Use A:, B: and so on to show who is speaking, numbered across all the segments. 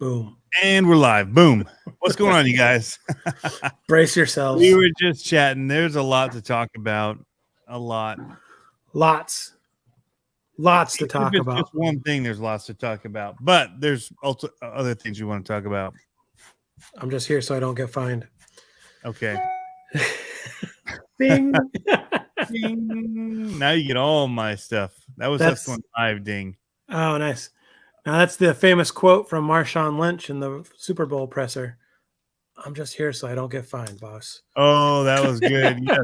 A: Boom.
B: And we're live. Boom. What's going on, you guys?
A: Brace yourselves.
B: We were just chatting. There's a lot to talk about. A lot.
A: Lots to talk about.
B: Just one thing, there's lots to talk about. But there's also other things we want to talk about.
A: I'm just here so I don't get fined.
B: Okay.
A: Bing.
B: Ding. Now you get all my stuff. That was F.29 ding.
A: Oh, nice. Now that's the famous quote from Marshawn Lynch in the Super Bowl presser. I'm just here so I don't get fined, boss.
B: Oh, that was good. Yes.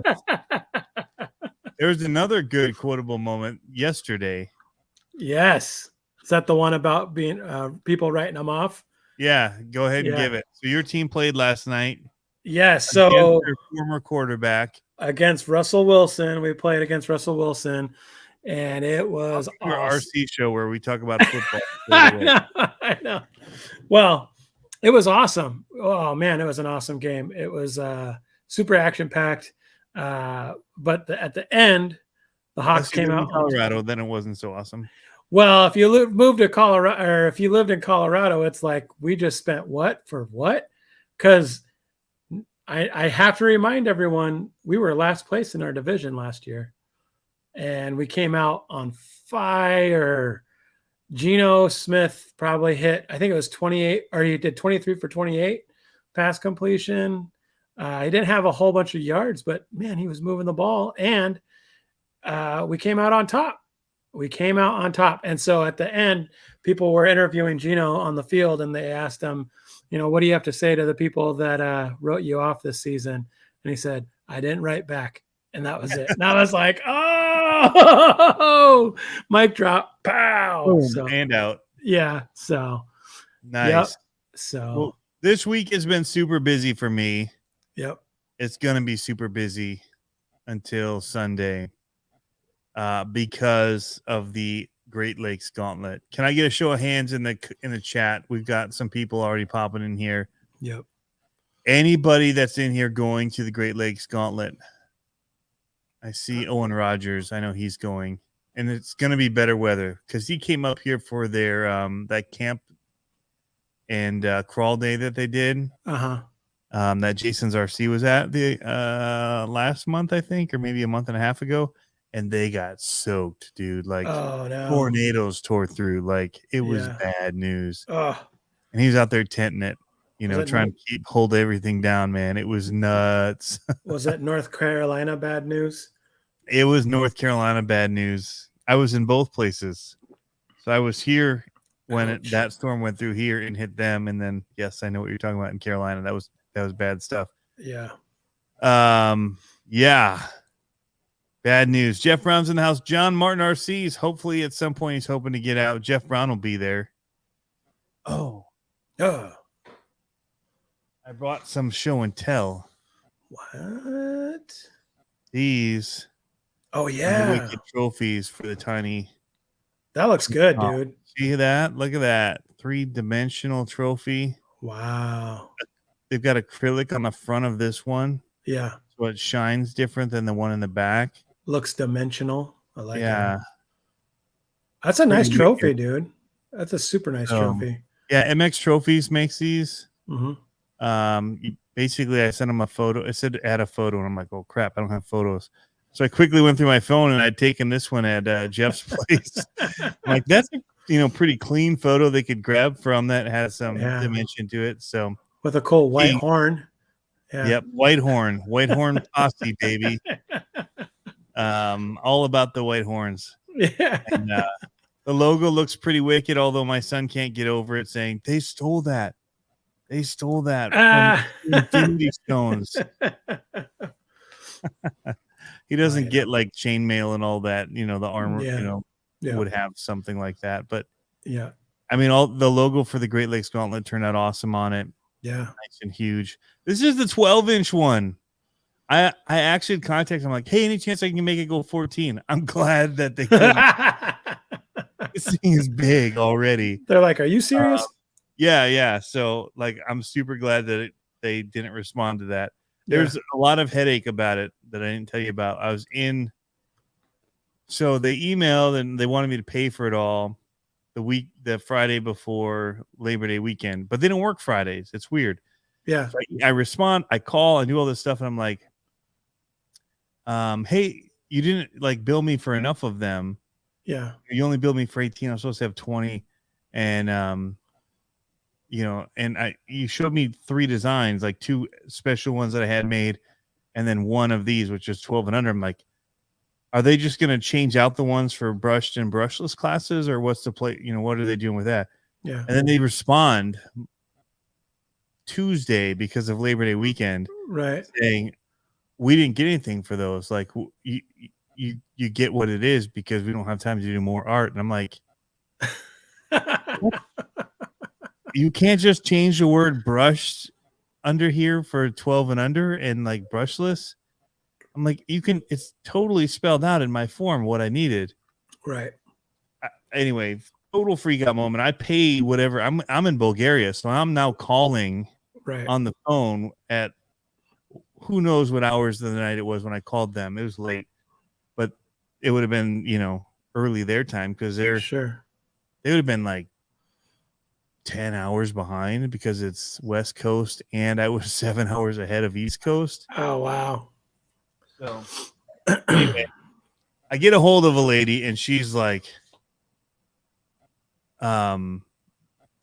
B: There was another good quotable moment yesterday.
A: Yes. Is that the one about being people writing them off?
B: Yeah, go ahead and give it. So your team played last night.
A: Yes. So
B: your former quarterback
A: against Russell Wilson, we played against Russell Wilson, and it was
B: our
A: awesome.
B: RC show where we talk about football.
A: I know. Well, it was awesome. Oh man, it was an awesome game. It was super action packed. But at the end, the Hawks came out.
B: In Colorado, then it wasn't so awesome.
A: Well, if you moved to Colorado, or if you lived in Colorado, it's like we just spent what for what? Because I have to remind everyone we were last place in our division last year, and we came out on fire. Geno Smith probably hit, I think it was 28, or he did 23 for 28 pass completion. He didn't have a whole bunch of yards, but man, he was moving the ball, and we came out on top. And so at the end, people were interviewing Geno on the field, and they asked him, what do you have to say to the people that wrote you off this season? And he said, I didn't write back. And that was it. And I was like, oh, mic drop, pow. So,
B: and out.
A: Yeah. So
B: nice.
A: Yep. So
B: this week has been super busy for me.
A: Yep.
B: It's going to be super busy until Sunday because of the Great Lakes Gauntlet. Can I get a show of hands in the chat? We've got some people already popping in here.
A: Yep.
B: Anybody that's in here going to the Great Lakes Gauntlet? I see Owen Rogers. I know he's going, and it's going to be better weather because he came up here for their that camp and crawl day that they did. That Jason's RC was at the last month, I think, or maybe a month and a half ago, and they got soaked, dude. Like tornadoes tore through. Like it was bad news. And he was out there tenting it. Trying to hold everything down, man. It was nuts.
A: Was it North Carolina bad news?
B: It was North Carolina bad news. I was in both places. So I was here when that storm went through here and hit them. And then, yes, I know what you're talking about in Carolina. That was bad stuff.
A: Yeah.
B: Yeah. Bad news. Jeff Brown's in the house. John Martin RC's. Hopefully at some point he's hoping to get out. Jeff Brown will be there. I brought some show and tell.
A: What?
B: These.
A: Oh, yeah.
B: The wicked trophies for the tiny.
A: That looks good, dude.
B: See that? Look at that. 3-dimensional trophy.
A: Wow.
B: They've got acrylic on the front of this one.
A: Yeah.
B: So it shines different than the one in the back.
A: Looks dimensional. I like it. That's
B: a
A: nice trophy, dude. That's a super nice trophy.
B: Yeah, MX Trophies makes these.
A: Mm-hmm.
B: Basically I sent him a photo. It said add a photo, and I'm like, oh crap, I don't have photos. So I quickly went through my phone, and I'd taken this one at Jeff's place. I'm like, that's a pretty clean photo they could grab from that has some dimension to it. So
A: with a cool white horn.
B: Yeah. Yep, white horn posse, baby. All about the white horns.
A: Yeah.
B: And, the logo looks pretty wicked, although my son can't get over it, saying they stole that. They stole that from Infinity Stones. He doesn't get like chainmail and all that, the armor, would have something like that. But
A: yeah,
B: I mean, all the logo for the Great Lakes Gauntlet turned out awesome on it.
A: Yeah,
B: nice and huge. This is the 12-inch one. I actually contacted him like, hey, any chance I can make it go 14? I'm glad that they couldn't. This thing is big already.
A: They're like, are you serious?
B: Yeah. So like, I'm super glad that they didn't respond to that. There's a lot of headache about it that I didn't tell you about. So they emailed and they wanted me to pay for it all, the Friday before Labor Day weekend, but they don't work Fridays. It's weird.
A: Yeah.
B: So I respond, I call, I do all this stuff, and I'm like, hey, you didn't like bill me for enough of them.
A: Yeah.
B: You only billed me for 18. I'm supposed to have 20. And and you showed me 3 designs, like 2 special ones that I had made, and then one of these, which is 12 and under. I'm like, are they just going to change out the ones for brushed and brushless classes, or what's the play? What are they doing with that?
A: Yeah.
B: And then they respond Tuesday because of Labor Day weekend,
A: Right.
B: saying we didn't get anything for those. Like you get what it is because we don't have time to do more art. And I'm like, you can't just change the word brushed under here for 12 and under and like brushless. I'm like, you can, it's totally spelled out in my form what I needed.
A: Right.
B: Anyway, total freak out moment. I paid whatever. I'm in Bulgaria, so I'm now calling
A: Right.
B: on the phone at who knows what hours of the night it was when I called them. It was late, but it would have been, early their time because they would have been like 10 hours behind because it's West Coast and I was 7 hours ahead of East Coast.
A: Oh, wow.
B: So anyway, I get a hold of a lady and she's like,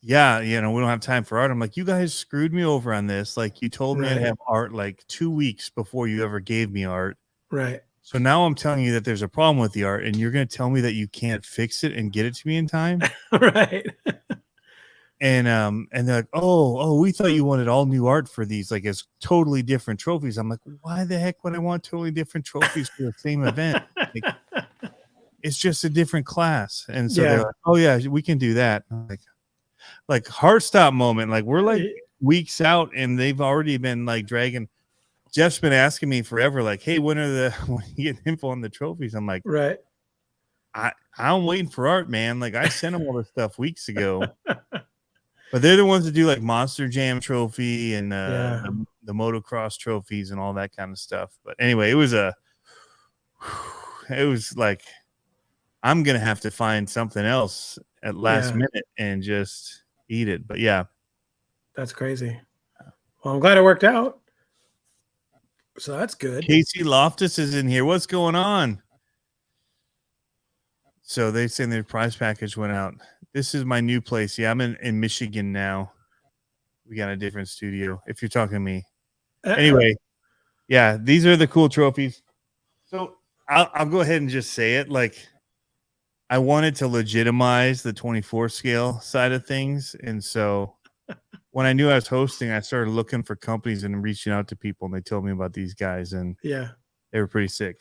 B: yeah, we don't have time for art. I'm like, you guys screwed me over on this. Like, you told me I'd have art like 2 weeks before you ever gave me art.
A: Right.
B: So now I'm telling you that there's a problem with the art and you're going to tell me that you can't fix it and get it to me in time.
A: Right.
B: And they're like, oh, we thought you wanted all new art for these, like it's totally different trophies. I'm like, why the heck would I want totally different trophies for the same event? Like, it's just a different class. And so they're like, oh yeah, we can do that. I'm like heart stop moment. Like we're like weeks out and they've already been like dragging. Jeff's been asking me forever, like, hey, when you get info on the trophies? I'm like,
A: right.
B: I'm waiting for art, man. Like I sent them all this stuff weeks ago. But they're the ones that do like Monster Jam trophy and the motocross trophies and all that kind of stuff. But anyway, it was like, I'm going to have to find something else at last minute and just eat it. But yeah.
A: That's crazy. Well, I'm glad it worked out. So that's good.
B: Casey Loftus is in here. What's going on? So they saying their prize package went out. This is my new place. Yeah, I'm in Michigan now. We got a different studio, if you're talking to me. Anyway, yeah, these are the cool trophies. So I'll go ahead and just say it. Like, I wanted to legitimize the 24 scale side of things. And so when I knew I was hosting, I started looking for companies and reaching out to people. And they told me about these guys. And they were pretty sick.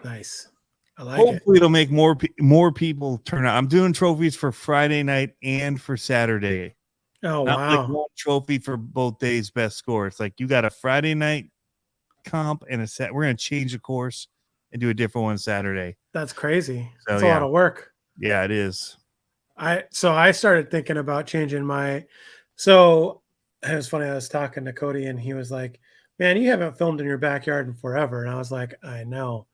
A: Nice. I like
B: Hopefully it'll make more people turn out. I'm doing trophies for Friday night and for Saturday.
A: Oh,
B: Not
A: wow.
B: like one trophy for both days best score. It's like you got a Friday night comp and we're going to change the course and do a different one Saturday.
A: That's crazy.
B: So,
A: That's a lot of work.
B: Yeah, it is.
A: So I started thinking about changing so it was funny. I was talking to Cody and he was like, man, you haven't filmed in your backyard in forever. And I was like, I know.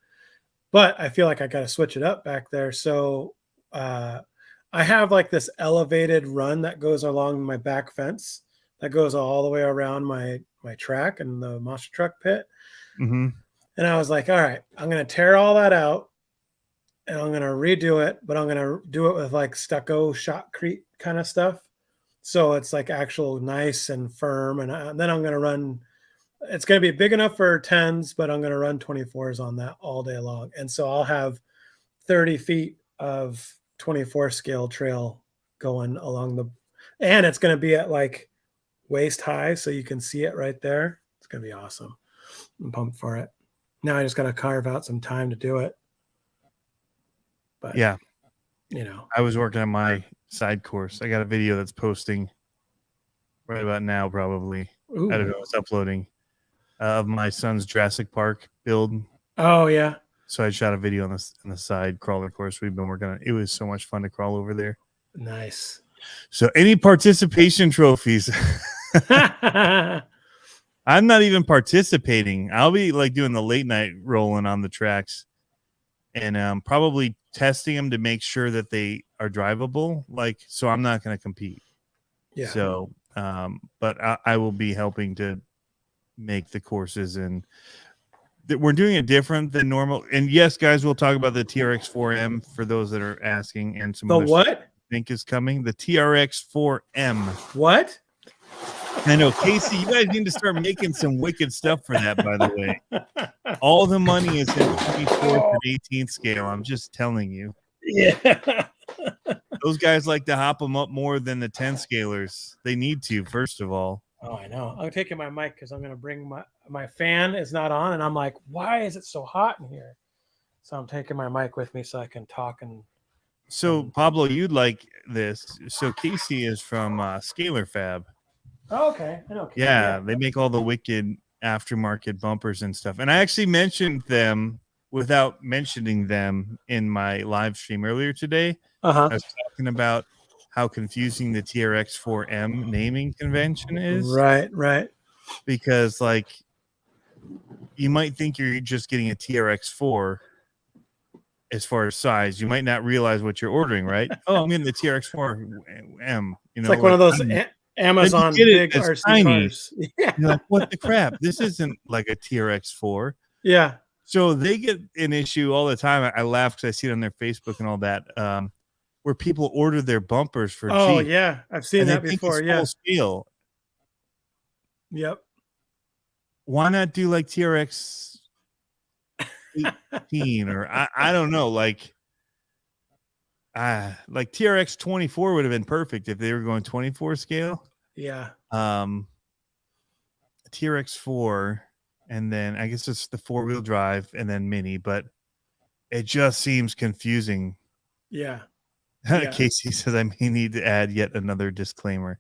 A: But I feel like I got to switch it up back there. So I have like this elevated run that goes along my back fence that goes all the way around my track and the monster truck pit.
B: Mm-hmm.
A: And I was like, all right, I'm going to tear all that out and I'm going to redo it, but I'm going to do it with like stucco shotcrete kind of stuff. So it's like actual nice and firm. And then I'm going to run. It's going to be big enough for 10s, but I'm going to run 24s on that all day long. And so I'll have 30 feet of 24 scale trail going along and it's going to be at like waist high. So you can see it right there. It's going to be awesome. I'm pumped for it. Now I just got to carve out some time to do it. But
B: yeah,
A: I
B: was working on my side course. I got a video that's posting right about now, probably. Ooh. I don't know. It's uploading. Of my son's Jurassic Park build.
A: Oh yeah.
B: So I shot a video on the side crawler course we've been working on. It was so much fun to crawl over there.
A: Nice.
B: So any participation trophies? I'm not even participating. I'll be like doing the late night rolling on the tracks. and probably testing them to make sure that they are drivable. Like, so I'm not going to compete.
A: Yeah.
B: So, but I will be helping to make the courses, and we're doing it different than normal. And yes, guys, we'll talk about the TRX4M for those that are asking, and some
A: The
B: other stuff
A: what?
B: I think is coming. The TRX4M.
A: What?
B: I know, Casey, you guys need to start making some wicked stuff for that, by the way. All the money is in 24th and 18th scale. I'm just telling you.
A: Yeah.
B: Those guys like to hop them up more than the 10 scalers. They need to, first of all.
A: Oh, I know. I'm taking my mic because I'm going to bring my fan is not on, and I'm like, why is it so hot in here? So I'm taking my mic with me so I can talk. And
B: so, Pablo, you'd like this. So Casey is from Scalar Fab.
A: Oh, okay. I know. Casey.
B: Yeah, they make all the wicked aftermarket bumpers and stuff. And I actually mentioned them without mentioning them in my live stream earlier today.
A: Uh-huh.
B: I was talking about how confusing the TRX4M naming convention is.
A: Right.
B: Because, like, you might think you're just getting a TRX4 as far as size. You might not realize what you're ordering, right? Oh, I'm getting the TRX4M.
A: It's like one of those Amazon big RC
B: tiny.
A: cars. Yeah.
B: You're like, what the crap? This isn't like a TRX4.
A: Yeah.
B: So they get an issue all the time. I laugh because I see it on their Facebook and all that, where people order their bumpers for
A: Oh,
B: Jeep.
A: yeah. I've seen that before. Yeah.
B: Full scale.
A: Yep.
B: Why not do like TRX 18 or I don't know, like TRX 24 would have been perfect if they were going 24 scale.
A: Yeah.
B: TRX 4, and then I guess it's the 4-wheel drive and then mini, but it just seems confusing.
A: Yeah.
B: Casey says I may need to add yet another disclaimer.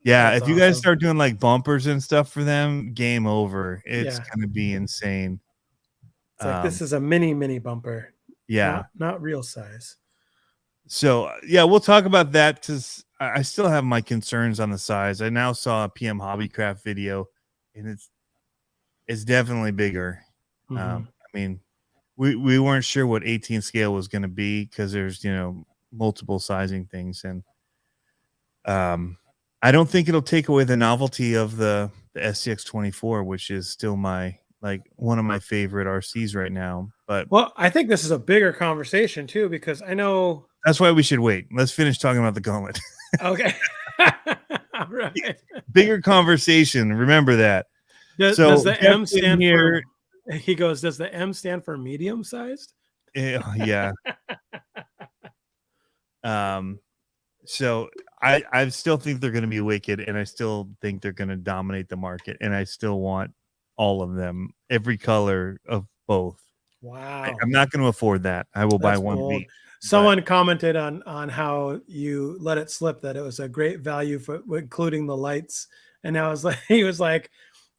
B: Yeah,
A: That's
B: if you guys
A: awesome.
B: start doing like bumpers and stuff for them, game over. It's gonna be insane.
A: It's like this is a mini bumper.
B: Yeah,
A: not real size.
B: So yeah, we'll talk about that because I still have my concerns on the size. I now saw a PM Hobbycraft video, and it's definitely bigger.
A: Mm-hmm.
B: I mean, we weren't sure what 18 scale was going to be because there's multiple sizing things, and I don't think it'll take away the novelty of the SCX 24, which is still one of my favorite RCs right now. But
A: well, I think this is a bigger conversation too, because I know
B: that's why we should wait. Let's finish talking about the gauntlet.
A: Okay. Right.
B: Bigger conversation. Remember that.
A: Does the M stand for? He goes, does the M stand for medium sized?
B: Yeah. So I still think they're going to be wicked, and I still think they're going to dominate the market, and I still want all of them, every color of both.
A: Wow.
B: I'm not going to afford that. I will buy one each.
A: Someone commented on how you let it slip that it was a great value for including the lights, and I was like, he was like,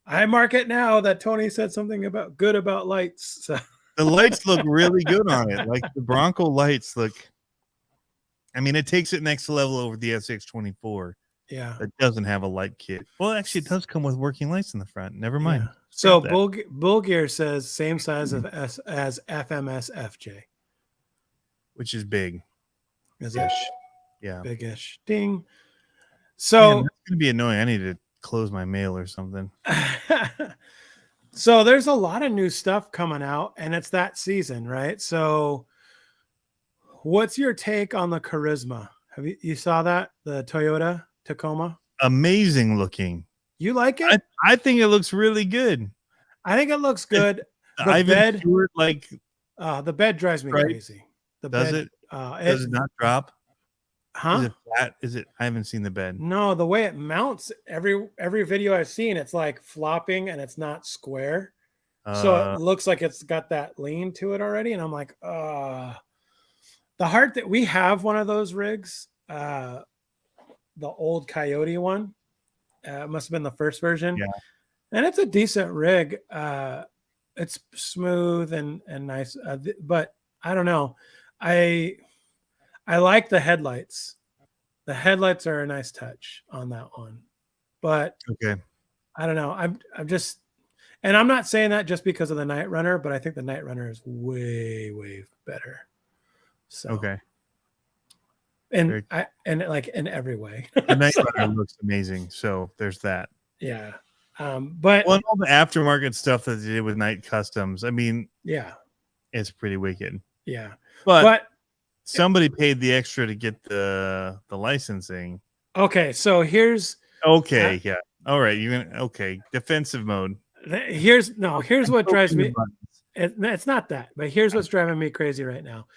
A: I mark it now that Tony said something about lights. So
B: the lights look really good on it. Like the Bronco lights look. I mean, it takes it next level over the SX 24.
A: Yeah,
B: it doesn't have a light kit. Well, actually, it does come with working lights in the front. Never mind.
A: Yeah. So Bull Gear says same size as FMS FJ,
B: which is big.
A: Is it?
B: Yeah,
A: big-ish. Ding. So
B: man, that's gonna be annoying. I need to close my mail or something.
A: So there's a lot of new stuff coming out, and it's that season, right? So what's your take on the Charisma? Have you saw that? The Toyota Tacoma?
B: Amazing looking.
A: You like it?
B: I think it looks really good.
A: I think it looks good.
B: The bed, Stewart,
A: the bed drives me crazy.
B: Does it not drop?
A: Huh?
B: Is it flat? Is it? I haven't seen the bed.
A: No, the way it mounts, every video I've seen, it's like flopping and it's not square. So it looks like it's got that lean to it already. And I'm like, the heart that we have one of those rigs, the old Coyote one, it must have been the first version.
B: Yeah.
A: And it's a decent rig. It's smooth and nice. But I don't know. I like the headlights. The headlights are a nice touch on that one. But
B: okay.
A: I don't know. I'm just, And I'm not saying that just because of the Night Runner, but I think the Night Runner is way, way better. So,
B: Okay.
A: and like in every way.
B: The Night
A: So,
B: Runner looks amazing. So there's that.
A: yeah. But
B: well, and all the aftermarket stuff that they did with Night Customs, I mean,
A: yeah,
B: it's pretty wicked.
A: yeah.
B: But somebody paid the extra to get the licensing.
A: Okay, so here's
B: okay, yeah. All right, you're gonna defensive mode.
A: Here's what drives me. It's not that, but here's what's driving me crazy right now.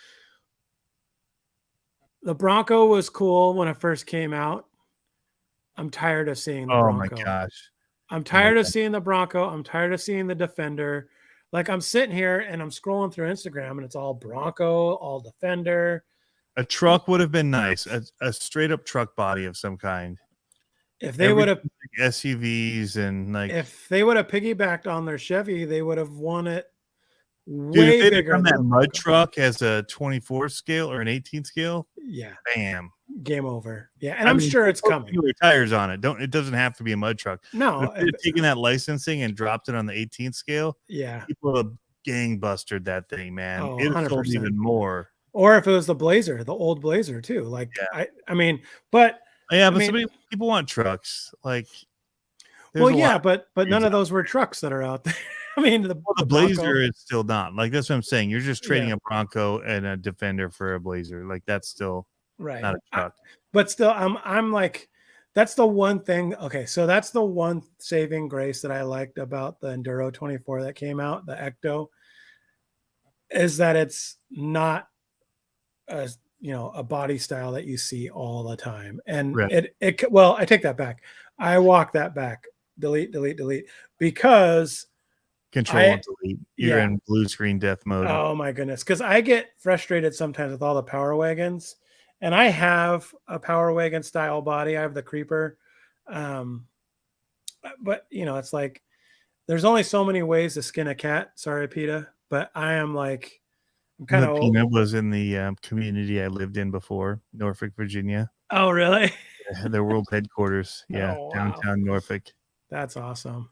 A: The Bronco was cool when it first came out. I'm tired of seeing the Bronco.
B: Oh my gosh.
A: I'm tired of seeing the Bronco. I'm tired of seeing the Defender. Like I'm sitting here and I'm scrolling through Instagram and it's all Bronco, all Defender.
B: A truck would have been nice. A straight up truck body of some kind.
A: If they would have
B: SUVs and like
A: if they would have piggybacked on their Chevy, they would have won it
B: way Dude, if bigger than that mud truck as a 24 scale or an 18 scale.
A: Yeah.
B: Bam.
A: Game over. Yeah, and I'm sure it's coming.
B: Tires on it. It doesn't have to be a mud truck.
A: No,
B: if taking that licensing and dropped it on the 18 scale.
A: Yeah,
B: people have gangbustered that thing, man.
A: Oh,
B: it sold even more.
A: Or if it was the Blazer, the old Blazer too. Like I mean, but
B: people want trucks. Like,
A: well, yeah, but none of those were trucks that are out there. I mean, the
B: Blazer is still not. Like, that's what I'm saying. You're just trading a Bronco and a Defender for a Blazer. Like, that's still not a truck.
A: But still, I'm like, that's the one thing. Okay, so that's the one saving grace that I liked about the Enduro 24 that came out, the Ecto, is that it's not a body style that you see all the time. And well, I take that back. I walk that back. Delete, because
B: Control delete. You're in blue screen death mode.
A: Oh my goodness. Because I get frustrated sometimes with all the Power Wagons. And I have a Power Wagon style body. I have the Creeper. But it's like there's only so many ways to skin a cat. Sorry, PETA. But I am like, I'm kind of old.
B: PETA was in the community I lived in before, Norfolk, Virginia.
A: Oh, really?
B: Their world headquarters. Yeah. Downtown Norfolk.
A: That's awesome.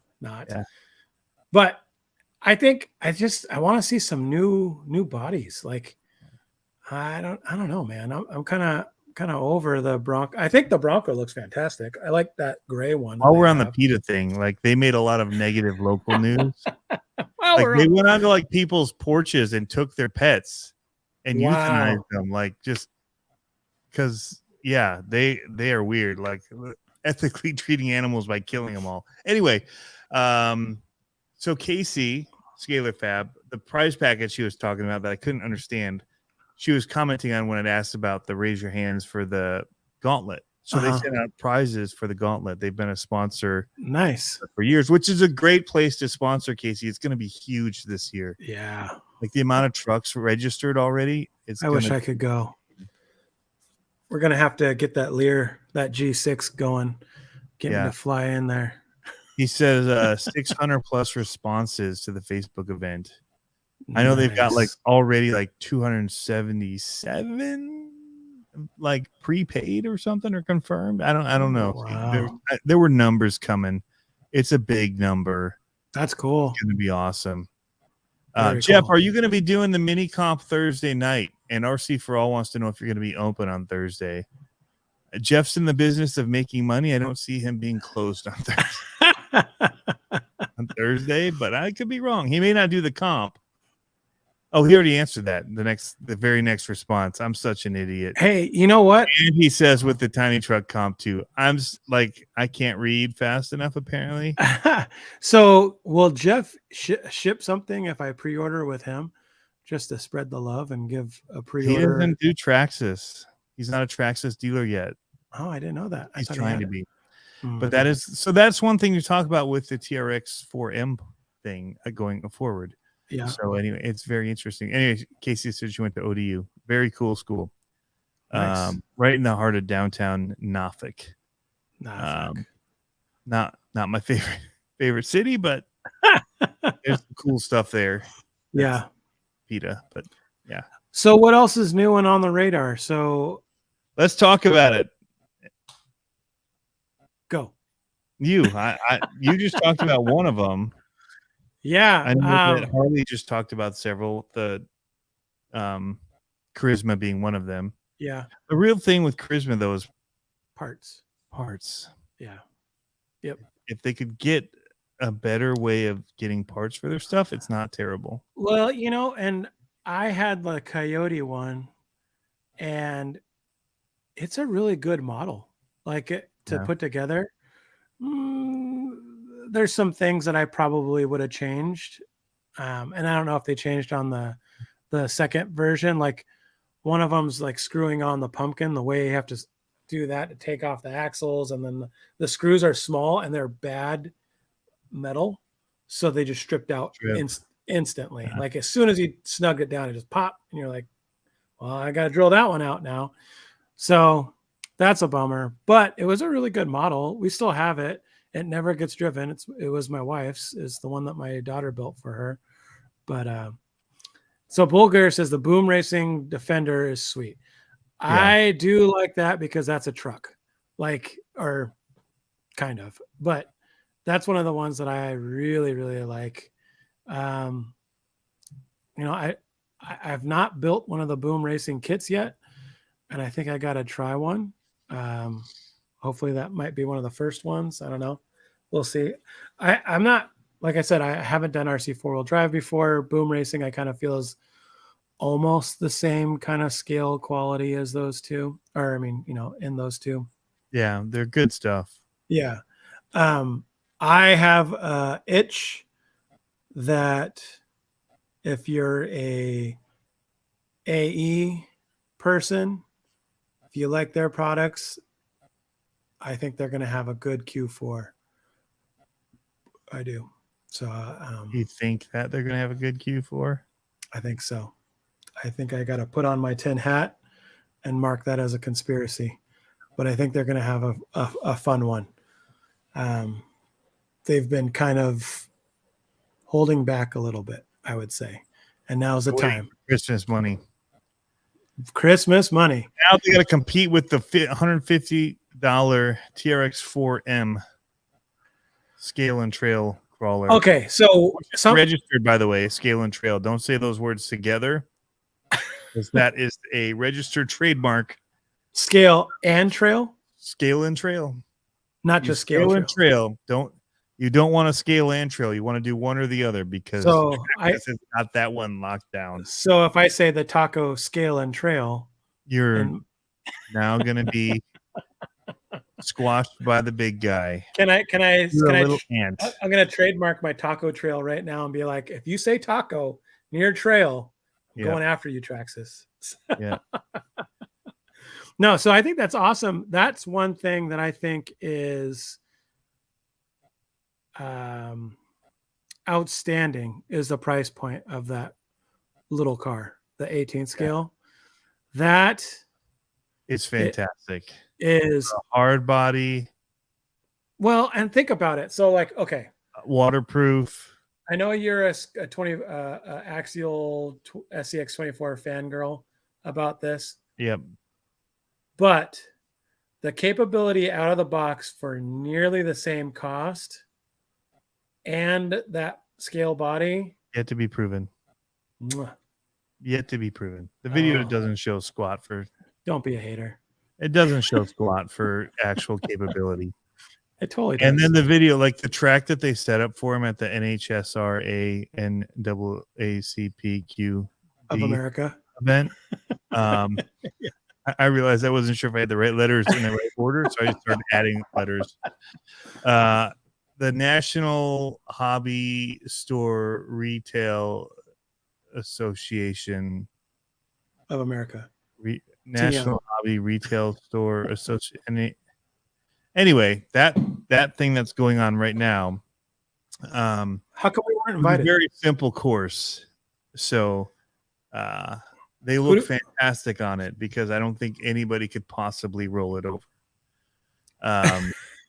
A: But I think I want to see some new bodies. Like, I don't know, man. I'm kind of over the Bronco. I think the Bronco looks fantastic. I like that gray one.
B: While we're on the PETA thing, like they made a lot of negative local news. They went onto like people's porches and took their pets and euthanized them, like just because they are weird, like ethically treating animals by killing them all. Anyway, so Casey Scalar Fab, the prize package she was talking about that I couldn't understand, she was commenting on when it asked about the raise your hands for the gauntlet. So they sent out prizes for the gauntlet. They've been a sponsor for years, which is a great place to sponsor, Casey. It's going to be huge this year.
A: Yeah.
B: Like the amount of trucks registered already.
A: I wish I could go. We're going to have to get that Lear, that G6 going, get me to fly in there.
B: He says 600 plus responses to the Facebook event. I know they've got like already like 277 like prepaid or something or confirmed. I don't know.
A: Wow.
B: There were numbers coming. It's a big number.
A: That's cool.
B: It's going to be awesome. Jeff, are you going to be doing the mini comp Thursday night? And RC for All wants to know if you're going to be open on Thursday. Jeff's in the business of making money. I don't see him being closed on Thursday, but I could be wrong. He may not do the comp. Oh, he already answered that. The very next response. I'm such an idiot.
A: Hey, you know what?
B: And he says with the tiny truck comp too. I'm like, I can't read fast enough apparently.
A: So will Jeff ship something if I pre-order with him, just to spread the love and give a pre-order?
B: He doesn't do Traxxas. He's not a Traxxas dealer yet.
A: Oh, I didn't know that.
B: He's trying to be. But that's one thing to talk about with the TRX 4M thing going forward.
A: Yeah.
B: So anyway, it's very interesting. Anyway, Casey said she went to ODU. Very cool school.
A: Nice.
B: Right in the heart of downtown Norfolk. Not my favorite city, but there's some cool stuff there.
A: Yeah.
B: PETA, but yeah.
A: So what else is new and on the radar? So
B: let's talk about it.
A: Go.
B: You just talked about one of them.
A: Yeah.
B: I know that Harley just talked about several, the Charisma being one of them.
A: Yeah.
B: The real thing with Charisma, though, is
A: Parts. Yeah. Yep.
B: If they could get a better way of getting parts for their stuff, it's not terrible.
A: Well, and I had the Coyote one, and it's a really good model. Like to
B: Yeah.
A: put together. There's some things that I probably would have changed, and I don't know if they changed on the second version. Like one of them's like screwing on the pumpkin. The way you have to do that to take off the axles, and then the screws are small and they're bad metal, so they just stripped out instantly. Like as soon as you snug it down, it just pop, and you're like, "Well, I got to drill that one out now." So that's a bummer, but it was a really good model. We still have it. It never gets driven. It was my wife's. It's the one that my daughter built for her. But so Bulgar says the Boom Racing Defender is sweet.
B: Yeah.
A: I do like that because that's a truck, like, or kind of. But that's one of the ones that I really, really like. I've not built one of the Boom Racing kits yet, and I think I got to try one. Hopefully that might be one of the first ones. I don't know. We'll see. I'm not, like I said, I haven't done RC 4-wheel drive before. Boom Racing, I kind of feel is almost the same kind of scale quality as those two, or I mean, in those two.
B: Yeah, they're good stuff.
A: Yeah. I have a itch that if you're a AE person, if you like their products, I think they're going to have a good Q4. I do. So
B: you think that they're going to have a good Q4?
A: I think so. I think I got to put on my tin hat and mark that as a conspiracy. But I think they're going to have a fun one. They've been kind of holding back a little bit, I would say. And now's the time.
B: Christmas money.
A: Christmas money.
B: Now they got to compete with the $150 TRX4M scale and trail crawler.
A: Okay, so
B: registered, by the way, scale and trail. Don't say those words together, because that is a registered trademark.
A: Scale and trail.
B: Scale and trail,
A: not just scale
B: and trail. You don't want to scale and trail. You want to do one or the other, because it's got that one locked down.
A: So if I say the taco scale and trail,
B: you're now going to be squashed by the big guy.
A: I'm going to trademark my taco trail right now and be like, if you say taco near trail, I'm going after you, Traxxas.
B: Yeah.
A: No, so I think that's awesome. That's one thing that I think is outstanding, is the price point of that little car, the 18 scale. That
B: is fantastic.
A: It is
B: a hard body.
A: Well, and think about it. So, like, okay,
B: waterproof.
A: I know you're a Axial SCX24 fangirl about this.
B: Yep.
A: But the capability out of the box for nearly the same cost and that scale body,
B: yet to be proven.
A: Mwah.
B: Yet to be proven. The video doesn't show squat for.
A: Don't be a hater.
B: It doesn't show squat for actual capability.
A: It totally does.
B: And then the video, like the track that they set up for him at the NHSRA NAACPQ
A: of America
B: event. I realized I wasn't sure if I had the right letters in the right order, so I just started adding letters. The National Hobby Store Retail Association
A: of America.
B: National Hobby Retail Store Association. Anyway, that thing that's going on right now.
A: How come we weren't invited?
B: A very simple course. So they look fantastic on it, because I don't think anybody could possibly roll it over.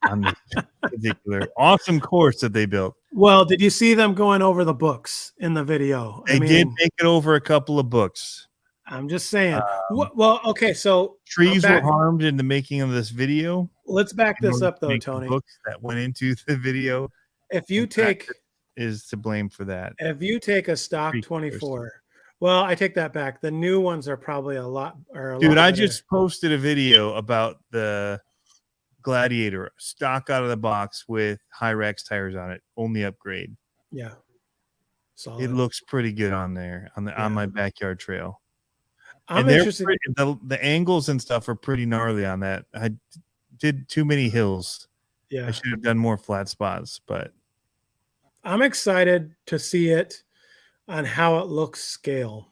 B: On this particular awesome course that they built.
A: Well, did you see them going over the books in the video?
B: They did make it over a couple of books.
A: I'm just saying. Well, okay, so
B: trees were harmed in the making of this video.
A: Let's back this up, though, Tony.
B: Books that went into the video.
A: If you take
B: is to blame for that.
A: If you take a stock 24, well, I take that back. The new ones are probably a lot
B: Dude, I
A: better.
B: just posted a video about the Gladiator stock out of the box with Hyrax tires on it, only upgrade.
A: Yeah. Solid.
B: It looks pretty good on there on my backyard trail.
A: I'm
B: and
A: interested.
B: The angles and stuff are pretty gnarly on that. I did too many hills.
A: Yeah.
B: I should have done more flat spots, but
A: I'm excited to see it on how it looks scale.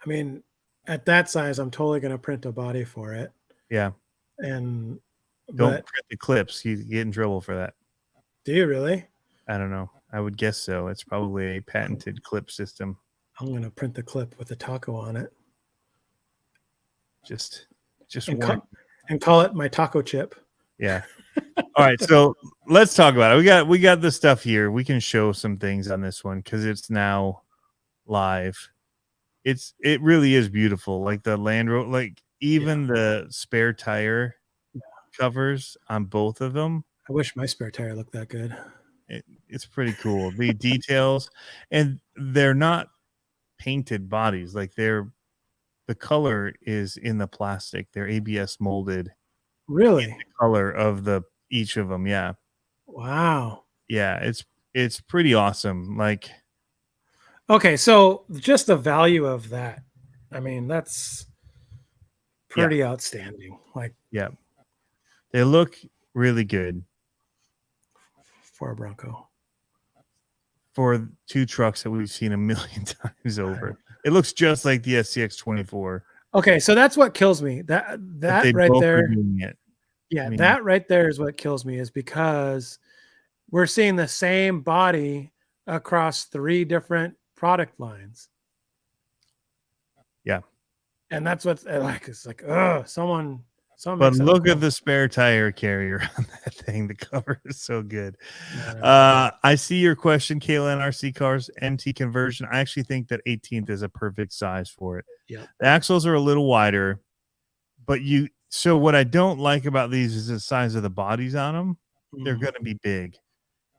A: I mean, at that size, I'm totally going to print a body for it.
B: Yeah.
A: And
B: don't print the clips. You get in trouble for that.
A: Do you really?
B: I don't know. I would guess so. It's probably a patented clip system.
A: I'm going to print the clip with the taco on it.
B: Just
A: and call it my taco chip.
B: Yeah. All right, so let's talk about it. We got the stuff here. We can show some things on this one because it's now live. It really is beautiful. Like the Land Rover, like even the spare tire covers on both of them.
A: I wish my spare tire looked that good.
B: It's pretty cool. The details, and they're not painted bodies. Like the color is in the plastic. They're ABS molded.
A: Really?
B: In the color of each of them. Yeah.
A: Wow.
B: Yeah, it's pretty awesome. Like,
A: okay, so just the value of that. I mean, that's pretty outstanding. Like,
B: yeah, they look really good
A: for a Bronco.
B: For two trucks that we've seen a million times over. It looks just like the SCX 24.
A: Okay, so that's what kills me. That right there. Yeah, that right there is what kills me, is because we're seeing the same body across 3 different product lines.
B: Yeah.
A: And that's what's like, it's like, someone.
B: But look at the spare tire carrier on that thing. The cover is so good. I see your question, Kayla. RC Cars MT conversion. I actually think that 18th is a perfect size for it.
A: Yeah.
B: The axles are a little wider, but so what I don't like about these is the size of the bodies on them. They're going to be big.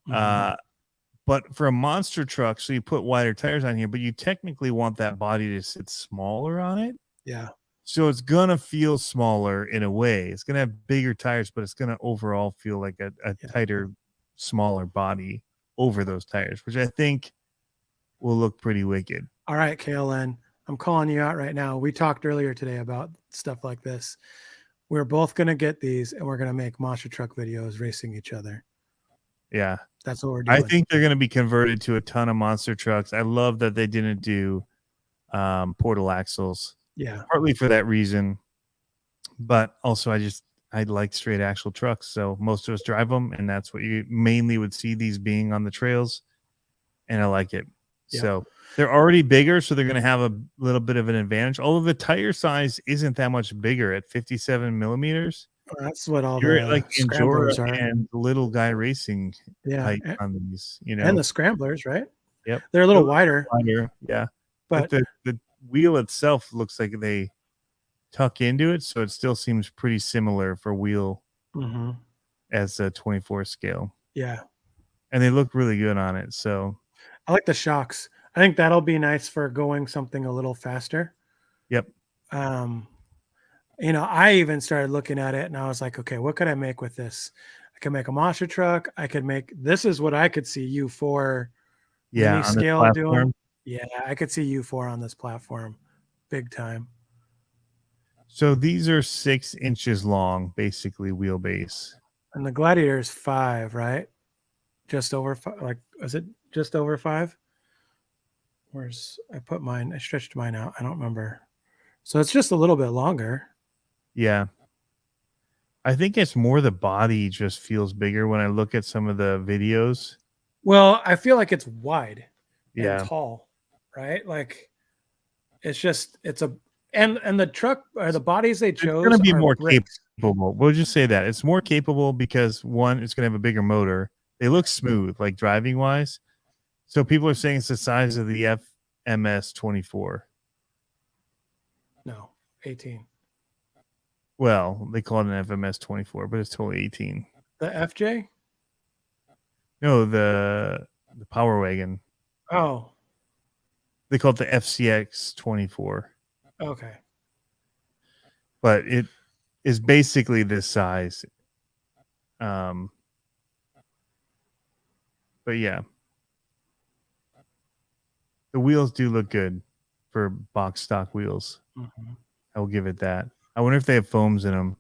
B: But for a monster truck, so you put wider tires on here, but you technically want that body to sit smaller on it.
A: Yeah.
B: So it's going to feel smaller in a way. It's going to have bigger tires, but it's going to overall feel like a tighter, smaller body over those tires, which I think will look pretty wicked.
A: All right, KLN, I'm calling you out right now. We talked earlier today about stuff like this. We're both going to get these, and we're going to make monster truck videos racing each other.
B: Yeah.
A: That's what we're doing.
B: I think they're going to be converted to a ton of monster trucks. I love that they didn't do portal axles.
A: Yeah.
B: Partly for that reason. But also I like straight axle trucks. So most of us drive them, and that's what you mainly would see these being on the trails. And I like it. Yeah. So they're already bigger, so they're going to have a little bit of an advantage. Although the tire size isn't that much bigger at 57 millimeters.
A: That's what all
B: You're
A: the
B: like
A: scramblers are.
B: And little guy racing height on these,
A: and the scramblers, right?
B: Yep,
A: they're a little wider.
B: Yeah,
A: but
B: the wheel itself looks like they tuck into it, so it still seems pretty similar for wheel as a 24 scale.
A: Yeah, and
B: they look really good on it. So
A: I like the shocks. I think that'll be nice for going something a little faster.
B: Yep.
A: I even started looking at it and I was like, okay, what could I make with this? I could make a monster truck. This is what I could see U4 mini scale doing. Yeah, I could see U4 on this platform big time.
B: So these are 6 inches long, basically wheelbase.
A: And the Gladiator is 5, right? Just over 5. Like, is it just over 5? I put mine? I stretched mine out. I don't remember. So it's just a little bit longer.
B: Yeah. I think it's more the body just feels bigger when I look at some of the videos.
A: Well, I feel like it's wide
B: and
A: tall, right? Like it's and the truck or the bodies they chose
B: it's going to be more
A: bricks.
B: capable. We'll just say that it's more capable because one, it's going to have a bigger motor. They look smooth, like driving wise. So people are saying it's the size of the FMS 24.
A: No, 18.
B: Well, they call it an FMS 24, but it's totally 18.
A: The FJ?
B: No, the Power Wagon.
A: Oh,
B: They call it the FCX 24,
A: okay.
B: but it is basically this size. Um, but yeah, the wheels do look good for box stock wheels.
A: Mhm.
B: I will give it that. I wonder if they have foams in them.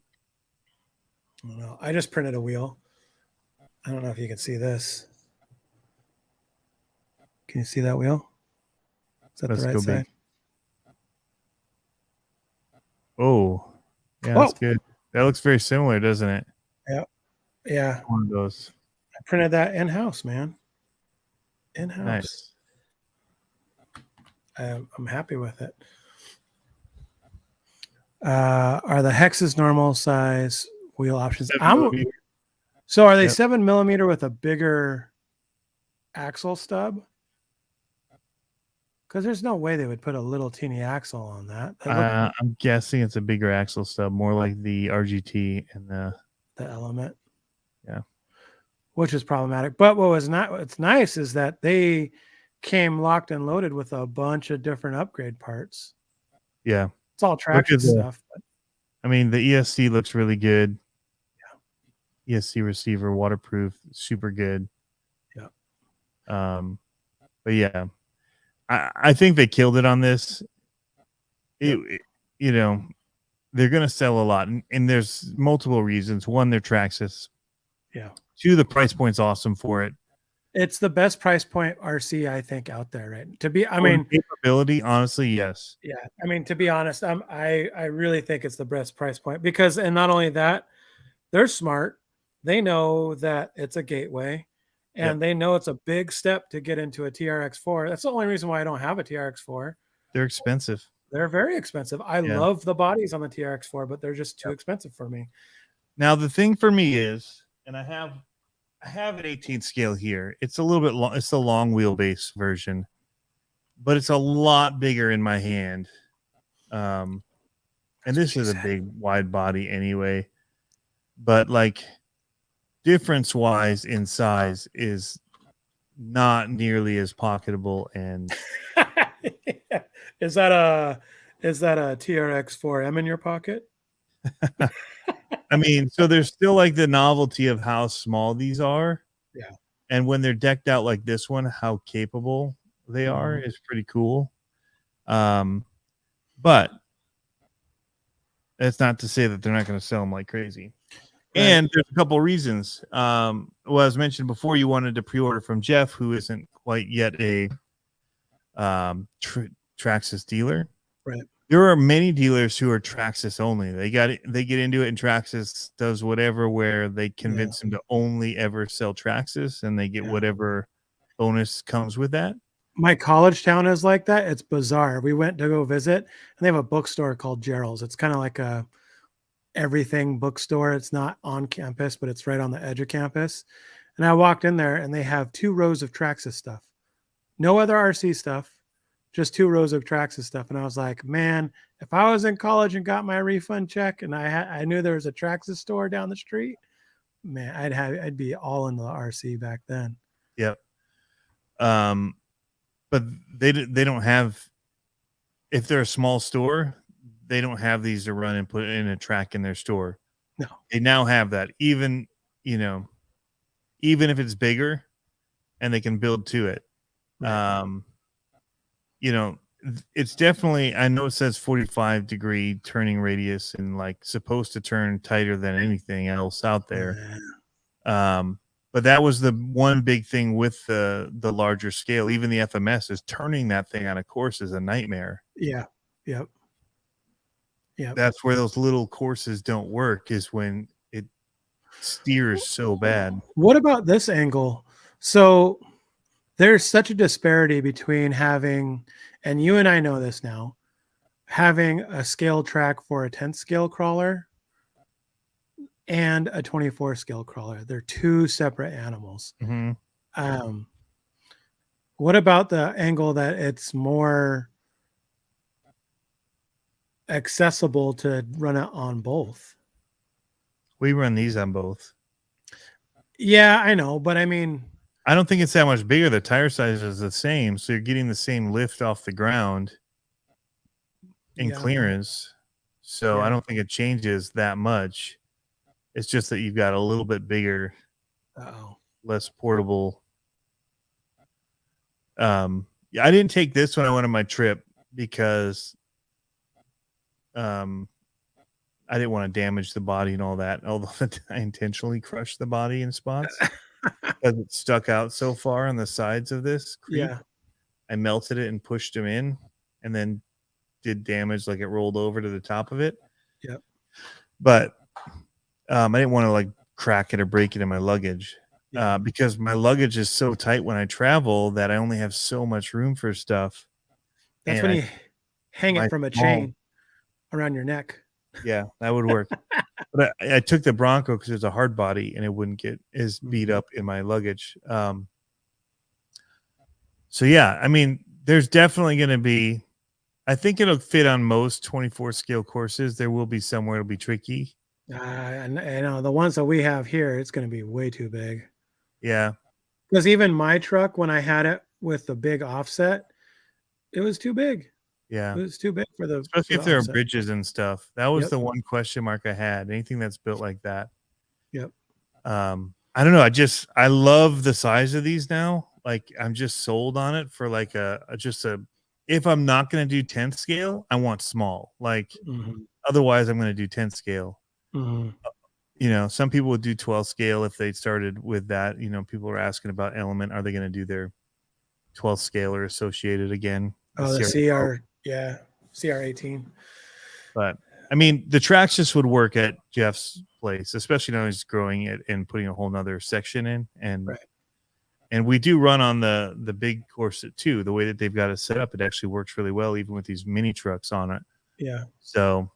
A: I don't know. I just printed a wheel. I don't know if you can see this. Can you see that wheel? Is that the
B: Let's
A: right
B: go big.
A: side?
B: Oh, yeah, that's
A: Whoa.
B: good. That looks very similar, doesn't it?
A: Yeah. Yeah.
B: One of those.
A: I printed that in house, man. In house.
B: Nice.
A: I'm happy with it. Are the hexes normal size wheel options?
B: 7 millimeter.
A: So are they
B: Yep.
A: 7 mm with a bigger axle stub? Because there's no way they would put a little teeny axle on that.
B: I'm guessing it's a bigger axle stub, more like the RGT and
A: the Element,
B: yeah.
A: which is problematic. But what's nice is that they came locked and loaded with a bunch of different upgrade parts.
B: Yeah.
A: It's all
B: Look
A: Traxxas
B: at the.
A: stuff. But
B: I mean, the ESC looks really good. ESC receiver, waterproof, super good.
A: yeah,
B: But yeah, I think they killed it on this.
A: Yep.
B: You know, they're going to sell a lot, and there's multiple reasons. One, they're Traxxas.
A: yeah.
B: Two, the price point's awesome for it.
A: It's the best price point RC I think out there, right? I
B: For
A: mean,
B: capability, honestly, yes.
A: yeah. I mean, to be honest, I really think it's the best price point because, and not only that, they're smart. They know that it's a gateway,
B: Yep.
A: and they know it's a big step to get into a TRX4. That's the only reason why I don't have a TRX4.
B: They're expensive.
A: They're very expensive. I
B: Yeah.
A: love the bodies on the TRX4, but they're just too expensive for me.
B: Now the thing for me is, and I have an 18th scale here. It's a little bit long. It's the long wheelbase version, but it's a lot bigger in my hand. And this is a big wide body anyway. But like difference wise in size is not nearly as pocketable. And
A: Is that a TRX4M in your pocket?
B: I mean, so there's still like the novelty of how small these are.
A: Yeah.
B: And when they're decked out like this one, how capable they are is pretty cool. But that's not to say that they're not going to sell them like crazy. Right. And there's a couple reasons. Well, as mentioned before, you wanted to pre-order from Jeff, who isn't quite yet a Traxxas dealer.
A: Right.
B: There are many dealers who are Traxxas only. They get into it, and Traxxas does whatever where they convince them to only ever sell Traxxas, and they get whatever bonus comes with that.
A: My college town is like that. It's bizarre. We went to go visit, and they have a bookstore called Gerald's. It's kind of like a everything bookstore. It's not on campus, but it's right on the edge of campus. And I walked in there, and they have 2 rows of Traxxas stuff. No other RC stuff, just 2 rows of Traxxas stuff. And I was like, man, if I was in college and got my refund check, and I knew there was a Traxxas store down the street, man, I'd be all into the RC back then.
B: Yep. But they don't have, if they're a small store, they don't have these to run and put in a track in their store.
A: No.
B: They now have that, even if it's bigger and they can build to it. Right. It's definitely, I know it says 45-degree turning radius and like supposed to turn tighter than anything else out there. But that was the one big thing with the larger scale. Even the FMS is turning that thing on a course is a nightmare.
A: Yeah. Yep.
B: That's where those little courses don't work, is when it steers so bad.
A: What about this angle? So there's such a disparity between having, and you and I know this now, having a scale track for a 10th scale crawler and a 24 scale crawler. They're 2 separate animals.
B: Mm-hmm.
A: What about the angle that it's more accessible to run it on both?
B: We run these on both.
A: Yeah, I know, but I mean,
B: I don't think it's that much bigger. The tire size is the same, so you're getting the same lift off the ground in
A: Yeah.
B: clearance. So I
A: Yeah.
B: don't think it changes that much. It's just that you've got a little bit bigger,
A: Oh.
B: less portable. Yeah, I didn't take this when I went on my trip because I didn't want to damage the body and all that. Although I intentionally crushed the body in spots because it stuck out so far on the sides of this creep.
A: Yeah.
B: I melted it and pushed them in, and then did damage like it rolled over to the top of it.
A: Yep.
B: But I didn't want to like crack it or break it in my luggage.
A: Yeah.
B: Because my luggage is so tight when I travel that I only have so much room for stuff.
A: That's
B: And
A: when you hang
B: my
A: it from a
B: small,
A: chain around your neck.
B: yeah, that would work. But I took the Bronco because it's a hard body and it wouldn't get as beat up in my luggage. So yeah, I mean, there's definitely going to be. I think it'll fit on most 24 scale courses. There will be somewhere it'll be tricky.
A: And the ones that we have here, it's going to be way too big.
B: Yeah.
A: Because even my truck, when I had it with the big offset, it was too big.
B: Yeah.
A: It was too big for the
B: Especially if there are bridges and stuff. That was
A: Yep.
B: the one question mark I had. Anything that's built like that.
A: Yep.
B: I don't know. I love the size of these now. Like I'm just sold on it for like if I'm not going to do 10 scale, I want small. Like otherwise I'm going to do 10 scale. You know, some people would do 12 scale if they started with that. You know, people are asking about Element. Are they going to do their 12 scale or associated again?
A: Oh, the CR, yeah, CR18.
B: But I mean, the Traxxas would work at Jeff's place, especially now he's growing it and putting a whole nother section in. And we do run on the big course too. The way that they've got it set up, it actually works really well, even with these mini trucks on it.
A: Yeah.
B: So,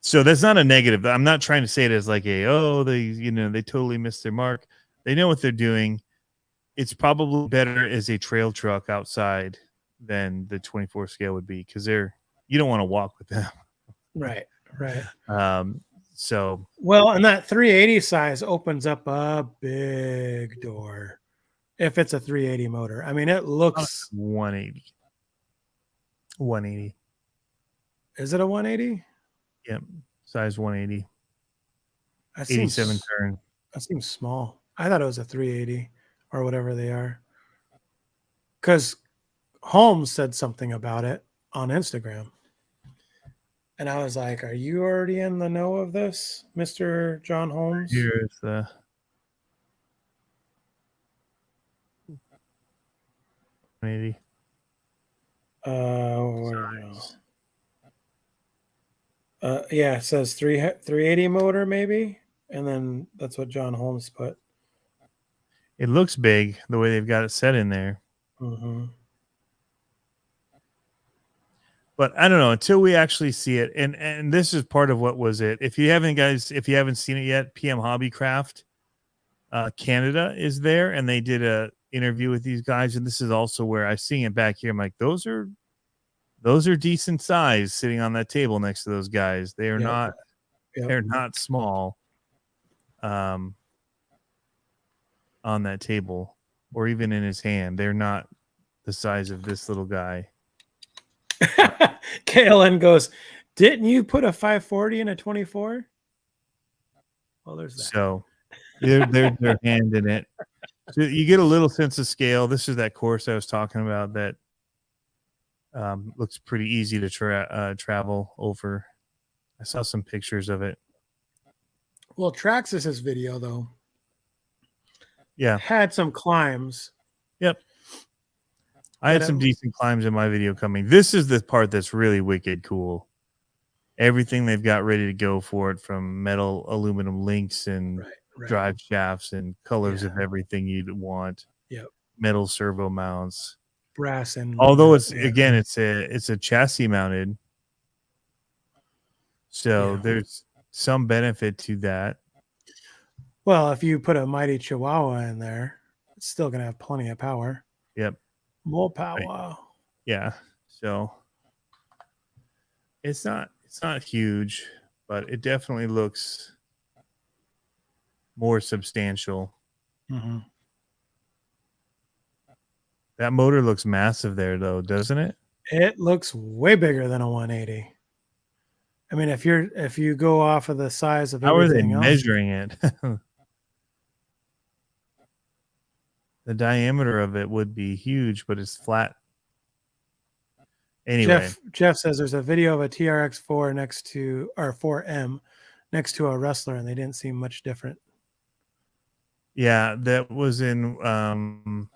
B: so that's not a negative. I'm not trying to say it as like they totally missed their mark. They know what they're doing. It's probably better as a trail truck outside than the 24 scale would be because you don't want to walk with them.
A: Right.
B: So
A: well, and that 380 size opens up a big door if it's a 380 motor. I mean, it looks
B: 180. 180.
A: Is it a 180?
B: Yep. Size 180.
A: That
B: 87 turn.
A: That seems small. I thought it was a 380 or whatever they are. Because Holmes said something about it on Instagram. And I was like, are you already in the know of this, Mr. John Holmes?
B: Here's the 180.
A: Where do you go? Yeah, it says 380 motor maybe. And then that's what John Holmes put.
B: It looks big the way they've got it set in there. But I don't know until we actually see it. And this is part of what was it. If you haven't seen it yet, PM Hobbycraft Canada is there, and they did a interview with these guys. And this is also where I see it back here. I'm like, those are decent size sitting on that table next to those guys. They are not they're not small on that table or even in his hand. They're not the size of this little guy.
A: KLN goes, didn't you put a 540 in a 24? Well, there's that.
B: So there's their hand in it. So you get a little sense of scale. This is that course I was talking about that looks pretty easy to travel over. I saw some pictures of it.
A: Well, Traxxas' video, though,
B: yeah,
A: had some climbs.
B: Yep. I had some decent climbs in my video coming. This is the part that's really wicked cool. Everything they've got ready to go for it, from metal aluminum links and drive shafts and colors of everything you'd want.
A: Yep.
B: Metal servo mounts.
A: Brass and
B: although it's again it's a chassis mounted. So there's some benefit to that.
A: Well, if you put a mighty Chihuahua in there, it's still going to have plenty of power.
B: Yep.
A: More power.
B: Right. Yeah. So it's not huge, but it definitely looks more substantial.
A: Mm-hmm.
B: That motor looks massive there, though, doesn't it?
A: It looks way bigger than a 180. I mean, if you go off of the size of
B: How are they
A: everything else,
B: measuring it? The diameter of it would be huge, but it's flat. Anyway,
A: Jeff says there's a video of a TRX4 next to or 4M next to a wrestler, and they didn't seem much different.
B: yeah, that was in.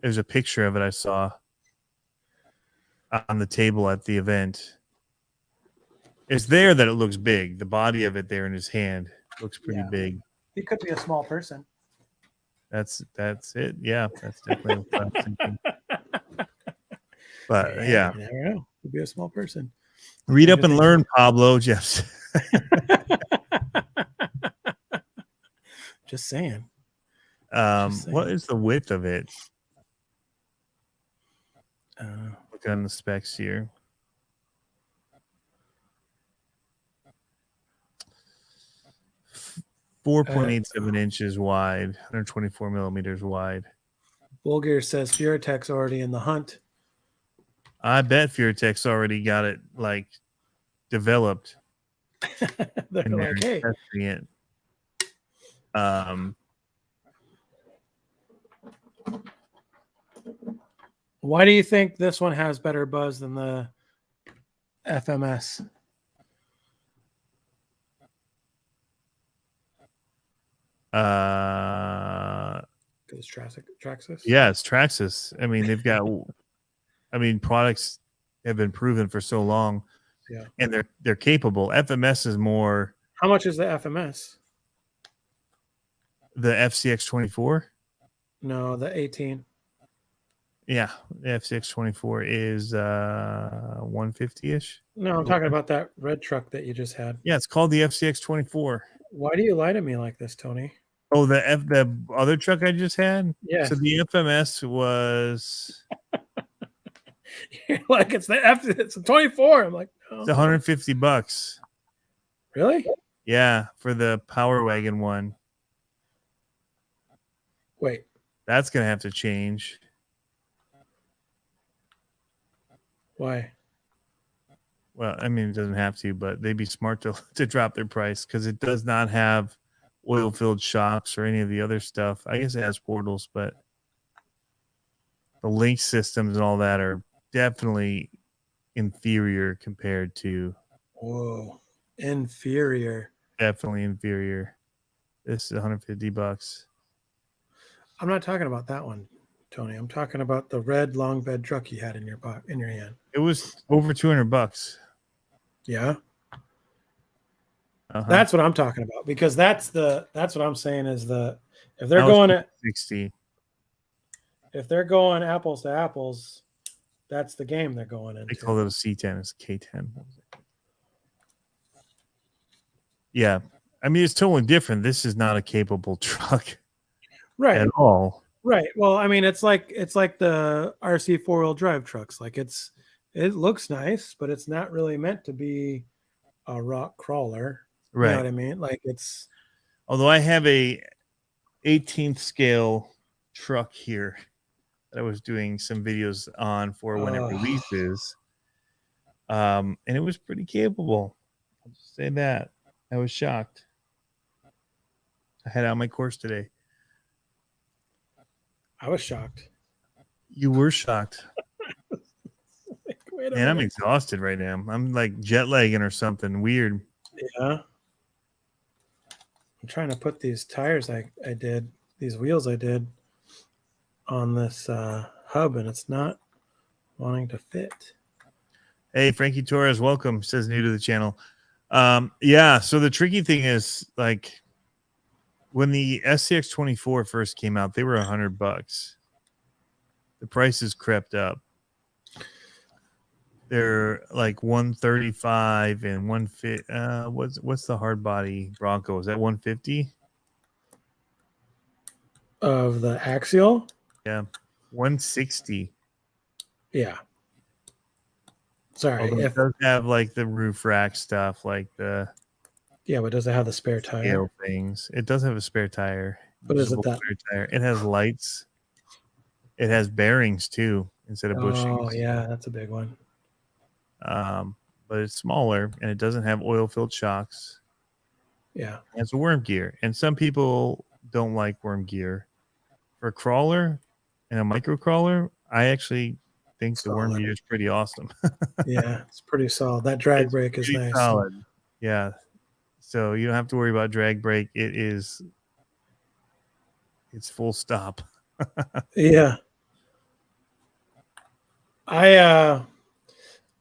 B: There's a picture of it I saw on the table at the event. It's there that it looks big. The body of it there in his hand looks pretty big.
A: He could be a small person.
B: That's it. Yeah, that's definitely what I'm thinking. But yeah,
A: you never know. Could be a small person.
B: read up and learn, Pablo. Jeffs.
A: Just saying.
B: What is the width of it? Look on the specs here. 4.87 inches wide, 124 millimeters wide.
A: Bulgar says Furatech's already in the hunt.
B: I bet Furatech's already got it like developed.
A: They're like, hey,
B: testing it.
A: Why do you think this one has better buzz than the FMS? Because it's Traxxas.
B: Yeah, it's Traxxas. I mean, they've got. I mean, products have been proven for so long.
A: Yeah,
B: and they're capable. FMS is more.
A: How much is the FMS?
B: The FCX24?
A: No, the 18.
B: Yeah, the FCX24 is 150-ish.
A: No, I'm talking about that red truck that you just had.
B: Yeah, it's called the FCX24.
A: Why do you lie to me like this, Tony?
B: Oh, the other truck I just had?
A: Yeah.
B: So the FMS was
A: You're like it's a 24. I'm like, no.
B: It's $150.
A: Really?
B: Yeah, for the Power Wagon one.
A: Wait.
B: That's gonna have to change.
A: Why?
B: Well, I mean, it doesn't have to, but they'd be smart to drop their price because it does not have oil-filled shocks or any of the other stuff. I guess it has portals, but the link systems and all that are definitely inferior compared to.
A: Whoa, inferior.
B: Definitely inferior. This is $150.
A: I'm not talking about that one, Tony. I'm talking about the red long bed truck you had in your hand.
B: It was over $200.
A: Yeah.
B: Uh-huh.
A: That's what I'm talking about, because that's what I'm saying is if they're going at
B: 60.
A: If they're going apples to apples, that's the game they're going into.
B: They call it a C10. It's a K10. Yeah. I mean, it's totally different. This is not a capable truck.
A: Right.
B: At all.
A: Right. Well, I mean, it's like the RC 4-wheel drive trucks. Like it looks nice, but it's not really meant to be a rock crawler.
B: Right.
A: You know what I mean? Like it's.
B: Although I have a 18th scale truck here that I was doing some videos on for when it releases. And it was pretty capable. I'll just say that. I was shocked. I had out my course today.
A: I was shocked.
B: You were shocked.
A: Wait a
B: Man, I'm
A: minute.
B: exhausted right now. I'm like jet lagging or something weird.
A: Yeah. I'm trying to put these tires these wheels I did on this hub, and it's not wanting to fit.
B: Hey, Frankie Torres, welcome. Says new to the channel. Yeah, so the tricky thing is, like, when the SCX24 first came out, they were $100. The prices crept up. They're like 135 and 150. What's the hard body Bronco? Is that 150?
A: Of the axial?
B: Yeah. 160.
A: Yeah. Sorry.
B: It does have like the roof rack stuff, like the.
A: Yeah, but does it have the spare tire?
B: Things. It does have a spare tire.
A: What is it
B: adjustable
A: that?
B: wear tire. It has lights. It has bearings too instead of bushings.
A: Oh yeah, that's a big one.
B: But it's smaller and it doesn't have oil-filled shocks.
A: Yeah.
B: It has a worm gear, and some people don't like worm gear. For a crawler and a micro crawler, I actually think the worm
A: Solid.
B: gear is pretty awesome.
A: Yeah, it's pretty solid. That drag
B: It's
A: brake is
B: pretty
A: nice.
B: solid. Yeah. So you don't have to worry about drag brake. It's full stop.
A: Yeah. I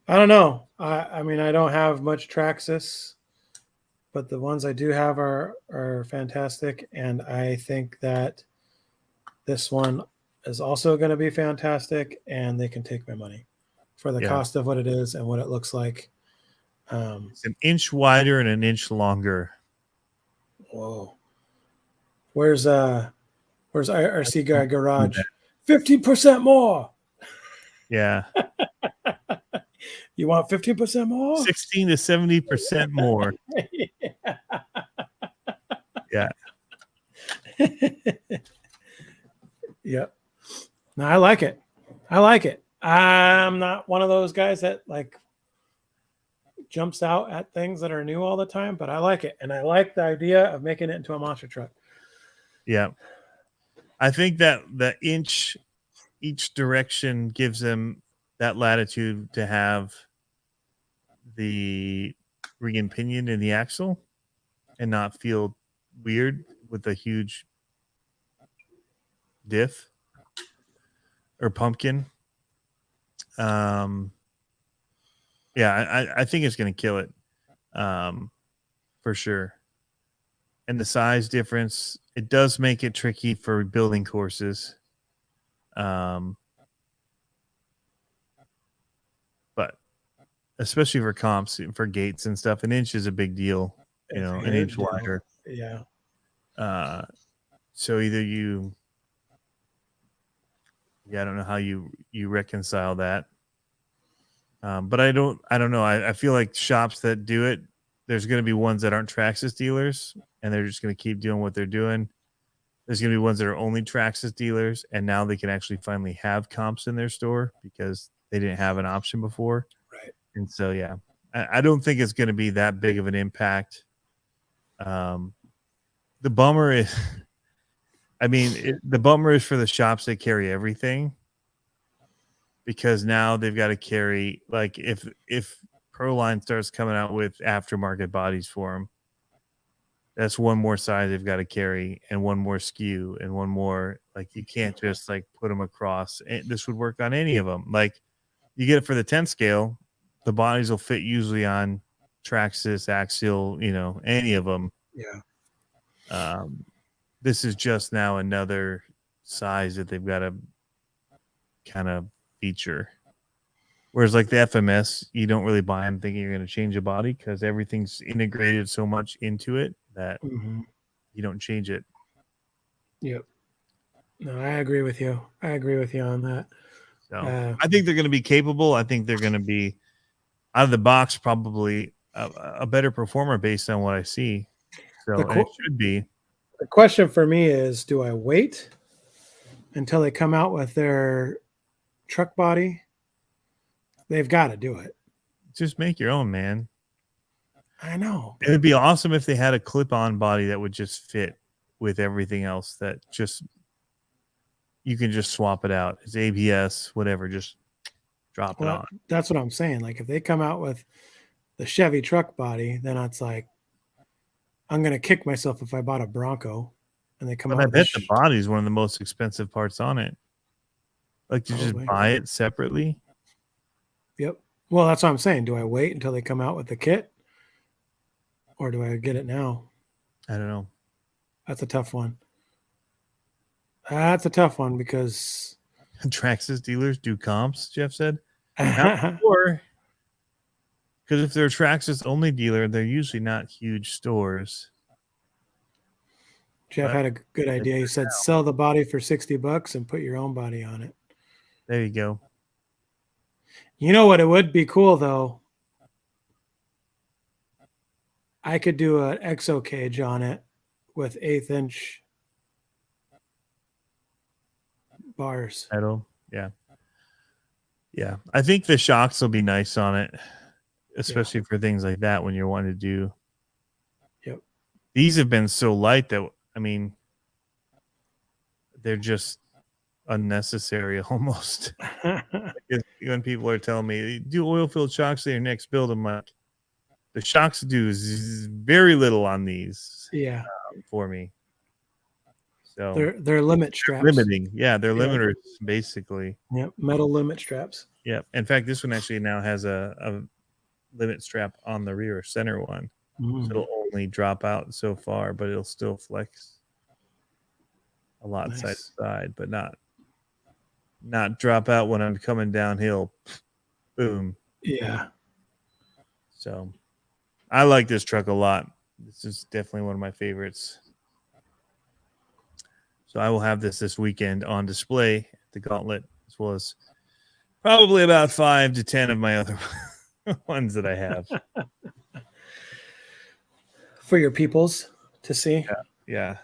A: don't know. I mean I don't have much Traxxas, but the ones I do have are fantastic, and I think that this one is also going to be fantastic, and they can take my money for the
B: Yeah.
A: cost of what it is and what it looks like.
B: It's an inch wider and an inch longer.
A: Whoa. Where's RC Guy Garage? 15% more.
B: Yeah.
A: You want 15% more?
B: 16 to 70% more. Yeah.
A: Yep. No, I like it. I like it. I'm not one of those guys that like jumps out at things that are new all the time, but I like it. And I like the idea of making it into a monster truck.
B: Yeah. I think that the inch each direction gives them that latitude to have the ring and pinion in the axle and not feel weird with a huge diff or pumpkin. Yeah, I think it's going to kill it for sure. And the size difference, it does make it tricky for building courses. But especially for comps, for gates and stuff, an inch is a big deal, an inch wider.
A: Yeah.
B: So either I don't know how you reconcile that. But I don't know. I feel like shops that do it, there's going to be ones that aren't Traxxas dealers, and they're just going to keep doing what they're doing. There's going to be ones that are only Traxxas dealers, and now they can actually finally have comps in their store because they didn't have an option before.
A: Right.
B: And so, yeah, I don't think it's going to be that big of an impact. The bummer is, the bummer is for the shops that carry everything, because now they've got to carry, like, if Proline starts coming out with aftermarket bodies for them, that's one more size they've got to carry, and one more SKU, and one more, like, you can't just like put them across. And this would work on any of them. Like, you get it for the 10 scale, the bodies will fit usually on Traxxas, Axial, any of them.
A: Yeah.
B: This is just now another size that they've got to kind of feature. Whereas like the FMS, you don't really buy them thinking you're going to change a body because everything's integrated so much into it that you don't change it.
A: Yep. No, I agree with you. I agree with you on that.
B: So I think they're going to be capable. I think they're going to be out of the box, probably a better performer based on what I see. So it should be.
A: The question for me is, do I wait until they come out with their truck body? They've got to do it.
B: Just make your own, man.
A: I know.
B: It would be awesome if they had a clip-on body that would just fit with everything else, that just you can just swap it out. It's ABS, whatever, just drop it on.
A: That's what I'm saying. Like, if they come out with the Chevy truck body, then it's like, I'm going to kick myself if I bought a Bronco and they come out.
B: I bet the body is one of the most expensive parts on it. Like, to just buy it separately.
A: Yep. Well, that's what I'm saying. Do I wait until they come out with the kit, or do I get it now?
B: I don't know.
A: That's a tough one. That's a tough one because
B: Traxxas dealers do comps, Jeff said. Not before. Because if they're a Traxxas only dealer, they're usually not huge stores.
A: Jeff had a good idea. He said, sell the body for $60 and put your own body on it.
B: There you go.
A: You know what? It would be cool, though. I could do an exo cage on it with 1/8 inch bars.
B: Metal. Yeah. Yeah. I think the shocks will be nice on it, especially for things like that when you're wanting to do.
A: Yep.
B: These have been so light that, I mean, they're just unnecessary almost. When people are telling me, do oil filled shocks in your next build, I'm like, the shocks do very little on these
A: Yeah.
B: for me. So
A: They're limit straps.
B: limiting. Yeah, they're
A: Yeah.
B: limiters basically.
A: Yep. Metal limit straps.
B: Yeah. In fact, this one actually now has a limit strap on the rear center one. So it'll only drop out so far, but it'll still flex a lot side to side, but not drop out when I'm coming downhill. Boom.
A: Yeah.
B: So I like this truck a lot. This is definitely one of my favorites. So I will have this weekend on display at the Gauntlet, as well as probably about 5 to 10 of my other ones that I have.
A: For your peoples to see.
B: Yeah.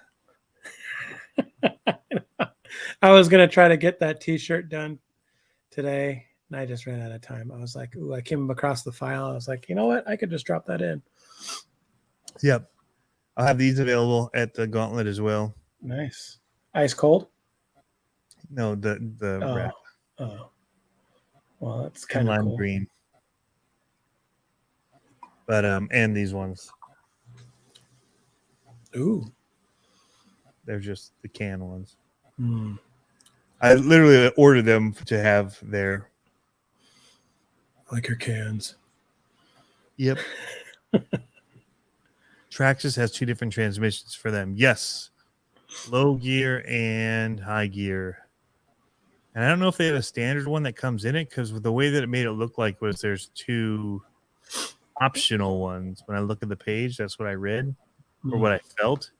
A: I was going to try to get that t-shirt done today, and I just ran out of time. I was like, ooh, I came across the file. I was like, you know what? I could just drop that in.
B: Yep. I'll have these available at the Gauntlet as well.
A: Nice. Ice cold?
B: No, the wrap.
A: Oh. Well, that's kind of
B: lime
A: cool.
B: green. But and these ones.
A: Ooh.
B: They're just the can ones.
A: Mm.
B: I literally ordered them to have there.
A: Like your cans.
B: Yep. Traxxas has 2 different transmissions for them. Yes. Low gear and high gear. And I don't know if they have a standard one that comes in it, because the way that it made it look like was there's 2 optional ones. When I look at the page, that's what I read or what I felt.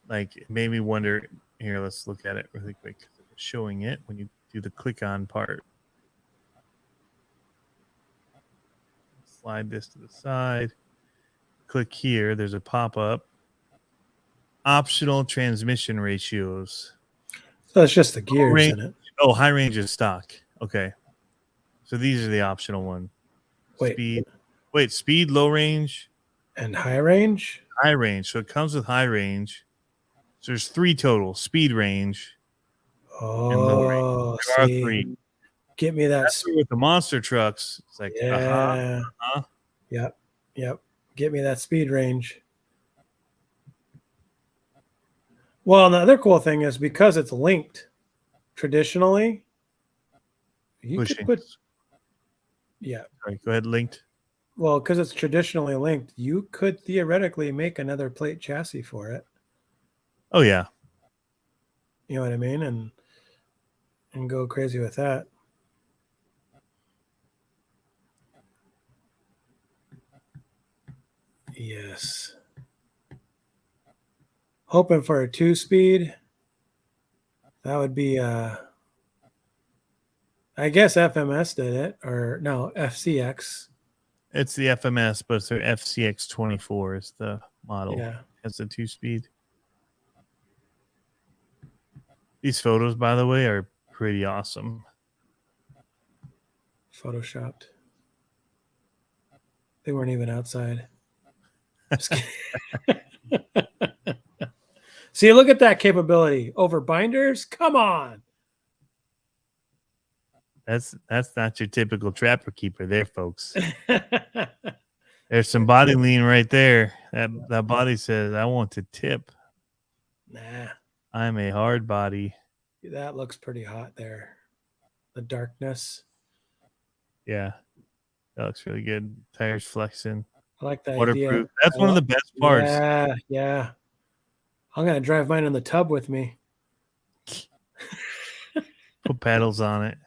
B: Like, it made me wonder. Here, let's look at it really quick. Showing it when you do the click on part. Slide this to the side. Click here. There's a pop-up. Optional transmission ratios.
A: So it's just the gears in it.
B: Oh, high range is stock. Okay. So these are the optional one. Speed, low range.
A: And high range?
B: High range. So it comes with high range. So there's 3 total. Speed range. And low range. There are 3.
A: Get me that.
B: That's with the monster trucks. It's like,
A: Yep. Get me that speed range. Well, the other cool thing is, because it's linked traditionally, you could put. Yeah.
B: Sorry, go ahead, linked.
A: Well, because it's traditionally linked, you could theoretically make another plate chassis for it.
B: Oh, yeah.
A: You know what I mean? And go crazy with that. Yes. Hoping for a 2-speed. That would be I guess FMS did it, or no, FCX.
B: It's the FMS, but it's their FCX 24 is the model.
A: Yeah.
B: It's a 2-speed. These photos, by the way, are pretty awesome.
A: Photoshopped. They weren't even outside. Just kidding. See, look at that capability over binders. Come on.
B: That's not your typical trapper keeper there, folks. There's some body lean right there. That body says, I want to tip.
A: Nah.
B: I'm a hard body.
A: That looks pretty hot there. The darkness.
B: Yeah. That looks really good. Tires flexing.
A: I like that
B: Waterproof.
A: idea.
B: That's one of the best parts.
A: Yeah. I'm going to drive mine in the tub with me.
B: Put pedals on it.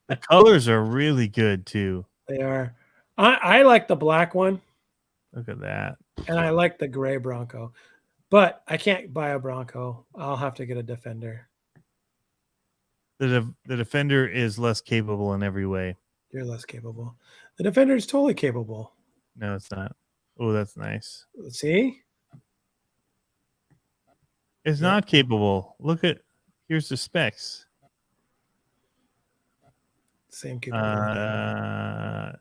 B: The colors are really good, too.
A: They are. I like the black one.
B: Look at that.
A: And I like the gray Bronco. But I can't buy a Bronco. I'll have to get a Defender.
B: The Defender is less capable in every way.
A: You're less capable. The Defender is totally capable.
B: No, it's not. Oh, that's nice.
A: See?
B: It's not capable. Look at. Here's the specs.
A: Same capability.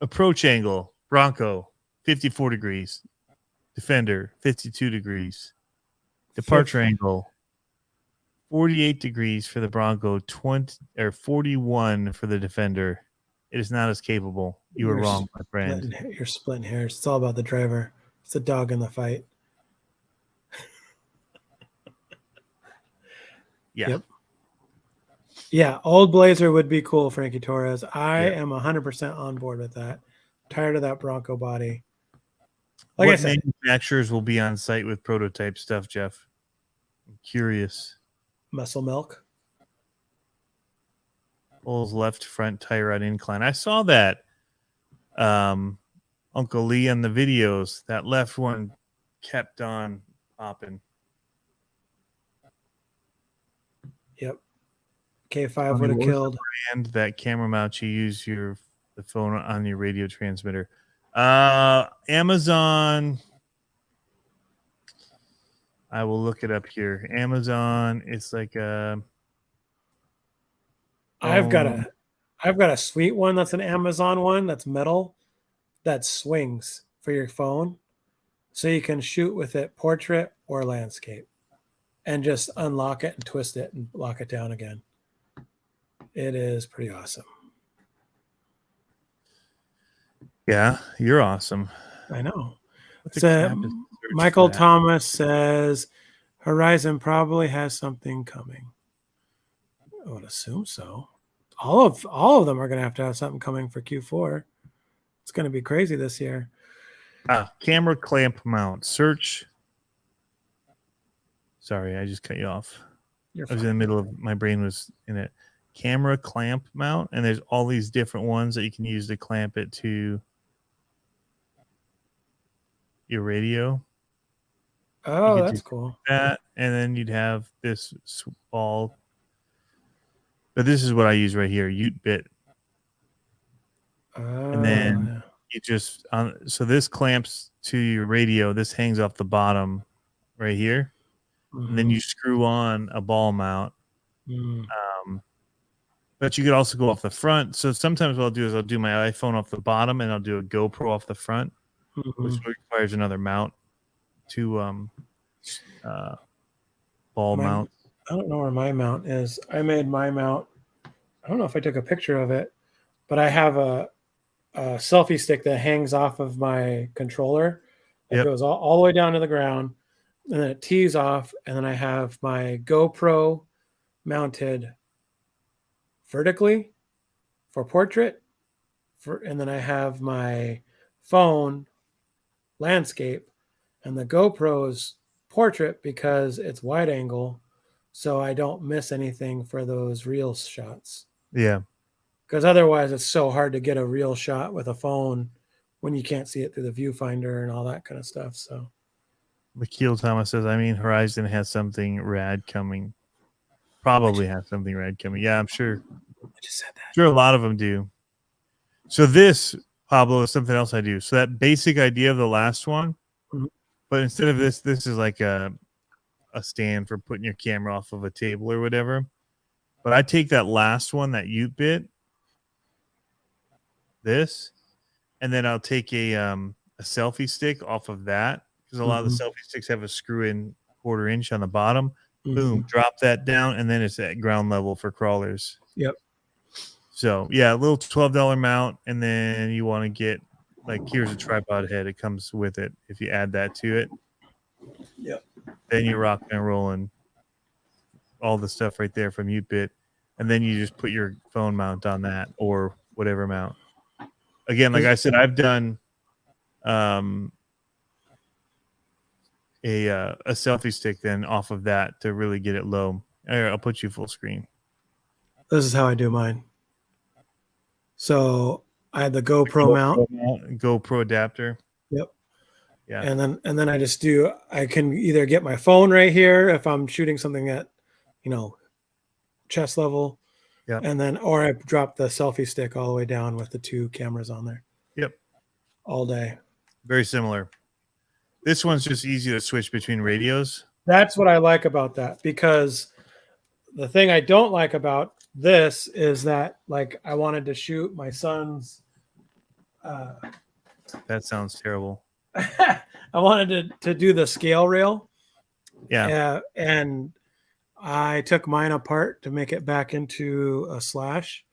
B: Approach angle, Bronco, 54 degrees. Defender, 52 degrees. Departure angle, 48 degrees for the Bronco, 20 or 41 for the Defender. It is not as capable. You were wrong, my friend.
A: You're splitting hairs. It's all about the driver. It's a dog in the fight.
B: Yeah.
A: Yep. Yeah, old Blazer would be cool, Frankie Torres. I am 100% on board with that. Tired of that Bronco body. Like
B: what
A: I said,
B: manufacturers will be on site with prototype stuff, Jeff? I'm curious.
A: Muscle Milk.
B: Bull's left front tire rod incline. I saw that Uncle Lee on the videos. That left one kept on popping.
A: Yep. K5 would have killed.
B: And that camera mount you use the phone on your radio transmitter. Amazon. I will look it up here. Amazon. It's like a.
A: I've got a sweet one that's an Amazon one that's metal that swings for your phone, so you can shoot with it portrait or landscape, and just unlock it and twist it and lock it down again. It is pretty awesome.
B: Yeah, you're awesome.
A: I know. So Michael Thomas says Horizon probably has something coming. I would assume so. All of them are going to have something coming for Q4. It's going to be crazy this year.
B: Camera clamp mount. Search. Sorry, I just cut you off. I was in the middle of my brain was in it. Camera clamp mount, and there's all these different ones that you can use to clamp it to your radio.
A: Oh, that's cool.
B: That, and then you'd have this ball. But this is what I use right here, Ute bit. And then you just so this clamps to your radio. This hangs off the bottom right here. Mm-hmm. And then you screw on a ball mount. But you could also go off the front. So sometimes what I'll do is I'll do my iPhone off the bottom and I'll do a GoPro off the front, which requires another mount to ball mount.
A: I don't know where my mount is. I made my mount. I don't know if I took a picture of it, but I have a selfie stick that hangs off of my controller. It goes all the way down to the ground, and then it tees off, and then I have my GoPro mounted vertically for portrait, and then I have my phone landscape, and the GoPro's portrait because it's wide angle, so I don't miss anything for those reel shots.
B: Yeah.
A: Because otherwise it's so hard to get a real shot with a phone when you can't see it through the viewfinder and all that kind of stuff. So
B: McKeel Thomas says, Horizon has something rad coming. Probably has something rad coming. Yeah, I'm sure.
A: I just said that.
B: Sure, a lot of them do. So this, Pablo, is something else I do. So that basic idea of the last one, but instead of this is like a stand for putting your camera off of a table or whatever. But I take that last one, that Ute bit, and then I'll take a selfie stick off of that, because a lot of the selfie sticks have a screw-in 1/4 inch on the bottom. Boom, drop that down, and then it's at ground level for crawlers.
A: Yep.
B: So, yeah, a little $12 mount, and then you want to get, like, here's a tripod head. It comes with it. If you add that to it,
A: yep,
B: then you're rocking and rolling all the stuff right there from Ute, and then you just put your phone mount on that or whatever mount. Again, like I said, I've done a selfie stick then off of that to really get it low. I'll put you full screen.
A: This is how I do mine. So I had the GoPro mount,
B: GoPro adapter.
A: Yep.
B: Yeah.
A: And then I can either get my phone right here if I'm shooting something at, chest level.
B: Yeah.
A: And then, or I drop the selfie stick all the way down with the 2 cameras on there.
B: Yep.
A: All day.
B: Very similar. This one's just easy to switch between radios.
A: That's what I like about that, because the thing I don't like about this is that like I wanted to shoot my son's uh
B: That sounds terrible.
A: I wanted to do the scale rail,
B: Yeah.
A: and I took mine apart to make it back into a slash.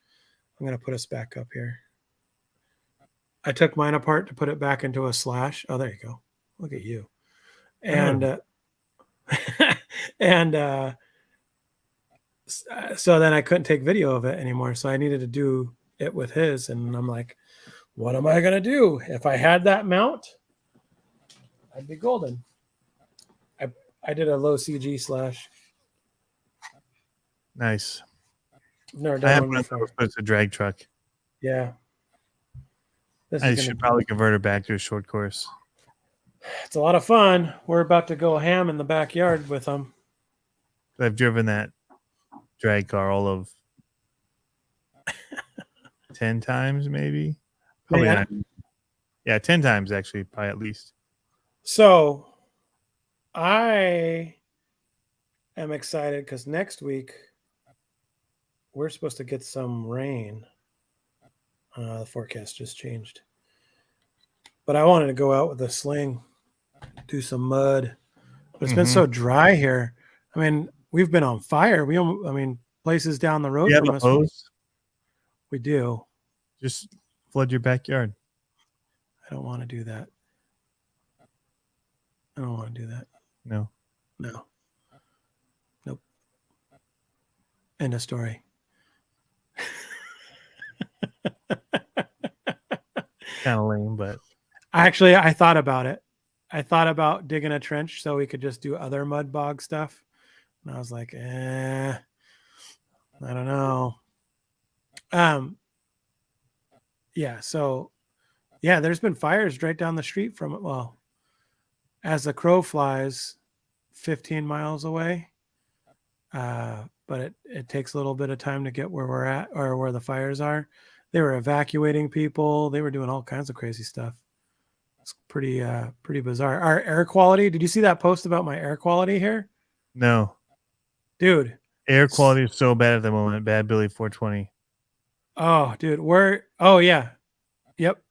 A: I'm going to put us back up here. I took mine apart to put it back into a slash. Oh, there you go. Look at you. And and so then I couldn't take video of it anymore. So I needed to do it with his, and I'm like, what am I going to do? If I had that mount, I'd be golden. I did a low CG slash.
B: Nice.
A: I've never
B: I
A: done
B: have
A: one
B: one of
A: before.
B: those, but it's a drag truck.
A: Yeah. This
B: I
A: is
B: should
A: gonna
B: probably convert it back to a short course.
A: it's a lot of fun. We're about to go ham in the backyard with them.
B: I've driven that drag car all of 10 times, maybe. Probably
A: Man.
B: not. Yeah, 10 times actually, probably at least.
A: So I am excited because next week we're supposed to get some rain. The forecast just changed. But I wanted to go out with a sling, do some mud. But it's been so dry here. I mean, we've been on fire. Places down the road
B: You have
A: from
B: a
A: us.
B: hose?
A: We do.
B: Just flood your backyard.
A: I don't want to do that. I don't want to do that.
B: No.
A: No. Nope. End of story.
B: Kind of lame, but
A: Actually, I thought about it. I thought about digging a trench so we could just do other mud bog stuff. And I was like, I don't know. Yeah, so yeah, there's been fires right down the street from it. Well, as the crow flies, 15 miles away. But it takes a little bit of time to get where we're at or where the fires are. They were evacuating people. They were doing all kinds of crazy stuff. It's pretty bizarre. Our air quality. Did you see that post about my air quality here?
B: no.
A: Dude.
B: Air quality is so bad at the moment. Bad Billy 420.
A: Oh, dude. Yeah. Yep.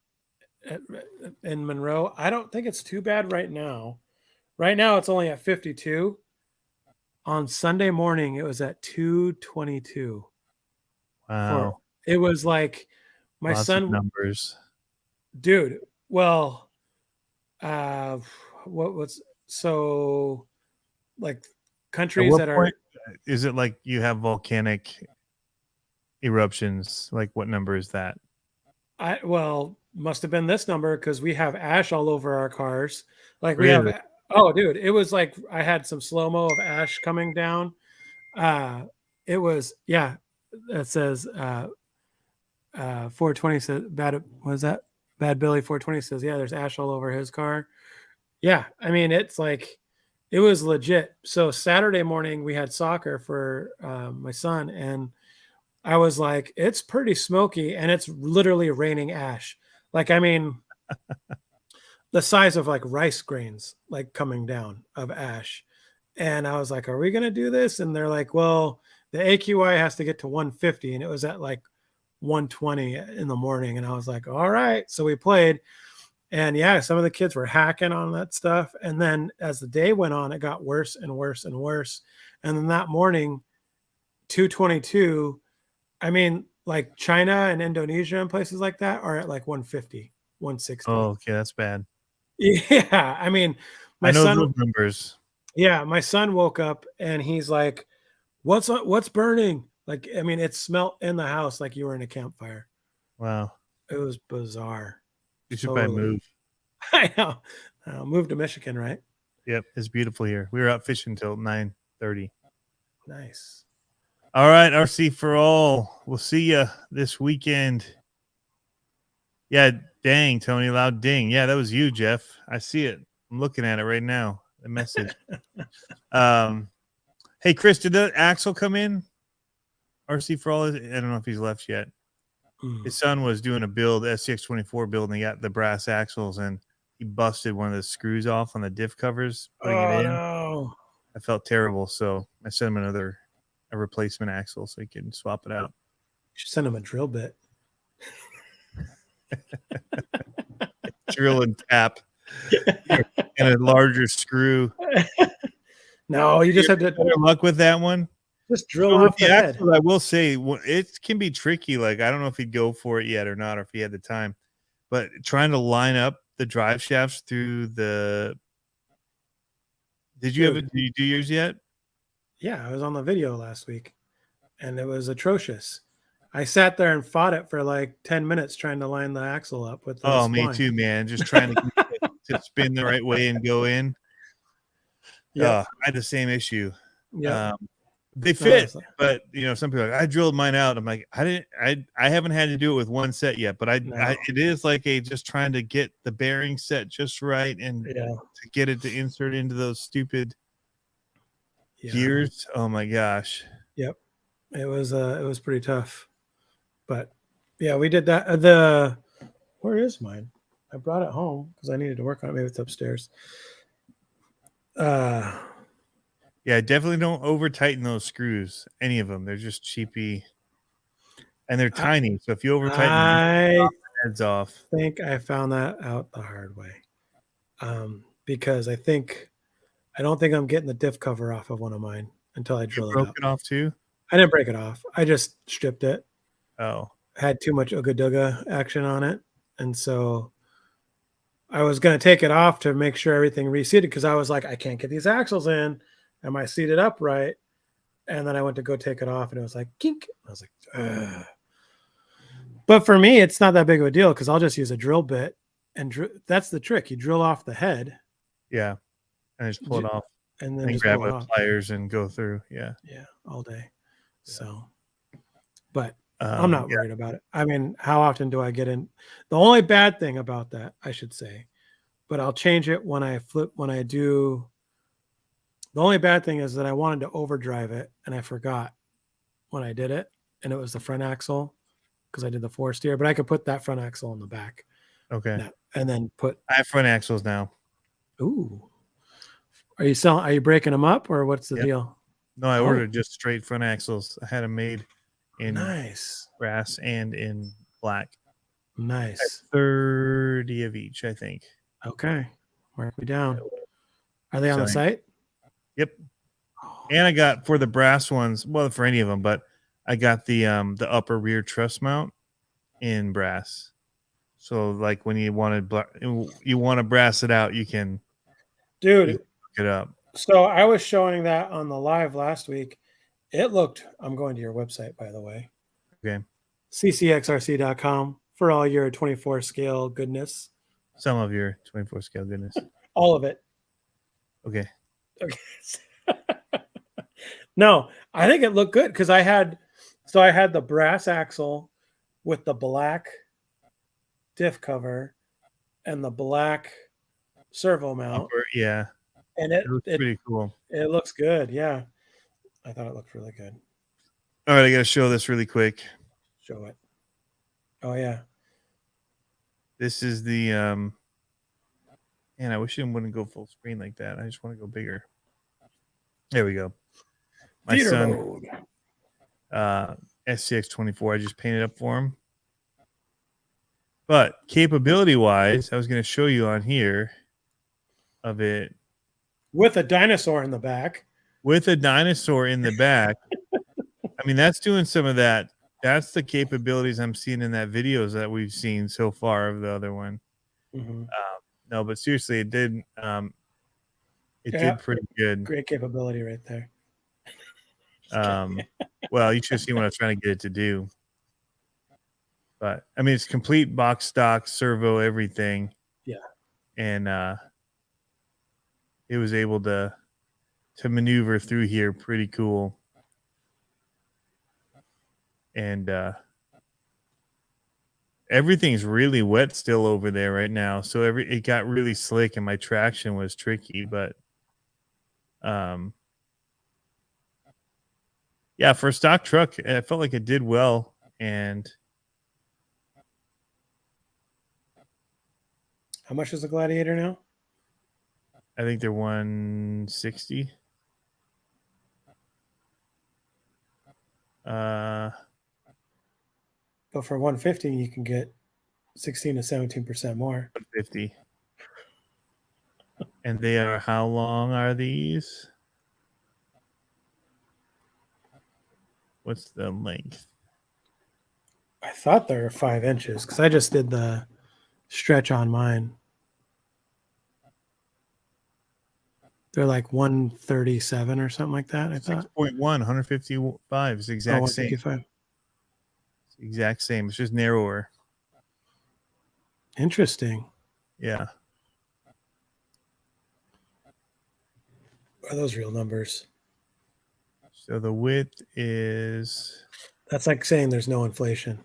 A: In Monroe. I don't think it's too bad right now. Right now it's only at 52. On Sunday morning, it was at 222.
B: Wow.
A: It was like my
B: Lots of
A: son,
B: numbers.
A: dude. Well, what was so like
B: At
A: countries
B: what
A: that are
B: point is it like you have volcanic eruptions? Like what number is that?
A: must have been this number because we have ash all over our cars. Like we
B: Really?
A: have, oh, dude, it was like I had some slow mo of ash coming down. It was, yeah. It says 420 says bad. Was that Bad Billy 420 says, yeah, there's ash all over his car. Yeah, I mean, it's like it was legit. So Saturday morning we had soccer for my son, and I was like, it's pretty smoky, and it's literally raining ash. Like, I mean, the size of like rice grains, like coming down of ash. And I was like, are we gonna do this? And they're like, well, the AQI has to get to 150, and it was at like 120 in the morning. And I was like, all right. So we played. And yeah, some of the kids were hacking on that stuff. And then as the day went on, it got worse and worse and worse. And then that morning, 222, I mean, like China and Indonesia and places like that are at like 150, 160.
B: Oh, okay, that's bad.
A: Yeah. I mean,
B: I
A: my
B: know
A: son,
B: those numbers.
A: yeah, my son woke up and he's like, what's burning? Like, I mean, it smelled in the house like you were in a campfire.
B: Wow.
A: It was bizarre.
B: You should probably
A: Totally.
B: move.
A: I know. Move to Michigan, right?
B: Yep, it's beautiful here. We were out fishing till 9:30.
A: Nice.
B: All right, RC for all. We'll see you this weekend. Yeah, dang, Tony, loud ding. Yeah, that was you, Jeff. I see it. I'm looking at it right now. The message. Hey, Chris, did the axle come in? RC for all. I don't know if he's left yet. His son was doing a build, SCX24 build, and he got the brass axles, and he busted one of the screws off on the diff covers, putting it in.
A: No.
B: I felt terrible, so I sent him another a replacement axle so he can swap it out.
A: You should send him a drill bit.
B: Drill and tap and a larger screw.
A: No, you just have to
B: Better luck with that one.
A: just drill
B: So with
A: off
B: the
A: the head.
B: axle, I will say it can be tricky. Like I don't know if he'd go for it yet or not, or if he had the time. But trying to line up the drive shafts through the. Did you do yours yet?
A: Yeah, I was on the video last week, and it was atrocious. I sat there and fought it for like 10 minutes trying to line the axle up with the
B: Oh,
A: spline.
B: me too, man. Just trying to get it to spin the right way and go in.
A: Yeah,
B: I had the same issue.
A: yeah.
B: They fit, but some people are like, I drilled mine out. I'm like, I haven't had to do it with one set yet, but it is like just trying to get the bearing set just right and to get it to insert into those stupid gears. Oh my gosh.
A: Yep. It was pretty tough. But yeah, we did that. Where is mine? I brought it home because I needed to work on it. Maybe it's upstairs.
B: Yeah, definitely don't over tighten those screws. Any of them. They're just cheapy. And they're tiny. So if you over tighten them,
A: I
B: heads off.
A: think I found that out the hard way. Because I don't think I'm getting the diff cover off of one of mine until I drill it out.
B: Broke it off too?
A: I didn't break it off. I just stripped it.
B: Oh.
A: Had too much Ooga Dooga action on it. And so I was going to take it off to make sure everything reseated because I was like, I can't get these axles in. Am I seated upright? And then I went to go take it off and it was like, kink. I was like, ugh. But for me, it's not that big of a deal because I'll just use a drill bit and that's the trick. You drill off the head.
B: Yeah. And just pull it off.
A: And then just
B: grab with pliers and go through. Yeah.
A: Yeah. All day. So, but I'm not worried about it. I mean, how often do I get in? The only bad thing about that, I should say, but I'll change it when I do. The only bad thing is that I wanted to overdrive it and I forgot when I did it, and it was the front axle because I did the 4-steer, but I could put that front axle in the back.
B: Okay.
A: Now, and then
B: I have front axles now.
A: Ooh. Are you breaking them up or what's the deal?
B: No, I ordered just straight front axles. I had them made in
A: nice
B: brass and in black.
A: Nice.
B: 30 of each, I think.
A: Okay. Mark me down. Are they on the site?
B: Yep. And I got for the brass ones, well, for any of them, but I got the upper rear truss mount in brass. So like when you want to brass it out, you can
A: hook
B: it up.
A: So I was showing that on the live last week. It looked, I'm going to your website, by the way.
B: Okay.
A: ccxrc.com for all your 24 scale goodness.
B: Some of your 24 scale goodness.
A: All of it.
B: Okay.
A: No, I think it looked good because I had the brass axle with the black diff cover and the black servo mount.
B: Yeah.
A: And it
B: looks pretty cool.
A: It looks good. Yeah. I thought it looked really good.
B: All right. I got to show this really quick.
A: Show it. Oh, yeah.
B: This is the, man, I wish it wouldn't go full screen like that. I just want to go bigger. There we go. My son, SCX24, I just painted up for him. But capability-wise, I was going to show you on here of it.
A: With a dinosaur in the back.
B: With a dinosaur in the back. I mean, that's doing some of that. That's the capabilities I'm seeing in that videos that we've seen so far of the other one.
A: Mm-hmm.
B: No, but seriously, it did. It did pretty good.
A: Great capability right there.
B: Well, you should see what I was trying to get it to do. But I mean, it's complete box stock, servo, everything.
A: Yeah.
B: And it was able to maneuver through here pretty cool. And everything's really wet still over there right now. So it got really slick and my traction was tricky, but yeah, for a stock truck, I felt like it did well. And
A: how much is the Gladiator now?
B: I think they're 160.
A: But for 150, you can get 16 to 17% more.
B: 50. And they are, how long are these? What's the length?
A: I thought they were 5 inches because I just did the stretch on mine. They're like 137 or something like that. I thought.
B: 6.1, 155 is the exact same.
A: 155.
B: It's the exact same. It's just narrower.
A: Interesting.
B: Yeah.
A: Are those real numbers?
B: So the width is
A: That's like saying there's no inflation.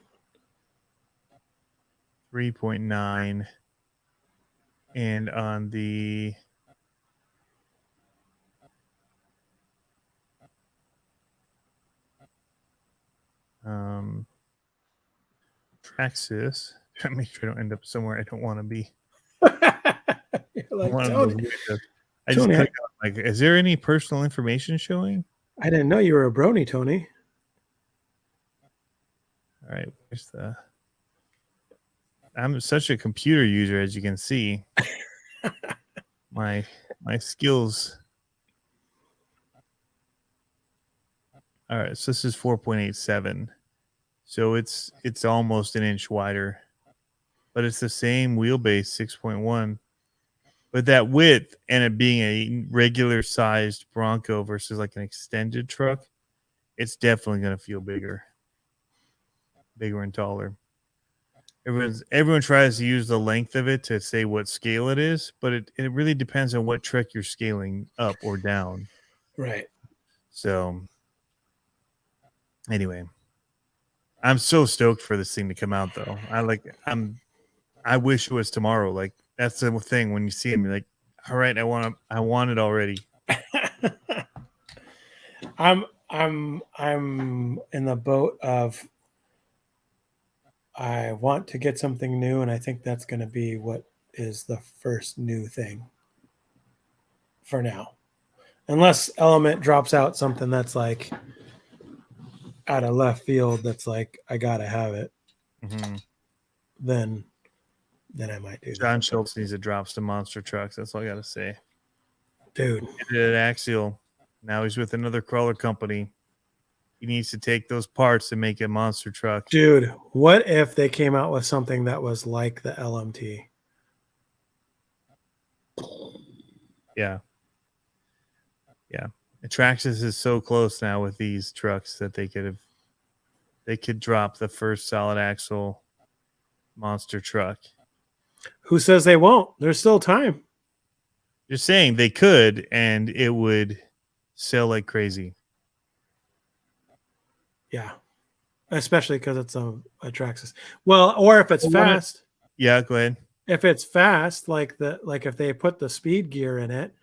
B: 3.9. And on the Traxxas, trying to make sure I don't end up somewhere I don't want to be.
A: You're like,
B: One of those windows. I just
A: Tony,
B: clicked on, like, is there any personal information showing?
A: I didn't know you were a brony, Tony.
B: All right, where's the? I'm such a computer user, as you can see. my skills. All right, so this is 4.87. So it's almost an inch wider, but it's the same wheelbase, 6.1. But that width and it being a regular sized Bronco versus like an extended truck, it's definitely going to feel bigger and taller. Everyone tries to use the length of it to say what scale it is, but it really depends on what truck you're scaling up or down.
A: Right.
B: So anyway, I'm so stoked for this thing to come out though. I wish it was tomorrow. Like, that's the thing when you see him, you're like, all right, I want it already.
A: I'm in the boat of I want to get something new, and I think that's going to be what is the first new thing for now. Unless Element drops out something that's like out of left field, that's like I gotta have it.
B: Mm-hmm.
A: Then I might do
B: John
A: that.
B: Schultz needs to drop some monster trucks. That's all I got to say.
A: Dude.
B: He did at Axial. Now he's with another crawler company. He needs to take those parts and make a monster truck.
A: Dude, what if they came out with something that was like the LMT?
B: Yeah. Yeah. Traxxas is so close now with these trucks that they could drop the first solid axle monster truck.
A: Who says they won't? There's still time.
B: You're saying they could, and it would sell like crazy.
A: Yeah. Especially because it's a Traxxas. Well, or if it's fast.
B: Yeah, go ahead.
A: If it's fast, like if they put the speed gear in it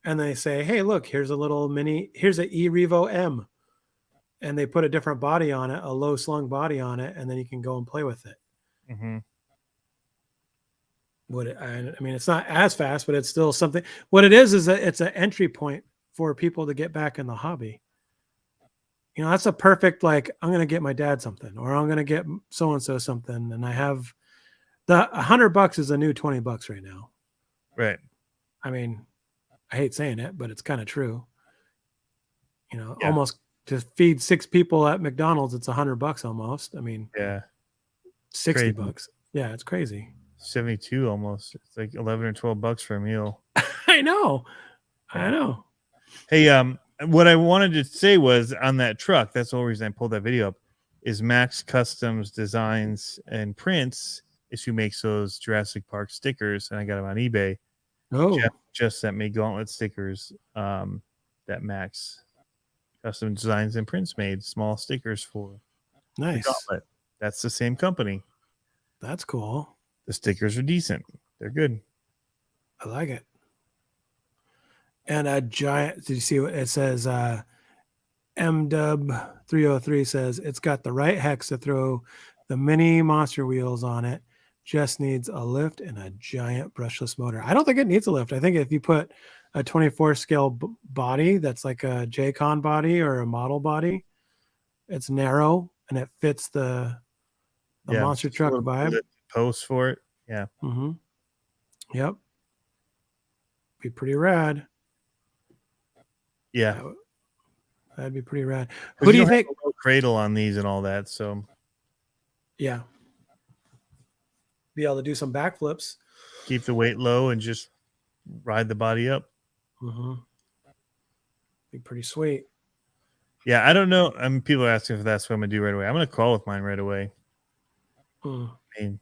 A: and they say, hey, look, here's a little here's an E-Revo M. And they put a different body on it, a low slung body on it, and then you can go and play with it.
B: Mm-hmm.
A: I mean, it's not as fast, but it's still something. What it is that it's an entry point for people to get back in the hobby. You know, that's a perfect, like, I'm going to get my dad something, or I'm going to get so-and-so something. And I have the $100 is a new $20 right now.
B: Right.
A: I mean, I hate saying it, but it's kind of true. You know,
B: Yeah.
A: Almost to feed 6 people at McDonald's, it's $100 almost. I mean,
B: yeah,
A: $60. Yeah, it's crazy.
B: 72 almost. It's like 11 or 12 bucks for a meal.
A: I know.
B: Yeah.
A: I know.
B: Hey, what I wanted to say was on that truck, that's the whole reason I pulled that video up, is Max Customs Designs and Prints is who makes those Jurassic Park stickers, and I got them on eBay.
A: Oh,
B: Jeff just sent me gauntlet stickers that Max Custom Designs and Prints made, small stickers for
A: nice.
B: the gauntlet. That's the same company.
A: That's cool.
B: The stickers are decent. They're good.
A: I like it. And a giant, did you see what it says? MDub303 says it's got the right hex to throw the mini monster wheels on it. Just needs a lift and a giant brushless motor. I don't think it needs a lift. I think if you put a 24 scale body that's like a JCon body or a model body, It's narrow and it fits the monster
B: just a
A: truck
B: little bit
A: vibe.
B: of post for it. Yeah.
A: Mm-hmm. Yep. Be pretty rad.
B: Yeah.
A: That'd be pretty rad.
B: Because
A: Who do
B: you
A: you
B: don't have
A: think?
B: a low cradle on these and all that. So
A: Yeah. Be able to do some backflips.
B: keep the weight low and just ride the body up.
A: Mm-hmm. Be pretty sweet.
B: Yeah, I don't know. I mean, people are asking if that's what I'm gonna do right away. I'm gonna crawl with mine right away.
A: Mm.
B: I mean,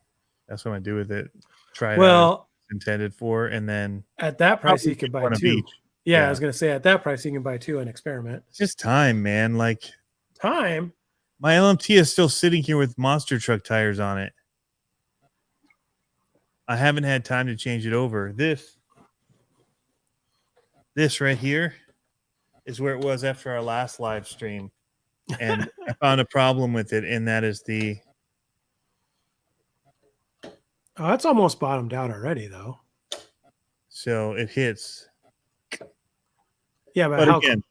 B: that's what I'm gonna do with it. Try it out as
A: Well,
B: it's intended for, and then
A: at that price,
B: probably
A: you could
B: get
A: buy
B: one of
A: two.
B: each.
A: Yeah, I
B: Yeah,
A: was gonna say at that price, you can buy two and experiment.
B: it's just time, man. Like
A: Time.
B: my LMT is still sitting here with monster truck tires on it. I haven't had time to change it over. This right here is where it was after our last live stream, and I found a problem with it, and that is the
A: Oh, it's almost bottomed out already, though.
B: so it hits.
A: Yeah, but
B: But
A: how?
B: again,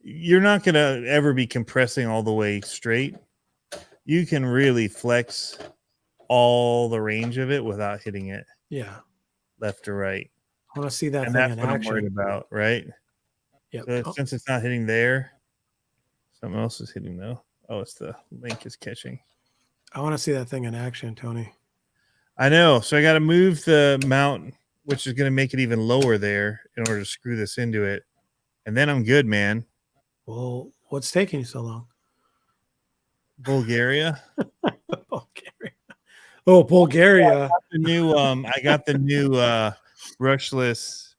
B: you're not going to ever be compressing all the way straight. You can really flex all the range of it without hitting it
A: Yeah,
B: left or right.
A: I want to see that
B: And
A: thing
B: that's
A: in
B: what I'm worried
A: action.
B: about, right?
A: Yep.
B: So
A: Oh,
B: since it's not hitting there, something else is hitting though. Oh, it's the link is catching.
A: I want to see that thing in action, Tony.
B: I know. So I got to move the mount, which is going to make it even lower there in order to screw this into it. And then I'm good, man.
A: Well, what's taking you so long?
B: Bulgaria.
A: Bulgaria. Oh, Bulgaria.
B: I got the new brushless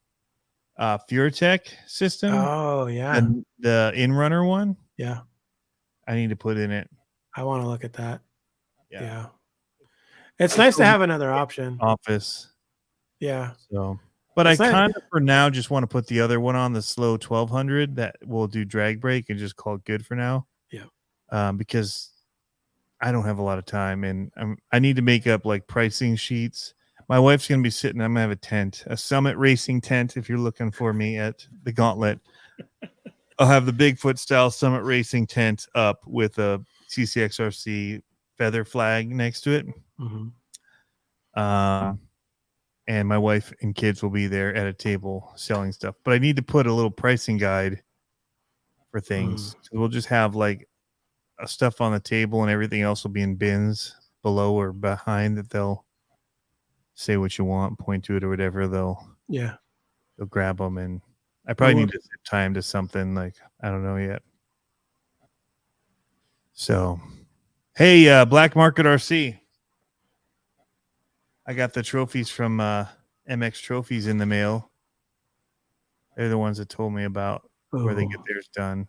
B: FureTech system,
A: Oh, yeah.
B: the in-runner one.
A: Yeah.
B: I need to put in it.
A: I want to look at that.
B: Yeah.
A: Yeah. It's nice to have another option.
B: Office.
A: Yeah.
B: So, but
A: It's
B: I
A: nice.
B: kind of for now just want to put the other one on the slow 1200 that will do drag brake and just call it good for now.
A: Yeah.
B: Because I don't have a lot of time and I need to make up like pricing sheets. My wife's going to be sitting. I'm going to have a tent, a Summit Racing tent. If you're looking for me at the Gauntlet, I'll have the Bigfoot style Summit Racing tent up with a CCXRC feather flag next to it.
A: Mm-hmm.
B: And my wife and kids will be there at a table selling stuff. But I need to put a little pricing guide for things. So we'll just have like stuff on the table and everything else will be in bins below or behind that they'll say what you want, point to it or whatever. They'll grab them. And I probably need to zip time to something like, I don't know yet. So, hey, Black Market RC. I got the trophies from MX Trophies in the mail. They're the ones that told me about where they get theirs done.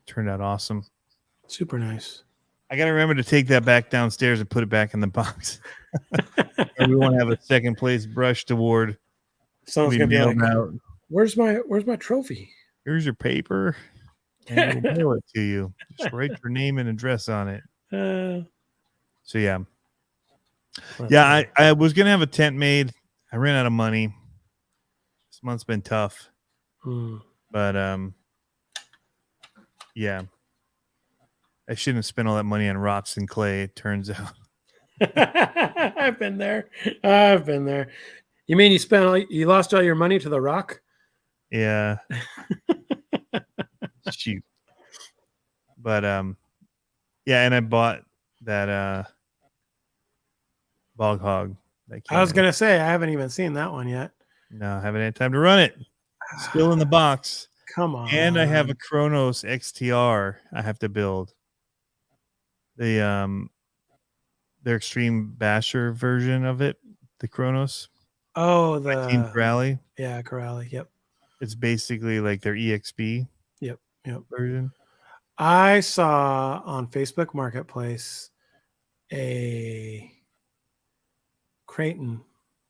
B: Turned out awesome.
A: Super nice.
B: I got to remember to take that back downstairs and put it back in the box. Or we won't have a second place brushed award.
A: Someone's gonna be like, "Where's my trophy?
B: Here's your paper, and we'll mail it to you. Just write your name and address on it." So yeah. I was gonna have a tent made. I ran out of money. This month's been tough, but yeah, I shouldn't have spent all that money on rocks and clay. It turns out.
A: I've been there. You mean you lost all your money to the rock?
B: Yeah. Shoot. But yeah, and I bought that bog hog.
A: I was gonna say I haven't even seen that one yet.
B: No, I haven't had time to run it. Still in the box.
A: Come on.
B: And I have a Kronos XTR I have to build. Their Extreme Basher version of it, the Kronos.
A: Oh, the
B: Team Corrali.
A: Yeah, Corrali. Yep.
B: It's basically like their EXP.
A: Yep.
B: Version.
A: I saw on Facebook Marketplace a Creighton.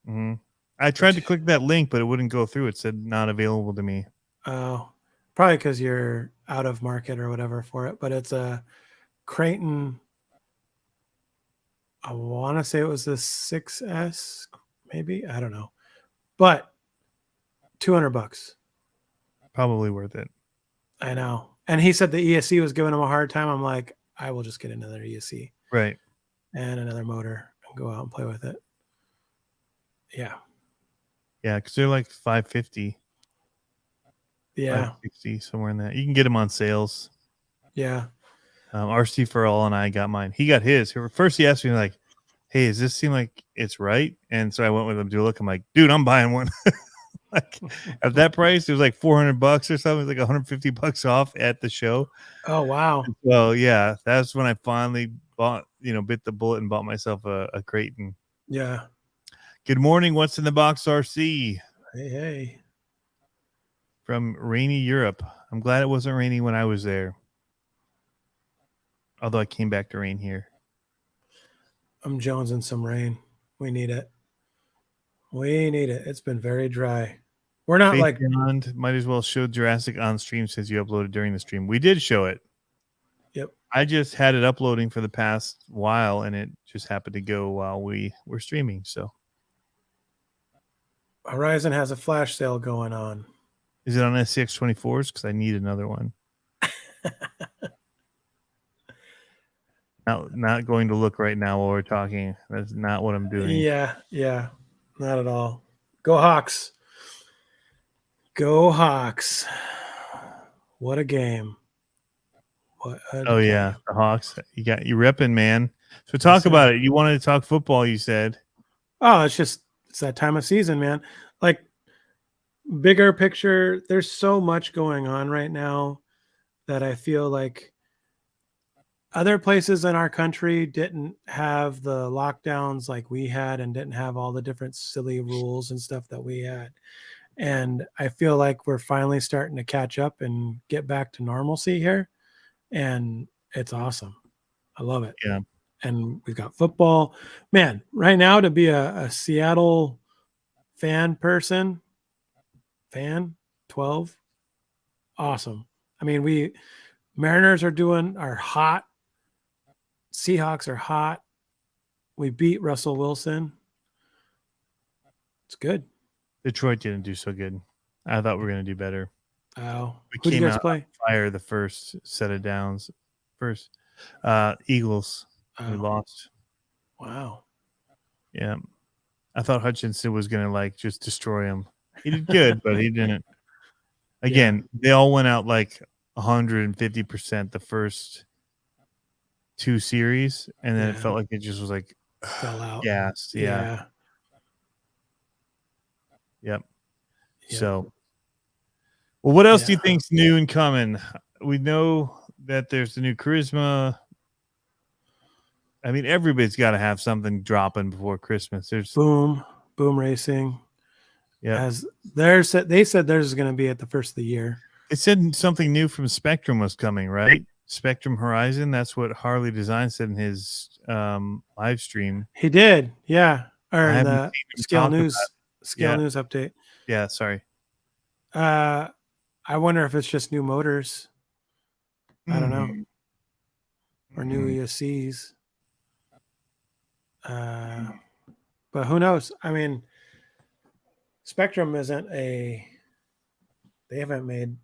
B: Mm-hmm. I tried to click that link, but it wouldn't go through. It said not available to me.
A: Oh, probably because you're out of market or whatever for it. But it's a Creighton. I want to say it was the 6S, maybe. I don't know. But $200.
B: Probably worth it.
A: I know. And he said the ESC was giving him a hard time. I'm like, I will just get another ESC
B: Right.
A: and another motor and go out and play with it. Yeah.
B: Yeah, because they're like 550,
A: Yeah.
B: 560, somewhere in that. You can get them on sales.
A: Yeah.
B: RC for All and I got mine. He got his. First, he asked me like, "Hey, does this seem like it's right?" And so I went with him to look. I'm like, "Dude, I'm buying one." Like at that price, it was like $400 or something. It was like $150 off at the show.
A: Oh, wow.
B: Well, yeah, that's when I finally bought, bit the bullet and bought myself a Creighton.
A: Yeah.
B: Good morning. What's in the box, RC?
A: Hey.
B: From rainy Europe. I'm glad it wasn't raining when I was there. Although I came back to rain here.
A: I'm jonesing some rain. We need it. We need it. It's been very dry. We're not
B: Faith
A: like
B: Beyond might as well show Jurassic on stream since you uploaded during the stream. We did show it.
A: Yep.
B: I just had it uploading for the past while, and it just happened to go while we were streaming. So,
A: Horizon has a flash sale going on.
B: is it on SCX 24s? Because I need another one. Not going to look right now while we're talking. That's not what I'm doing.
A: Yeah. Not at all. Go Hawks. Go Hawks. What a game.
B: Oh yeah, the Hawks. You repping, man. So talk about it. You wanted to talk football, you said.
A: Oh, it's that time of season, man. Like bigger picture, there's so much going on right now that I feel like other places in our country didn't have the lockdowns like we had and didn't have all the different silly rules and stuff that we had. And I feel like we're finally starting to catch up and get back to normalcy here. And it's awesome. I love it.
B: Yeah.
A: And we've got football. Man, right now to be a Seattle fan 12, awesome. I mean, Mariners are hot. Seahawks are hot. We beat Russell Wilson. It's good.
B: Detroit didn't do so good. I thought we were going to do better.
A: Oh,
B: We
A: who did
B: came
A: you guys
B: out
A: play?
B: on fire the first set of downs. Eagles. We lost.
A: Wow.
B: Yeah. I thought Hutchinson was going to just destroy him. He did good, but he didn't. Again, They all went out like 150% the first two series, and then it felt like it just was like
A: fell out.
B: Gassed. Yeah. Yep. So, well, what else do you think's new and coming? We know that there's the new Charisma. I mean, everybody's got to have something dropping before Christmas. There's
A: Boom Racing.
B: Yeah.
A: They said theirs is going to be at the first of the year.
B: It said something new from Spectrum was coming, right? Spectrum Horizon. That's what Harley Design said in his live stream.
A: He did, yeah. Or in the Scale News update.
B: Yeah, sorry.
A: I wonder if it's just new motors. I don't know. Or new ESCs. But who knows? I mean, Spectrum they haven't made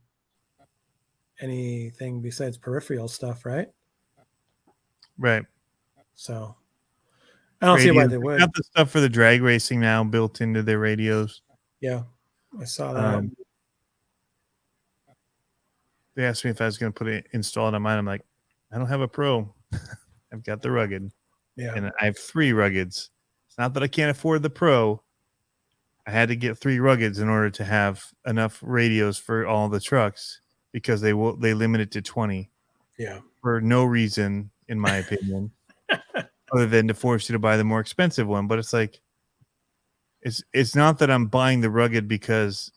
A: anything besides peripheral stuff, right?
B: Right.
A: So I don't see why they would.
B: Got the stuff for the drag racing now built into their radios.
A: Yeah, I saw that.
B: They asked me if I was going to install it on mine. I'm like, I don't have a Pro. I've got the rugged.
A: Yeah.
B: And I have 3 ruggeds. It's not that I can't afford the Pro. I had to get 3 ruggeds in order to have enough radios for all the trucks because they limit it to 20.
A: Yeah.
B: For no reason, in my opinion, other than to force you to buy the more expensive one. But it's like, it's not that I'm buying the rugged because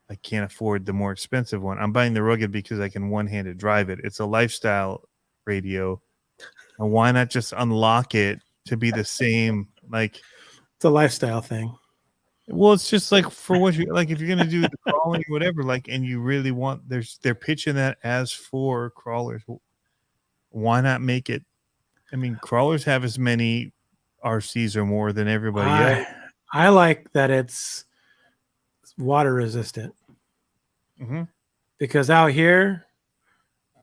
B: I can't afford the more expensive one. I'm buying the rugged because I can one-handed drive it. It's a lifestyle radio. And why not just unlock it to be the same? Like,
A: it's a lifestyle thing.
B: Well, it's just like for what you like, if you're gonna do the crawling or whatever, and you really want they're pitching that as for crawlers. Why not make it? I mean, crawlers have as many RCs or more than everybody else.
A: I like that it's water resistant.
B: Mm-hmm.
A: Because out here,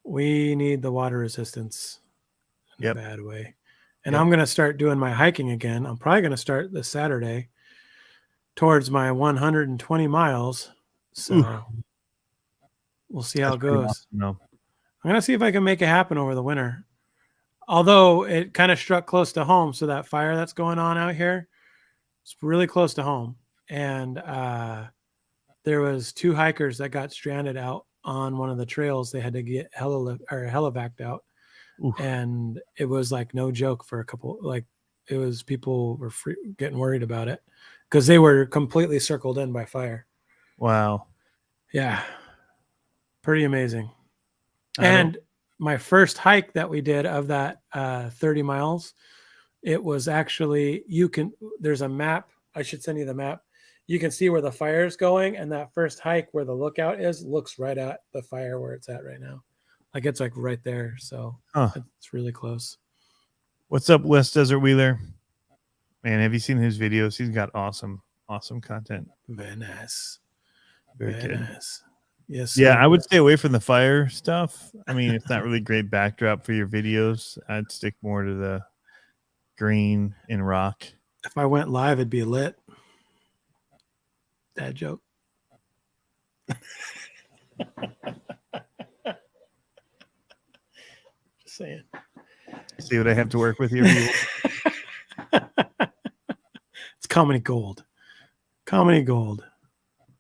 A: We need the water resistance in a
B: Yep.
A: bad way. And
B: Yep.
A: I'm going to start doing my hiking again. I'm probably going to start this Saturday towards my 120 miles.
B: Ooh,
A: So we'll see how
B: that's
A: it
B: pretty
A: goes.
B: awesome. No.
A: I'm going to see if I can make it happen over the winter. Although it kind of struck close to home. So that fire that's going on out here, it's really close to home. And there was 2 hikers that got stranded out on one of the trails. They had to get helivaced out.
B: Ooh,
A: And it was like no joke for a couple, like it was people were getting worried about it because they were completely circled in by fire.
B: wow.
A: Yeah, pretty amazing.
B: I don't.
A: And my first hike that we did of that 30 miles, it was actually, there's a map. I should send you the map. You can see where the fire is going. And that first hike where the lookout is looks right at the fire where it's at right now. Like it's like right there. So
B: Huh.
A: it's really close.
B: What's up, West Desert Wheeler? Man, have you seen his videos? He's got awesome content.
A: Very nice.
B: Very
A: Very
B: good.
A: nice. Yes,
B: Yeah,
A: sir.
B: I would stay away from the fire stuff. I mean, it's not really great backdrop for your videos. I'd stick more to the green and rock.
A: If I went live, it'd be lit. Dad joke. Just saying.
B: See what I have to work with here, people?
A: It's comedy gold. Comedy gold.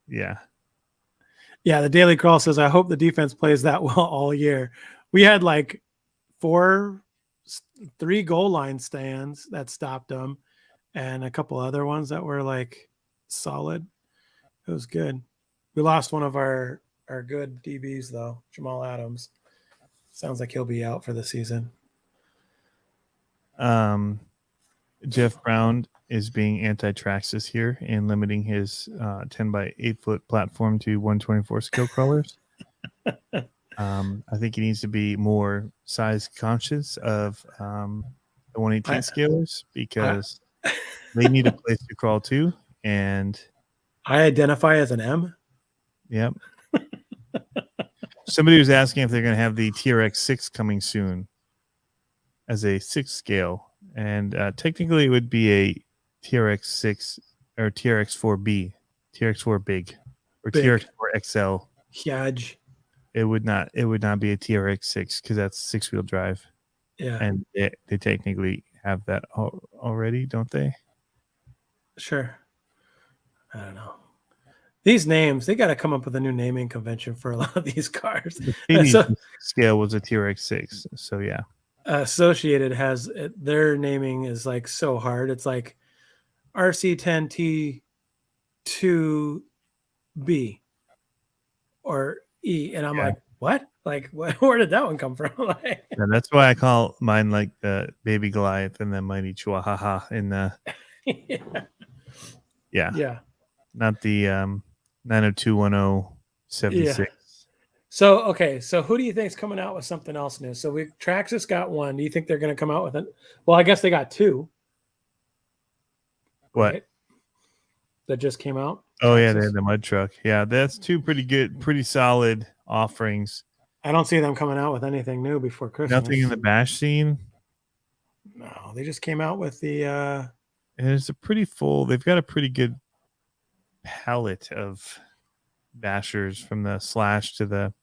B: Yeah.
A: Yeah, the Daily Crawl says, I hope the defense plays that well all year. We had like 3 goal line stands that stopped them and a couple other ones that were like solid. It was good. We lost one of our good DBs though, Jamal Adams. Sounds like he'll be out for the season.
B: Jeff Brown is being anti-Traxxas here and limiting his 10 by 8 foot platform to 124 skill crawlers. I think he needs to be more size conscious of the 118 scalers because they need a place to crawl to. And
A: I identify as an M.
B: Yep. Somebody was asking if they're going to have the TRX 6 coming soon as a 6 scale. And technically, it would be a TRX 6 or TRX 4B, TRX 4 big, or
A: Big.
B: TRX 4 XL.
A: Huge.
B: It would not be a TRX 6 because that's 6-wheel drive.
A: Yeah.
B: And they technically have that already, don't they?
A: Sure. I don't know. These names, they got to come up with a new naming convention for a lot of these cars.
B: The scale was a TRX 6. So, yeah.
A: Associated has their naming is like so hard. It's like RC10T2B or E. And I'm like, what? Like, where did that one come from? Like,
B: yeah, that's why I call mine like the Baby Goliath and the Mighty Chihuahua in the. Yeah. Not the 9021076.
A: Yeah. So, okay. So who do you think's coming out with something else new? So Traxxas got one. Do you think they're going to come out with it? Well, I guess they got 2.
B: What?
A: Right? That just came out.
B: Oh, Traxxas. Yeah, they had the mud truck. Yeah, that's 2 pretty good, pretty solid offerings.
A: I don't see them coming out with anything new before Christmas.
B: Nothing in the bash scene?
A: No, they just came out with the...
B: And it's a pretty full... They've got a pretty good palette of bashers from the Slash to the...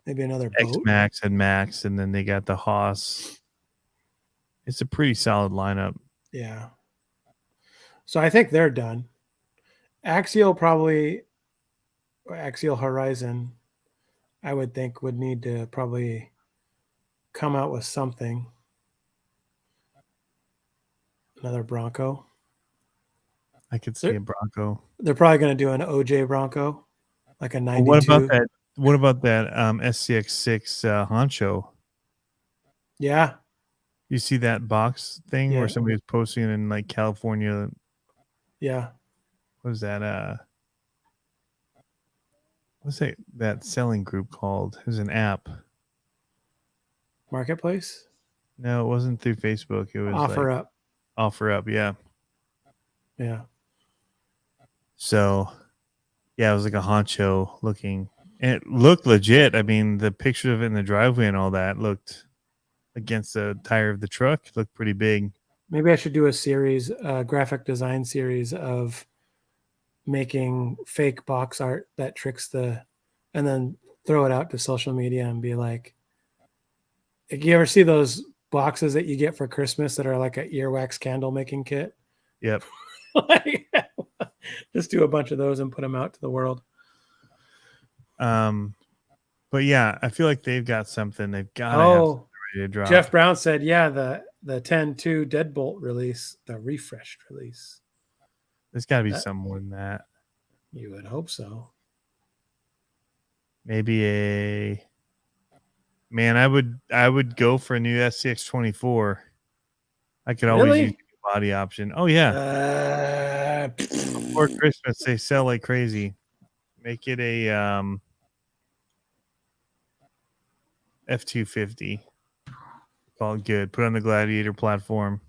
A: Maybe another boat.
B: X-Max and Max, and then they got the Haas. It's a pretty solid lineup.
A: Yeah. So I think they're done. Axial Horizon, I would think would need to probably come out with something. Another Bronco.
B: I could see a Bronco.
A: They're probably going to do an OJ Bronco, like a 92.
B: Well, what about that SCX6 Honcho?
A: Yeah.
B: You see that box thing where somebody was posting in like California?
A: Yeah.
B: What was that? What's that selling group called? It was an app.
A: Marketplace?
B: No, it wasn't through Facebook. It was
A: OfferUp.
B: OfferUp, yeah.
A: Yeah.
B: So, yeah, it was like a honcho looking, And it looked legit. I mean, the picture of it in the driveway and all that looked against the tire of the truck. It looked pretty big.
A: Maybe I should do a series, a graphic design series of making fake box art that tricks and then throw it out to social media and be like, you ever see those boxes that you get for Christmas that are like an earwax candle making kit?
B: Yep.
A: Like, just do a bunch of those and put them out to the world.
B: But yeah, I feel like they've got something. They've got to have something ready to drop.
A: Jeff Brown said, yeah, the 10.2 Deadbolt release, the refreshed release.
B: There's got to be some more than that.
A: You would hope so.
B: Maybe I would go for a new SCX24. I could always use a body option. Oh yeah. Before Christmas they sell like crazy. Make it a F250. Call it good. Put on the Gladiator platform.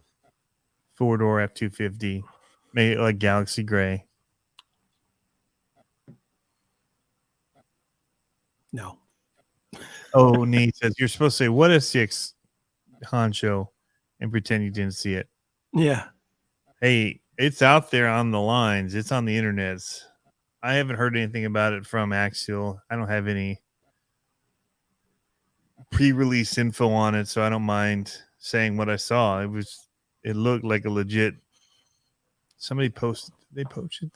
B: 4-door F250. Make it like Galaxy Gray.
A: No.
B: Oh, Nate says you're supposed to say what SCX Honcho and pretend you didn't see it.
A: Yeah.
B: Hey, it's out there on the lines. It's on the internets. I haven't heard anything about it from Axial. I don't have any pre-release info on it, so I don't mind saying what I saw. It looked like a legit. Somebody posted. They posted.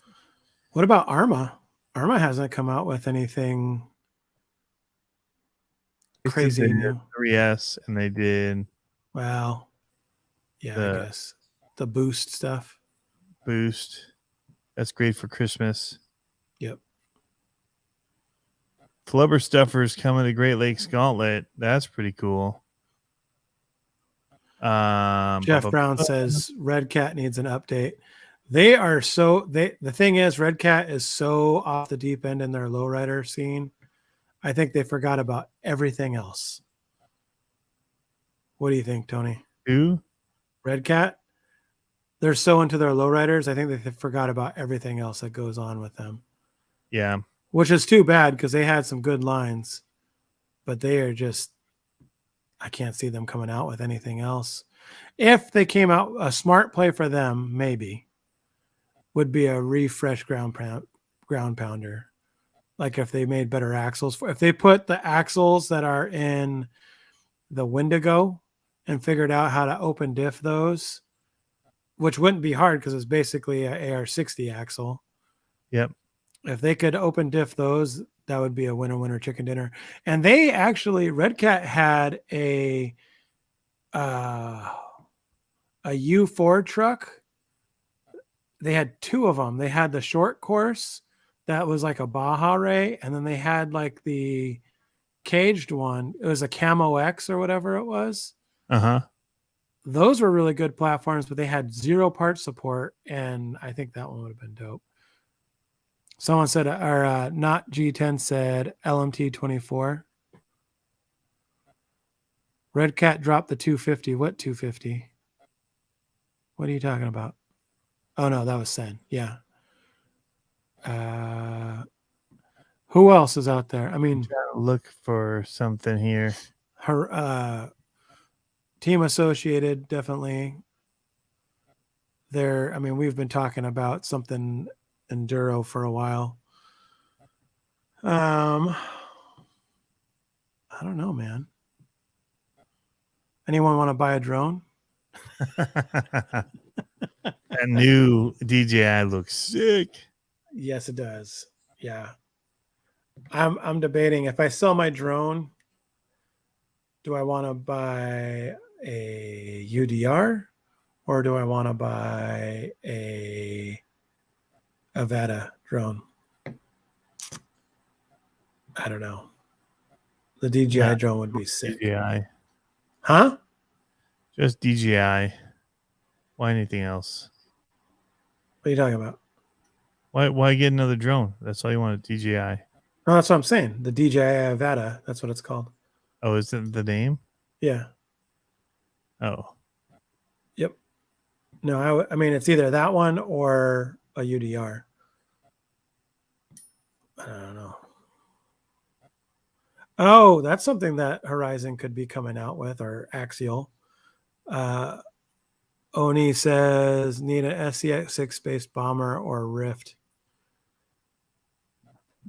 A: What about Arma? Arma hasn't come out with anything crazy new.
B: 3S, and they did.
A: Well, yeah, I guess the boost stuff.
B: Boost. That's great for Christmas.
A: Yep.
B: Flubber Stuffers coming to Great Lakes Gauntlet. That's pretty cool.
A: Jeff Brown says Red Cat needs an update. The thing is, Red Cat is so off the deep end in their lowrider scene. I think they forgot about everything else. What do you think, Tony?
B: Who?
A: Red Cat? They're so into their lowriders. I think they forgot about everything else that goes on with them.
B: Yeah.
A: Which is too bad because they had some good lines, but they are just, I can't see them coming out with anything else. If they came out, a smart play for them, maybe, would be a refresh ground pounder. Like if they made better axles, if they put the axles that are in the Wendigo and figured out how to open diff those, which wouldn't be hard because it's basically an AR60 axle.
B: Yep.
A: If they could open diff those, that would be a winner chicken dinner. And they actually, Red Cat had a U4 truck. They had two of them. They had the short course that was like a Baja Ray, and then they had like the caged one. It was a Camo X or whatever it was.
B: Uh-huh.
A: Those were really good platforms, but they had 0 part support, and I think that one would have been dope. Someone said, or not G10 said LMT24. Red Cat dropped the 250. What 250? What are you talking about? Oh, no, that was Sen. Yeah. Who else is out there? I mean,
B: look for something here.
A: Her Team Associated, definitely. There, I mean, we've been talking about something enduro for a while. I don't know, man. Anyone want to buy a drone?
B: That new DJI looks sick.
A: Yes, it does. Yeah. I'm debating if I sell my drone, do I want to buy a UDR or do I want to buy a Avata drone? I don't know. The DJI drone would be sick.
B: DJI.
A: Huh?
B: Just DJI. Why anything else?
A: What are you talking about?
B: Why get another drone? That's all you want, a DJI.
A: No, that's what I'm saying. The DJI Avata. That's what it's called.
B: Oh, is that the name?
A: Yeah.
B: Oh.
A: Yep. No, I mean, it's either that one or a UDR. I don't know. Oh, that's something that Horizon could be coming out with, or Axial. Uh, Oni says need an SCX-6 space bomber or Rift,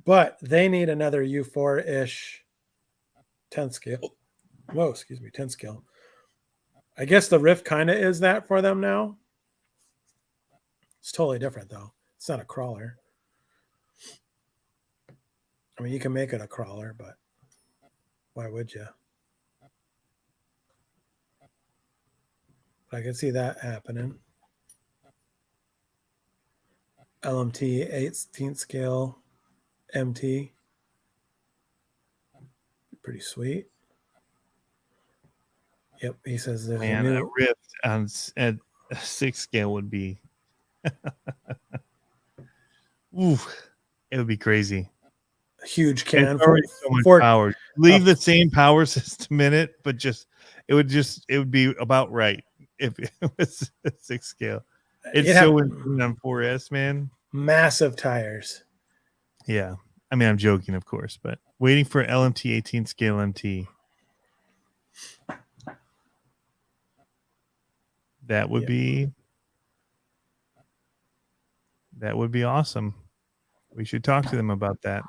A: but they need another U4-ish 10 scale. Whoa, excuse me, 10 scale. I guess the Rift kind of is that for them now. It's totally different though. It's not a crawler. I mean, you can make it a crawler, but why would you? I can see that happening. LMT 18th scale MT. Pretty sweet. Yep, he says there's
B: Man,
A: a
B: a
A: new
B: Rift on at a 6 scale would be ooh, it would be crazy.
A: huge
B: And
A: can
B: it's already so much
A: for
B: power. Leave the same power system in it, but it would be about right if it was a 6 scale. It's
A: you'd have
B: so insane on 4S, man.
A: massive tires.
B: Yeah. I mean, I'm joking, of course, but waiting for LMT 18 scale MT. That would
A: Yep.
B: be awesome. We should talk to them about that.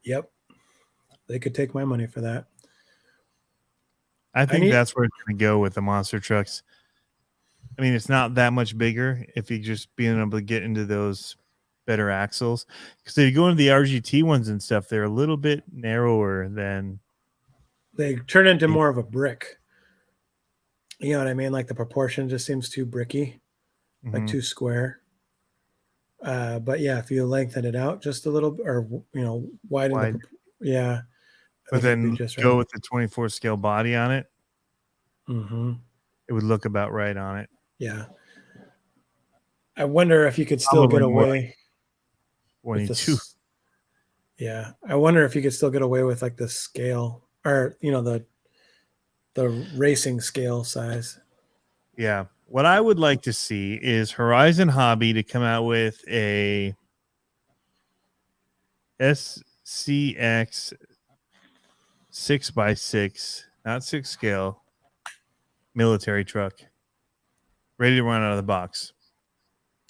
A: Yep. They could take my money for that.
B: I think that's where it's going to go with the monster trucks. I mean, it's not that much bigger if you just being able to get into those better axles. Because if you go into the RGT ones and stuff, they're a little bit narrower than.
A: They turn into more of a brick. You know what I mean? Like the proportion just seems too bricky, like too square. But yeah, if you lengthen it out just a little, or widen
B: Wide.
A: yeah, I
B: But
A: think it'd be
B: then
A: just
B: go
A: right.
B: with the 24 scale body on it.
A: Mm-hmm.
B: It would look about right on it.
A: Yeah. I wonder if you could still
B: Probably
A: get
B: more like
A: away with
B: 22.
A: this. Yeah, I wonder if you could still get away with like the scale, or the racing scale size.
B: Yeah. What I would like to see is Horizon Hobby to come out with a SCX 6x6, not 6 scale, military truck, ready to run out of the box.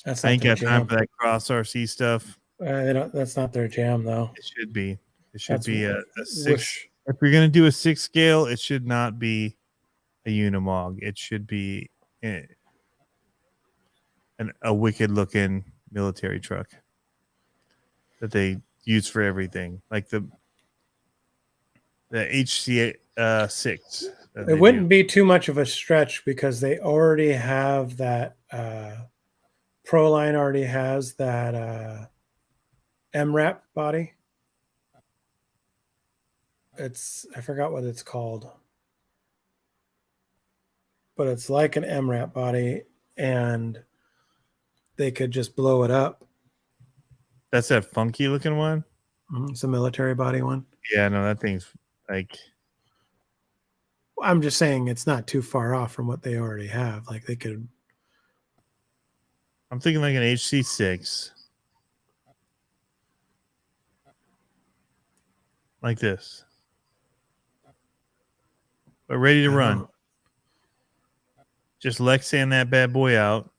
A: That's
B: I
A: not
B: ain't
A: their
B: got time
A: jam.
B: for that cross RC stuff.
A: That's not their jam though.
B: It should be. It should
A: That's
B: be a 6.
A: wish.
B: If you're going to do a 6 scale, it should not be a Unimog. It should be a wicked looking military truck that they use for everything, like the HC 6.
A: It wouldn't be too much of a stretch because they already have that. Proline already has that MRAP body. I forgot what it's called, but it's like an MRAP body, and they could just blow it up.
B: That's that funky looking one.
A: It's a military body one.
B: Yeah, no, that thing's like.
A: I'm just saying it's not too far off from what they already have. Like they could.
B: I'm thinking like an HC6, like this, but ready to run. Just Lexan that bad boy out.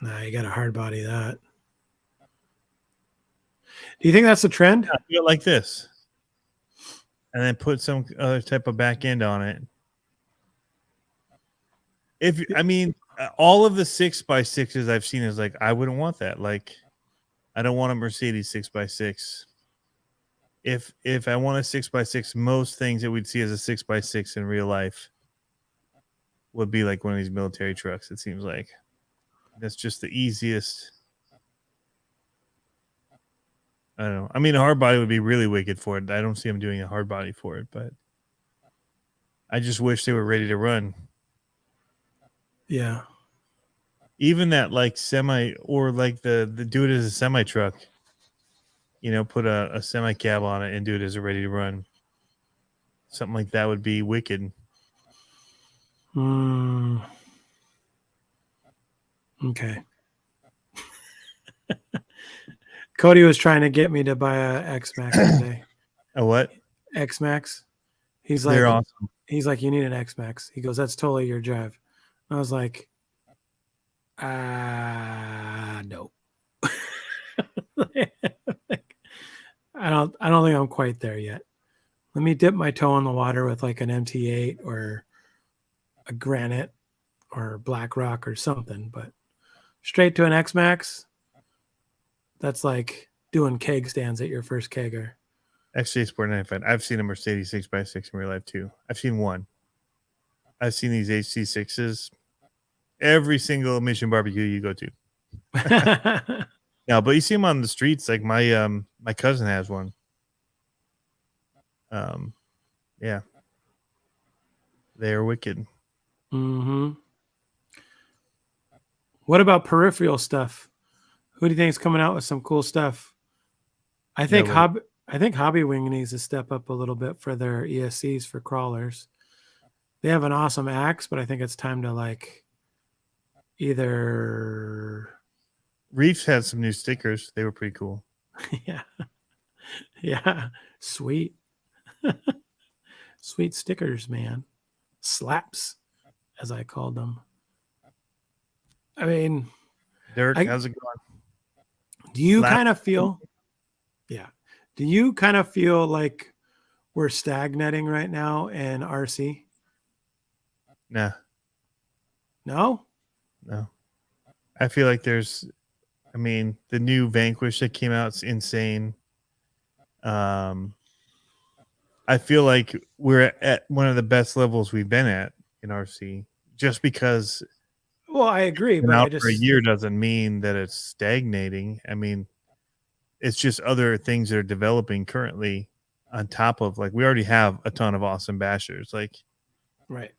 A: Nah, you got to hard body that. Do you think that's the trend?
B: Yeah, do it like this, and then put some other type of back end on it. All of the 6x6s I've seen is like I wouldn't want that. Like, I don't want a Mercedes 6x6. If I want a 6x6, most things that we'd see as a 6x6 in real life would be like one of these military trucks. It seems like that's just the easiest. I don't know. I mean, a hard body would be really wicked for it. I don't see them doing a hard body for it, but I just wish they were ready to run.
A: Yeah.
B: Even that like semi, or like the do it as a semi truck. Put a semi cab on it and do it as a ready to run. Something like that would be wicked.
A: Okay. Cody was trying to get me to buy a X Max today.
B: A what?
A: X-Max. He's
B: They're
A: like,
B: awesome.
A: you need an X-Max. He goes, that's totally your drive. I was like, no. I don't think I'm quite there yet. Let me dip my toe in the water with like an MT8 or a Granite or Black Rock or something, but straight to an X-Max, that's like doing keg stands at your first kegger.
B: Actually, Sport 95. I've seen a Mercedes 6x6 in real life too. I've seen one. I've seen these HC6s every single Mission Barbecue you go to. No, but you see them on the streets. Like my cousin has one. Yeah, they are wicked.
A: Mm-hmm. What about peripheral stuff? Who do you think is coming out with some cool stuff? I think
B: Nobody.
A: Hobby Wing needs to step up a little bit for their ESCs for crawlers. They have an awesome axe, but I think it's time to like either
B: Reefs had some new stickers. They were pretty cool.
A: yeah. Yeah. Sweet. Sweet stickers, man. Slaps, as I called them. I mean,
B: Dirk, how's it going?
A: do you kind of feel, yeah. Do you kind of feel like we're stagnating right now in RC?
B: Nah,
A: No?
B: no. I feel like the new Vanquish that came out is insane. I feel like we're at one of the best levels we've been at in RC. Just because
A: Well, I agree,
B: been
A: but I
B: out for a
A: just
B: year doesn't mean that it's stagnating. I mean, it's just other things that are developing currently on top of, like, we already have a ton of awesome bashers. Like,
A: right.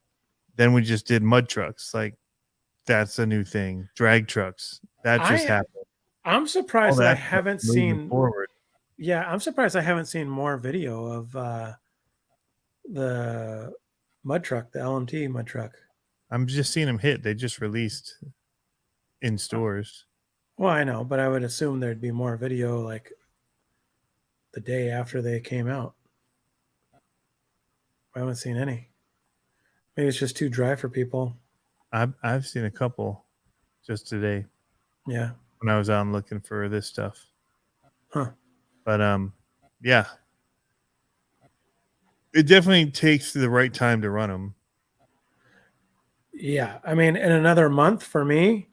B: then we just did mud trucks. Like, that's a new thing. Drag trucks. That just happened.
A: I'm
B: All
A: surprised that I
B: that stuff
A: haven't
B: is moving
A: seen
B: forward.
A: yeah, I'm surprised I haven't seen more video of the mud truck, the LMT mud truck.
B: I'm just seeing them hit. They just released in stores.
A: Well, I know, but I would assume there'd be more video like the day after they came out. I haven't seen any. Maybe it's just too dry for people.
B: I've seen a couple just today
A: Yeah.
B: when I was out looking for this stuff.
A: Huh.
B: But yeah, it definitely takes the right time to run them.
A: Yeah. I mean, in another month for me,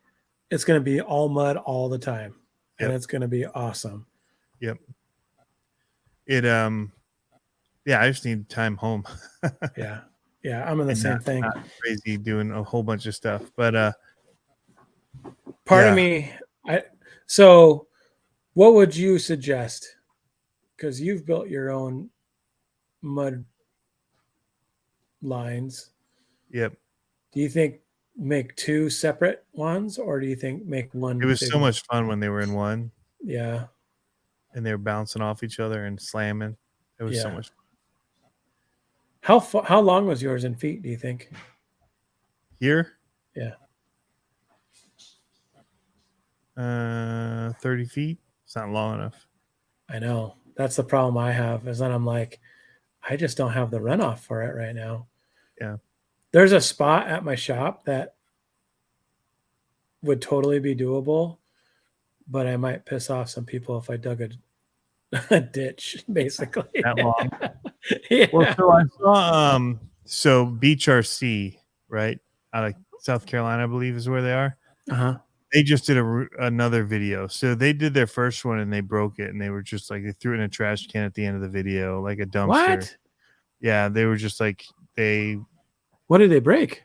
A: it's going to be all mud all the time. And
B: Yep.
A: it's going to be awesome.
B: Yep. It yeah, I just need time home.
A: Yeah. Yeah. I'm in the
B: And
A: same thing.
B: not crazy doing a whole bunch of stuff. But
A: Part
B: yeah.
A: of me, so what would you suggest? Because you've built your own mud lines.
B: Yep.
A: Do you think make two separate ones, or do you think make one
B: It was
A: big
B: so
A: one?
B: much fun when they were in one
A: Yeah.
B: and they were bouncing off each other and slamming. It was so
A: Yeah.
B: much fun.
A: How long was yours in feet, do you think?
B: Here,
A: Yeah.
B: 30 feet. It's not long enough.
A: I know. That's the problem I have is that I'm like, I just don't have the runoff for it right now.
B: Yeah.
A: There's a spot at my shop that would totally be doable, but I might piss off some people if I dug a ditch, basically.
B: That long.
A: Yeah.
B: Well, so I saw so Beach RC, right? Out of South Carolina, I believe is where they are.
A: Uh-huh.
B: They just did another video. So they did their first one and they broke it, and they were just like, they threw it in a trash can at the end of the video, like a dumpster.
A: What?
B: Yeah, they were just like,
A: What did they break?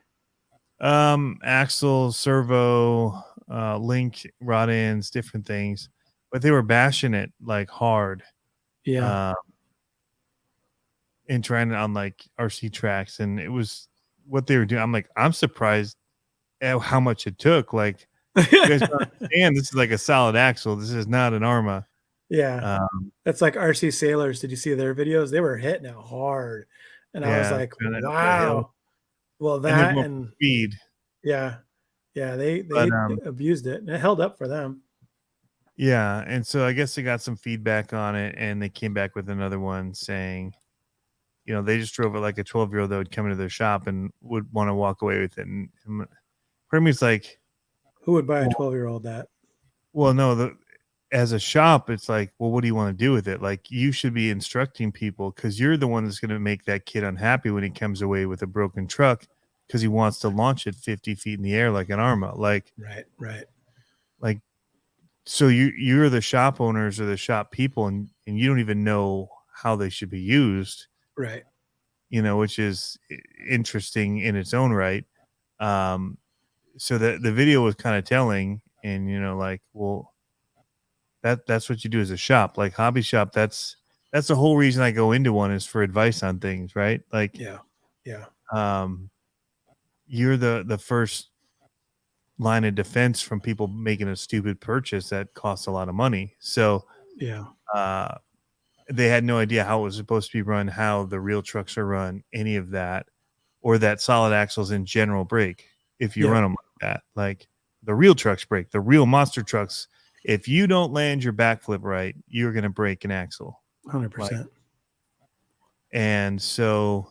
B: axle, servo, link rod ends, different things, but they were bashing it like hard.
A: Yeah.
B: And trying it on like RC tracks, and it was what they were doing. I'm like, I'm surprised at how much it took. Like, you guys don't understand, this is like a solid axle. This is not an Arma.
A: Yeah. That's like RC Sailors. Did you see their videos? They were hitting it hard. And I was like, wow. Well, that and
B: speed.
A: Yeah. Yeah. They
B: But,
A: abused it and it held up for them.
B: Yeah, and so I guess they got some feedback on it, and they came back with another one saying, they just drove it like a 12-year-old that would come into their shop and would want to walk away with it. And part of me is like,
A: Who would buy a
B: well,
A: 12-year-old that?
B: well, no, as a shop, it's like, well, what do you want to do with it? Like, you should be instructing people because you're the one that's going to make that kid unhappy when he comes away with a broken truck because he wants to launch it 50 feet in the air like an Arma.
A: Right.
B: Like, so you're the shop owners or the shop people, and you don't even know how they should be used,
A: Right.
B: which is interesting in its own right. So the video was kind of telling, and like, well, that's what you do as a shop, like hobby shop. That's the whole reason I go into one is for advice on things, right? Like,
A: Yeah.
B: you're the first line of defense from people making a stupid purchase that costs a lot of money. So
A: Yeah.
B: they had no idea how it was supposed to be run, how the real trucks are run, any of that, or that solid axles in general break. If you
A: Yeah.
B: run them like that, like the real trucks break, the real monster trucks. If you don't land your backflip right, you're going to break an axle.
A: 100%.
B: And so,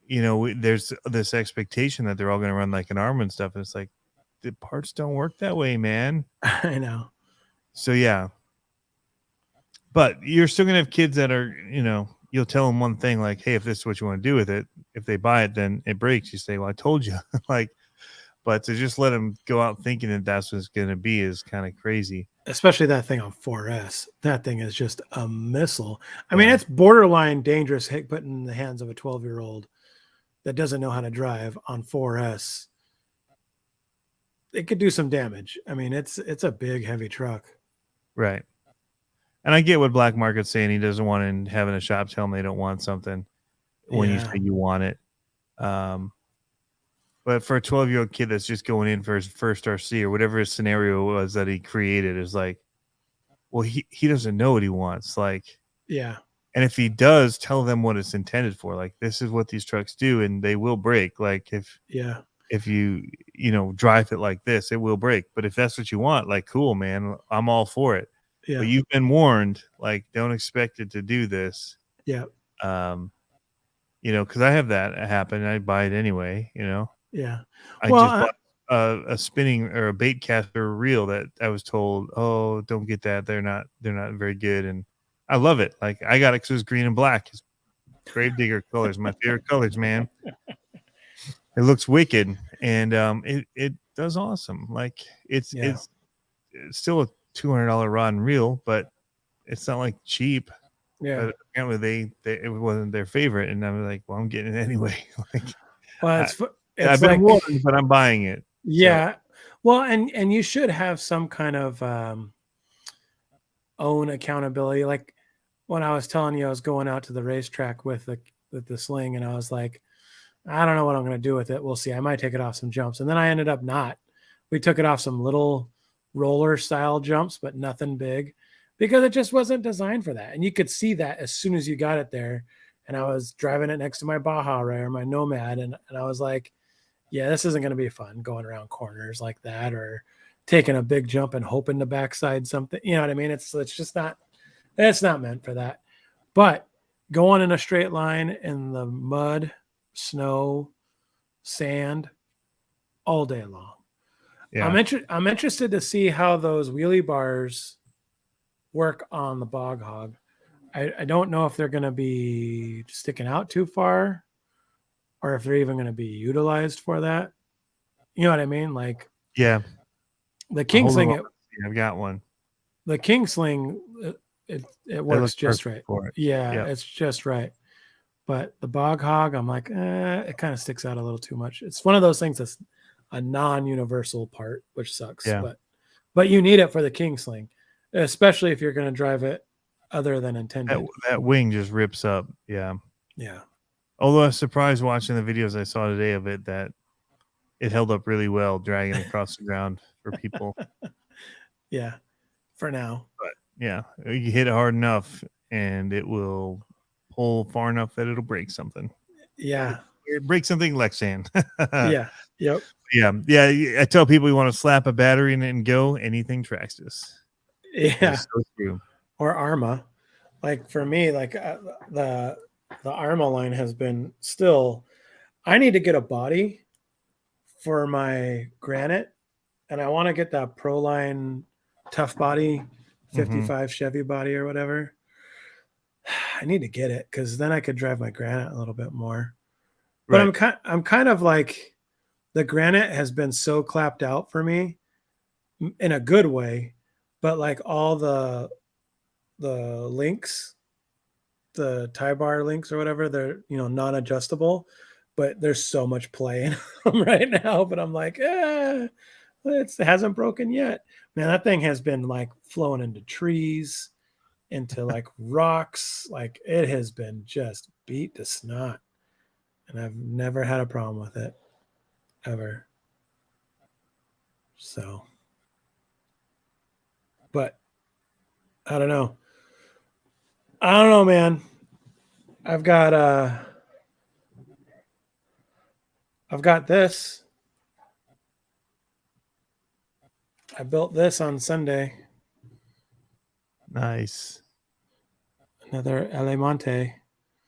B: there's this expectation that they're all going to run like an arm and stuff. And it's like, the parts don't work that way, man.
A: I know.
B: So, yeah. But you're still going to have kids that are, you'll tell them one thing like, hey, if this is what you want to do with it, if they buy it, then it breaks. You say, well, I told you. But to just let them go out thinking that that's what it's going to be is kind of crazy.
A: Especially that thing on 4S. That thing is just a missile. I mean, it's borderline dangerous put in the hands of a 12-year-old that doesn't know how to drive on 4S. It could do some damage. I mean, it's a big, heavy truck.
B: Right. And I get what Black Market's saying. He doesn't want to have in a shop tell them they don't want something when you say you want it. But for a 12-year-old kid that's just going in for his first RC or whatever his scenario was that he created is like, well, he doesn't know what he wants. Like,
A: yeah.
B: And if he does, tell them what it's intended for. Like, this is what these trucks do, and they will break. Like, if you drive it like this, it will break. But if that's what you want, like, cool, man, I'm all for it.
A: Yeah.
B: But you've been warned. Like, don't expect it to do this.
A: Yeah.
B: Because I have that happen. I buy it anyway.
A: Yeah.
B: I just bought a spinning or a bait caster reel that I was told, oh, don't get that. They're not very good. And I love it. Like, I got it because it was green and black. It's Gravedigger colors, my favorite colors, man. It looks wicked, and it does awesome. Like, it's still a $200 rod and reel, but it's not like cheap.
A: Yeah.
B: But apparently it wasn't their favorite, and I was like, well, I'm getting it anyway.
A: Well,
B: I've been warned, but I'm buying it.
A: Yeah. So. Well, and you should have some kind of own accountability. Like when I was telling you I was going out to the racetrack with the sling, and I was like, I don't know what I'm going to do with it. We'll see. I might take it off some jumps. And then I ended up not. We took it off some little roller style jumps, but nothing big because it just wasn't designed for that. And you could see that as soon as you got it there. And I was driving it next to my Baja Ray or my Nomad. And I was like, yeah, this isn't going to be fun going around corners like that or taking a big jump and hoping to backside something. You know what I mean? It's just not, it's not meant for that. But going in a straight line in the mud, snow, sand all day long. Yeah. I'm interested to see how those wheelie bars work on the Bog Hog. I don't know if they're going to be sticking out too far or if they're even going to be utilized for that. You know what I mean? Like,
B: yeah,
A: the King Sling.
B: I've got one.
A: The King Sling, it works just right. Yeah, it's just right. But the Bog Hog, I'm like, it kind of sticks out a little too much. It's one of those things that's a non-universal part, which sucks.
B: Yeah.
A: But you need it for the King Sling, especially if you're going to drive it other than intended.
B: That wing just rips up. Yeah.
A: Yeah.
B: Although I was surprised watching the videos I saw today of it that it held up really well dragging across the ground for people.
A: Yeah. For now.
B: But yeah, you hit it hard enough and it will pull far enough that it'll break something.
A: Yeah.
B: It breaks something Lexan.
A: Yeah. Yep.
B: Yeah. I tell people you want to slap a battery in it and go, anything Traxxas. That
A: Yeah,
B: is so true.
A: or Arma. Like for me, like the the Arma line has been still. I need to get a body for my Granite, and I want to get that Pro Line tough body,
B: Mm-hmm.
A: 55 Chevy body or whatever. I need to get it because then I could drive my Granite a little bit more. But
B: Right.
A: I'm kind of like the Granite has been so clapped out for me in a good way, but like all the links, the tie bar links or whatever, they're non-adjustable, but there's so much play in them right now. But I'm like, it hasn't broken yet. Man, that thing has been like flowing into trees, into like rocks. Like it has been just beat to snot. And I've never had a problem with it ever. So, but I don't know. I don't know, man. I've got uh I've got this. I built this on Sunday.
B: Nice.
A: Another Elemonte.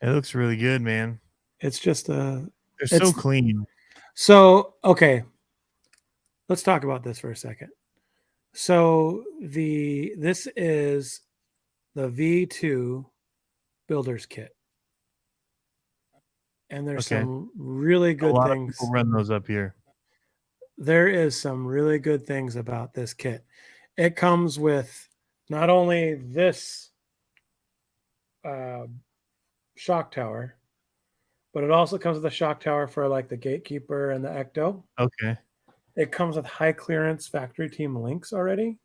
B: It looks really good, man.
A: It's just a
B: They're so
A: it's
B: clean.
A: so okay. Let's talk about this for a second. So this is the V2 builder's kit. And there's
B: Okay.
A: some really
B: A
A: good
B: lot of people
A: things.
B: run those up here.
A: There is some really good things about this kit. It comes with not only this uh, shock tower, but it also comes with a shock tower for like the Gatekeeper and the Ecto.
B: Okay.
A: It comes with high clearance factory team links already,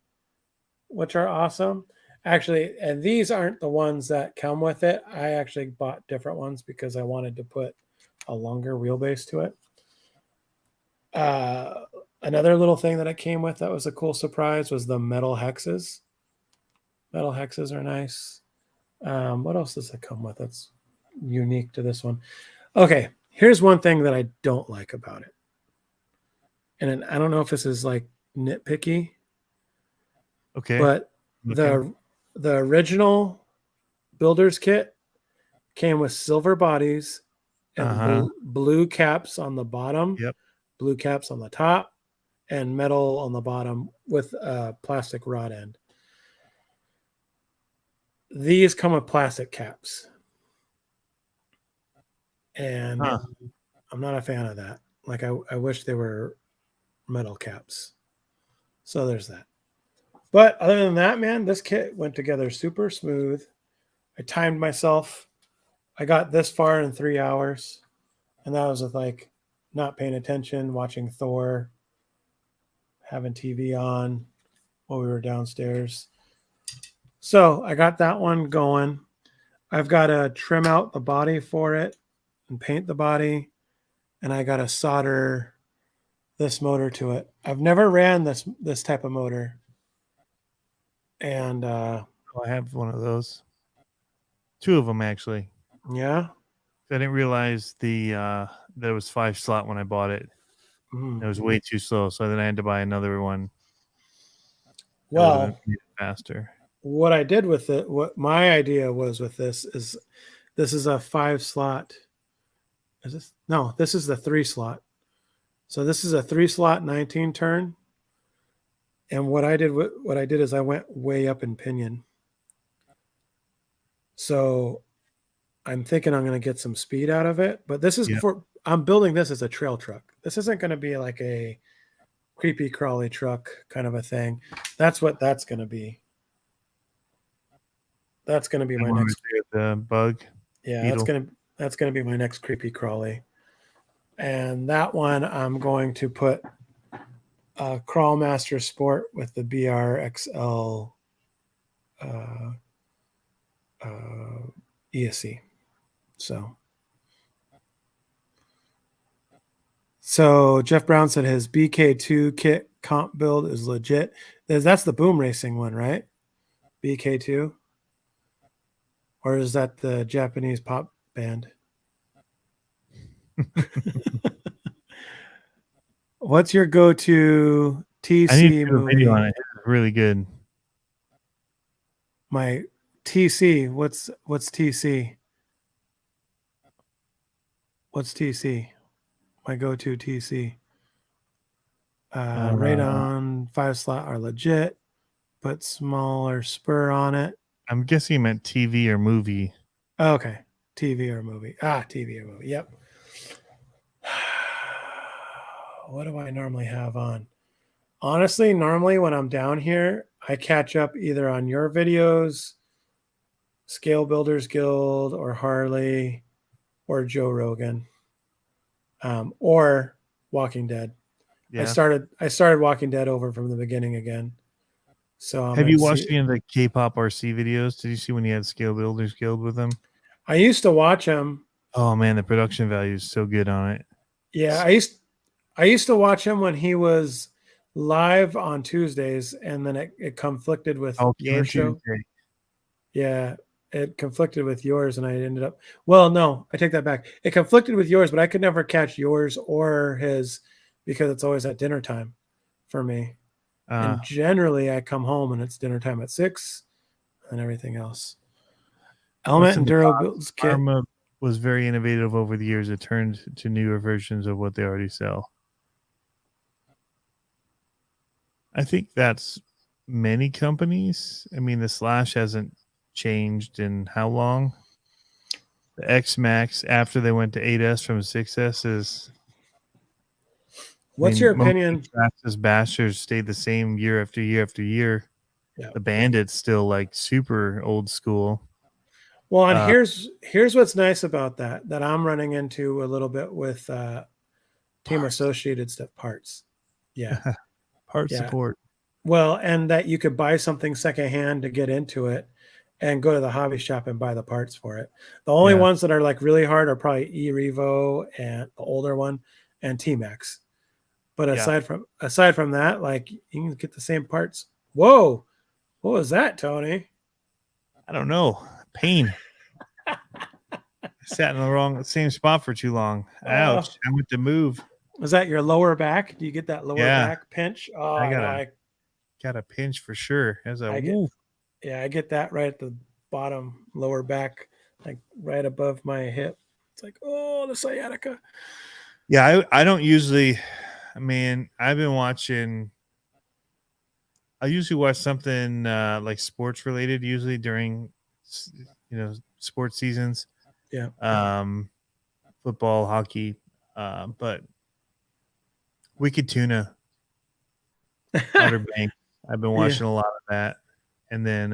A: which are awesome. Actually, and these aren't the ones that come with it. I actually bought different ones because I wanted to put a longer wheelbase to it. Uh, Another little thing that it came with that was a cool surprise was the metal hexes. Metal hexes are nice. What else does it come with that's unique to this one? Okay, here's one thing that I don't like about it. And I don't know if this is like nitpicky,
B: Okay.
A: but
B: Looking.
A: the original builder's kit came with silver bodies and
B: Uh-huh.
A: blue caps on the bottom,
B: Yep.
A: blue caps on the top, and metal on the bottom with a plastic rod end. These come with plastic caps. And
B: Huh.
A: I'm not a fan of that. Like I wish they were metal caps. So there's that. But other than that, man, this kit went together super smooth. I timed myself. I got this far in 3 hours. And that was with like not paying attention, watching Thor, having TV on while we were downstairs. So I got that one going. I've got to trim out the body for it and paint the body. And I got to solder this motor to it. I've never ran this type of motor. And
B: I have one of those. Two of them actually.
A: yeah.
B: I didn't realize that it was 5 slot when I bought it.
A: Mm.
B: It was way too slow, so then I had to buy another one. That would have
A: Well,
B: been faster.
A: what I did with it, what my idea was with this is a 5 slot. Is this? No, this is the 3 slot. So this is a 3 slot 19 turn. And what I did is I went way up in pinion. So I'm thinking I'm going to get some speed out of it, but this is
B: Yeah.
A: I'm building this as a trail truck. This isn't going to be like a creepy crawly truck kind of a thing. That's what that's going to be. That's going to be my next.
B: The bug.
A: Yeah,
B: Beetle.
A: that's gonna be my next creepy crawly. And that one I'm going to put a Crawlmaster Sport with the BRXL uh, ESC. So Jeff Brown said his BK2 kit comp build is legit. That's the boom racing one, right? BK2, or is that the Japanese pop band? What's your go-to
B: I need to
A: TC
B: do a video
A: movie?
B: on it. It's really good.
A: my TC. What's TC? What's TC? My go-to TC.
B: Uh,
A: Radon 5 slot are legit. Put smaller spur on it.
B: I'm guessing you meant TV or movie.
A: Oh, okay. TV or movie. TV or movie. Yep. What do I normally have on? Honestly, normally when I'm down here, I catch up either on your videos, Scale Builders Guild, or Harley, or Joe Rogan, or Walking Dead.
B: Yeah.
A: I started Walking Dead over from the beginning again. So I'm
B: Have
A: in
B: you watched
A: see.
B: any of the K-pop RC videos? Did you see when he had Scale Builders Guild with him?
A: I used to watch him.
B: Oh man, the production value is so good on it.
A: Yeah, I used to watch him when he was live on Tuesdays, and then it conflicted with
B: Oh,
A: your
B: Can
A: show.
B: Tuesday.
A: Yeah, it conflicted with yours, and I ended up. Well, no, I take that back. It conflicted with yours, but I could never catch yours or his because it's always at dinner time for me.
B: Uh,
A: And generally, I come home and it's dinner time at 6, and everything else.
B: what's
A: Element
B: in
A: and
B: the
A: Duro
B: box?
A: builds kit.
B: Arma was very innovative over the years. It turned to newer versions of what they already sell. I think that's many companies. I mean, the Slash hasn't changed in how long? The X Max after they went to 8S from 6S is. I
A: What's
B: mean,
A: your
B: most of
A: opinion?
B: the Traxxas Bashers stayed the same year after year after year.
A: Yeah.
B: The Bandit's still like super old school.
A: Well, and
B: Uh,
A: here's what's nice about that I'm running into a little bit with Team
B: parts,
A: Associated stuff parts. Yeah,
B: part
A: yeah.
B: support.
A: Well, and that you could buy something secondhand to get into it and go to the hobby shop and buy the parts for it. The only
B: Yeah,
A: ones that are like really hard are probably E-Revo and the older one and T-Max. But
B: yeah.
A: aside from that, like you can get the same parts. Whoa, what was that, Tony?
B: I don't know. Pain. I sat in the same spot for too long.
A: Uh,
B: Ouch. I went to move.
A: was that your lower back? Do you get that lower
B: Yeah,
A: back pinch? Oh,
B: I
A: I know.
B: got a pinch for sure. As a
A: I get
B: woo.
A: yeah, I get that right at the bottom lower back, like right above my hip. It's like, oh, the sciatica.
B: Yeah, I don't usually. I mean, I've been watching. I usually watch something like sports related. Usually during, sports seasons.
A: Yeah.
B: Um, football, hockey, but Wicked Tuna, Outer Banks. I've been
A: Yeah.
B: watching a lot of that, and then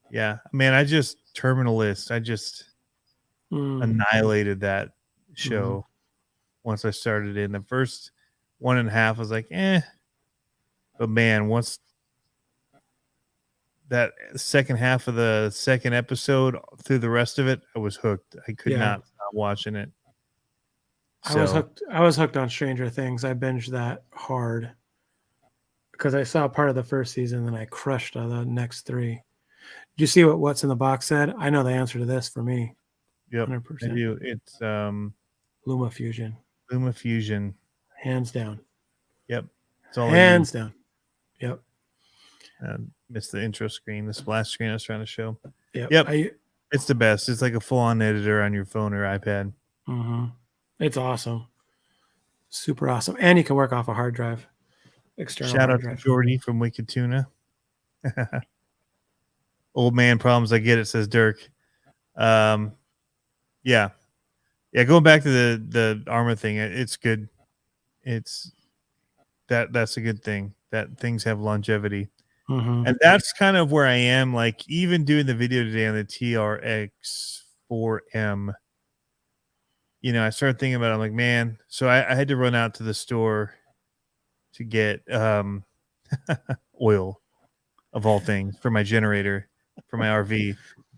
B: yeah, man, I just Terminalist. I just
A: Mm.
B: annihilated that
A: Mhm.
B: show once I started in the first 1.5. I was like, eh, but man, once that second half of the second episode through the rest of it, I was hooked. I could
A: Yeah.
B: not stop watching it.
A: I was
B: So,
A: hooked. I was hooked on Stranger Things. I binged that hard because I saw part of the first season and I crushed the next 3. Did you see what's in the box said? I know the answer to this for me.
B: yep, I
A: 100%.
B: do. It's
A: Luma Fusion.
B: Luma Fusion.
A: Hands down.
B: Yep, it's all I use.
A: Hands down. Yep.
B: Missed the intro screen, the splash screen I was trying to show.
A: Yep.
B: Yep, it's the best. It's like a full-on editor on your phone or iPad.
A: It's awesome. Super awesome. And you can work off a hard drive, external
B: Shout
A: hard
B: out to
A: drive.
B: Jordy from Wicked Tuna. Old man problems, I get it, says Dirk. Yeah. Going back to the armor thing, it's good. It's that's a good thing that things have longevity.
A: Mm-hmm.
B: And that's kind of where I am. Like even doing the video today on the TRX 4M, I started thinking about it. I'm like, man, so I had to run out to the store to get oil of all things for my generator for my RV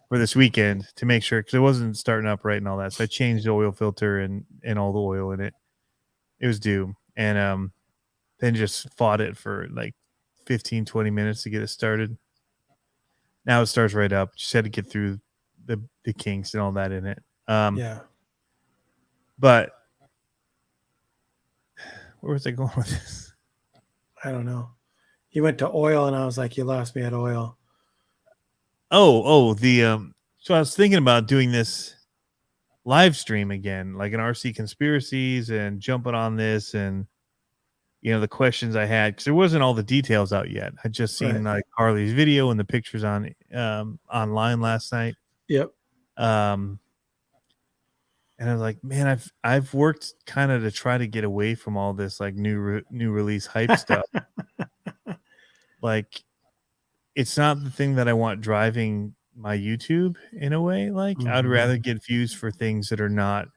B: for this weekend to make sure, because it wasn't starting up right and all that. So I changed the oil filter and all the oil in it. It was due. And then just fought it for like 15, 20 minutes to get it started. Now it starts right up. Just had to get through the kinks and all that in it.
A: Yeah.
B: But where was I going with this?
A: I don't know. You went to oil, and I was like, you lost me at oil.
B: So I was thinking about doing this live stream again, like an RC conspiracies, and jumping on this, and the questions I had, because there wasn't all the details out yet. I just
A: Right.
B: seen like Harley's video and the pictures on online last night.
A: Yep.
B: Um, and I was like, man, I've worked kind of to try to get away from all this like new release hype stuff. Like, it's not the thing that I want driving my YouTube in a way. Like, I'd
A: Mhm.
B: rather get views for things that are not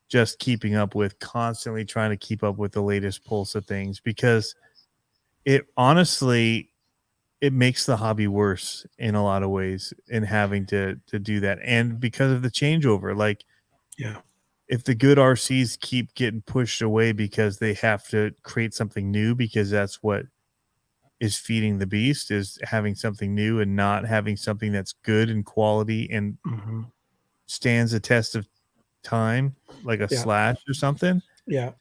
B: just keeping up with, constantly trying to keep up with the latest pulse of things, because it honestly, it makes the hobby worse in a lot of ways in having to do that. And because of the changeover, like,
A: Yeah.
B: if the good RCs keep getting pushed away because they have to create something new, because that's what is feeding the beast, is having something new and not having something that's good and quality and
A: Mhm.
B: stands the test of time, like a
A: Yeah.
B: Slash or something.
A: Yeah.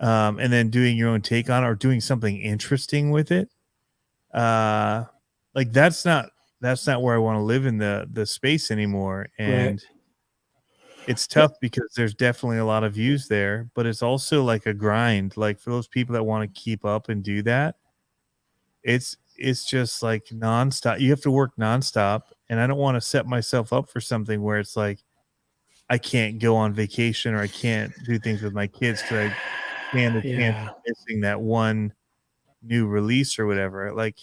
B: And then doing your own take on it, or doing something interesting with it. Uh, like, that's not where I want to live in the space anymore.
A: Right.
B: And it's tough because there's definitely a lot of views there, but it's also like a grind. Like, for those people that want to keep up and do that, it's just like nonstop. You have to work nonstop, and I don't want to set myself up for something where it's like I can't go on vacation, or I can't do things with my kids because I stand a chance
A: Yeah.
B: of missing that one new release or whatever. Like,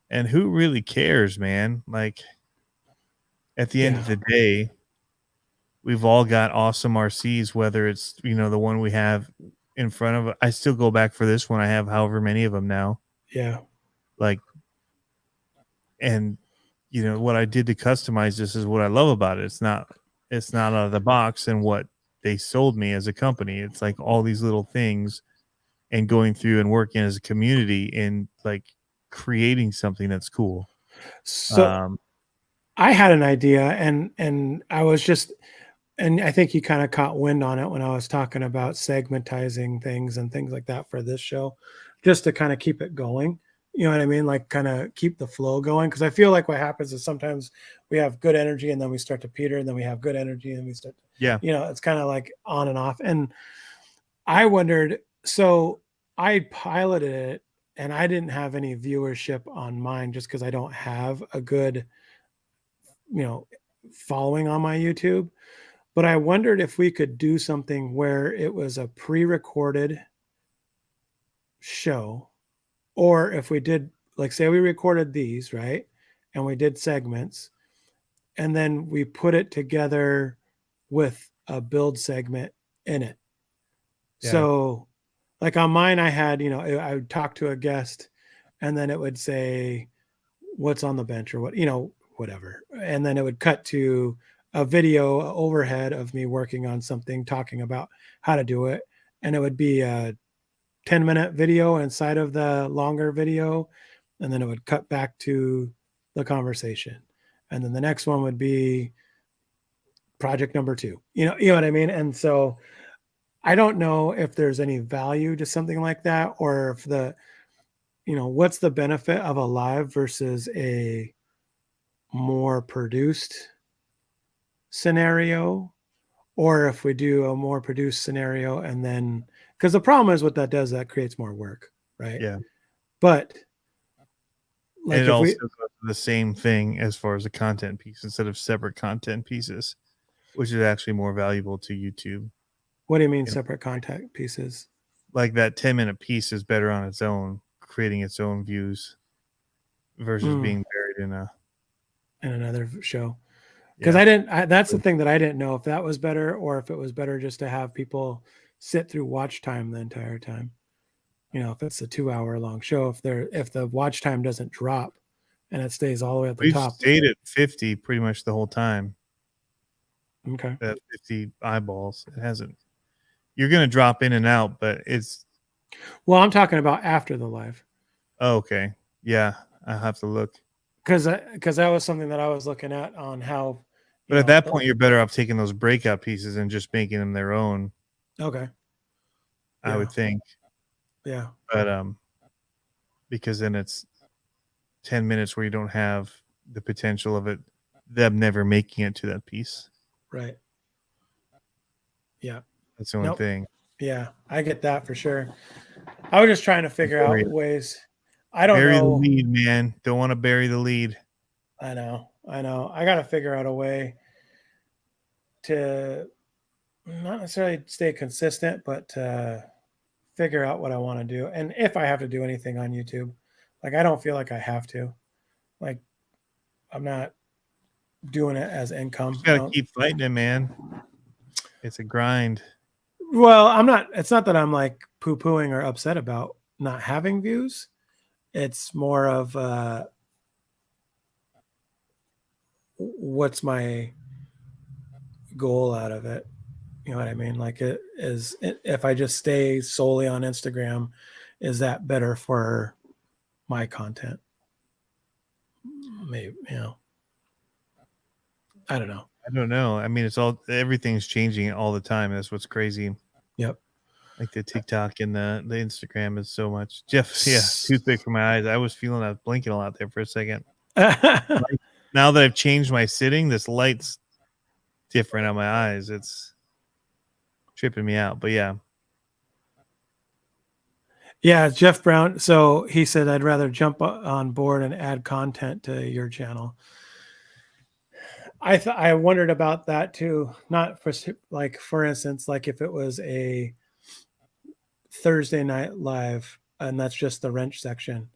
B: and who really cares, man? Like, at the end
A: Yeah.
B: of the day, we've all got awesome RCs, whether it's, the one we have in front of. I still go back for this one. I have however many of them now.
A: Yeah.
B: Like, and what I did to customize this is what I love about it. It's not out of the box and what they sold me as a company. It's like all these little things, and going through and working as a community and like creating something that's cool.
A: So
B: Um,
A: I had an idea, and I was just, and I think you kind of caught wind on it when I was talking about segmentizing things and things like that for this show, just to kind of keep it going. You know what I mean? Like, kind of keep the flow going. Because I feel like what happens is sometimes we have good energy and then we start to peter, and then we have good energy and we start,
B: yeah,
A: it's kind of like on and off. And I wondered, so I piloted it and I didn't have any viewership on mine just because I don't have a good, you know, following on my YouTube. But I wondered if we could do something where it was a pre-recorded show, or if we did, like, say we recorded these, right? And we did segments, and then we put it together with a build segment in it.
B: yeah,
A: So, like on mine, I had, I would talk to a guest, and then it would say what's on the bench or what, whatever. And then it would cut to a video overhead of me working on something, talking about how to do it. And it would be a 10-minute video inside of the longer video. And then it would cut back to the conversation. And then the next one would be project number two. You know what I mean? And so I don't know if there's any value to something like that, or if what's the benefit of a live versus a more produced scenario, or if we do a more produced scenario and then, because the problem is what that does, that creates more work, right?
B: yeah.
A: But
B: And
A: like
B: it
A: if we,
B: also goes to the same thing as far as a content piece, instead of separate content pieces, which is actually more valuable to YouTube.
A: what do you mean
B: You know,
A: separate content pieces
B: like that 10-minute piece is better on its own, creating its own views versus
A: mm,
B: being buried in a,
A: in another show? Because
B: yeah.
A: that's the thing that I didn't know if that was better, or if it was better just to have people sit through watch time the entire time. If it's a 2 hour long show, if the watch time doesn't drop and it stays all the way at the
B: We've
A: top.
B: stayed at 50 pretty much the whole time.
A: Okay.
B: That 50 eyeballs. It hasn't. You're going to drop in and out, but it's
A: Well, I'm talking about after the live.
B: okay. Yeah, I have to look.
A: Because that was something that I was looking at on how,
B: But at that point, you're better off taking those breakout pieces and just making them their own,
A: okay.
B: I
A: Yeah.
B: would think.
A: Yeah.
B: But because then it's 10 minutes where you don't have the potential of it, them never making it to that piece.
A: Right. Yeah.
B: That's the only
A: Nope.
B: thing.
A: Yeah, I get that for sure. I was just trying to figure
B: Bury
A: out
B: it.
A: ways. I don't
B: Bury the
A: know.
B: lead, man. Don't want to bury the lead.
A: I know. I know. I got to figure out a way to not necessarily stay consistent, but figure out what I want to do. And if I have to do anything on YouTube, like I don't feel like I have to. Like I'm not doing it as income.
B: Just got to keep fighting it, man. It's a grind.
A: Well, I'm not. It's not that I'm like poo pooing or upset about not having views. It's more of what's my goal out of it. You know what I mean? Like it is. If I just stay solely on Instagram, is that better for my content? Maybe, you know. I don't know.
B: I don't know. I mean, everything's changing all the time. That's what's crazy.
A: Yep.
B: Like the TikTok and the Instagram is so much. Jeff, yeah, toothpick for my eyes. I was blinking a lot there for a second. Like, now that I've changed my sitting, this light's different on my eyes. It's tripping me out. But yeah.
A: Yeah, Jeff Brown. So he said, I'd rather jump on board and add content to your channel. I wondered about that too. Not for like, for instance, like if it was a Thursday night live and that's just the wrench section,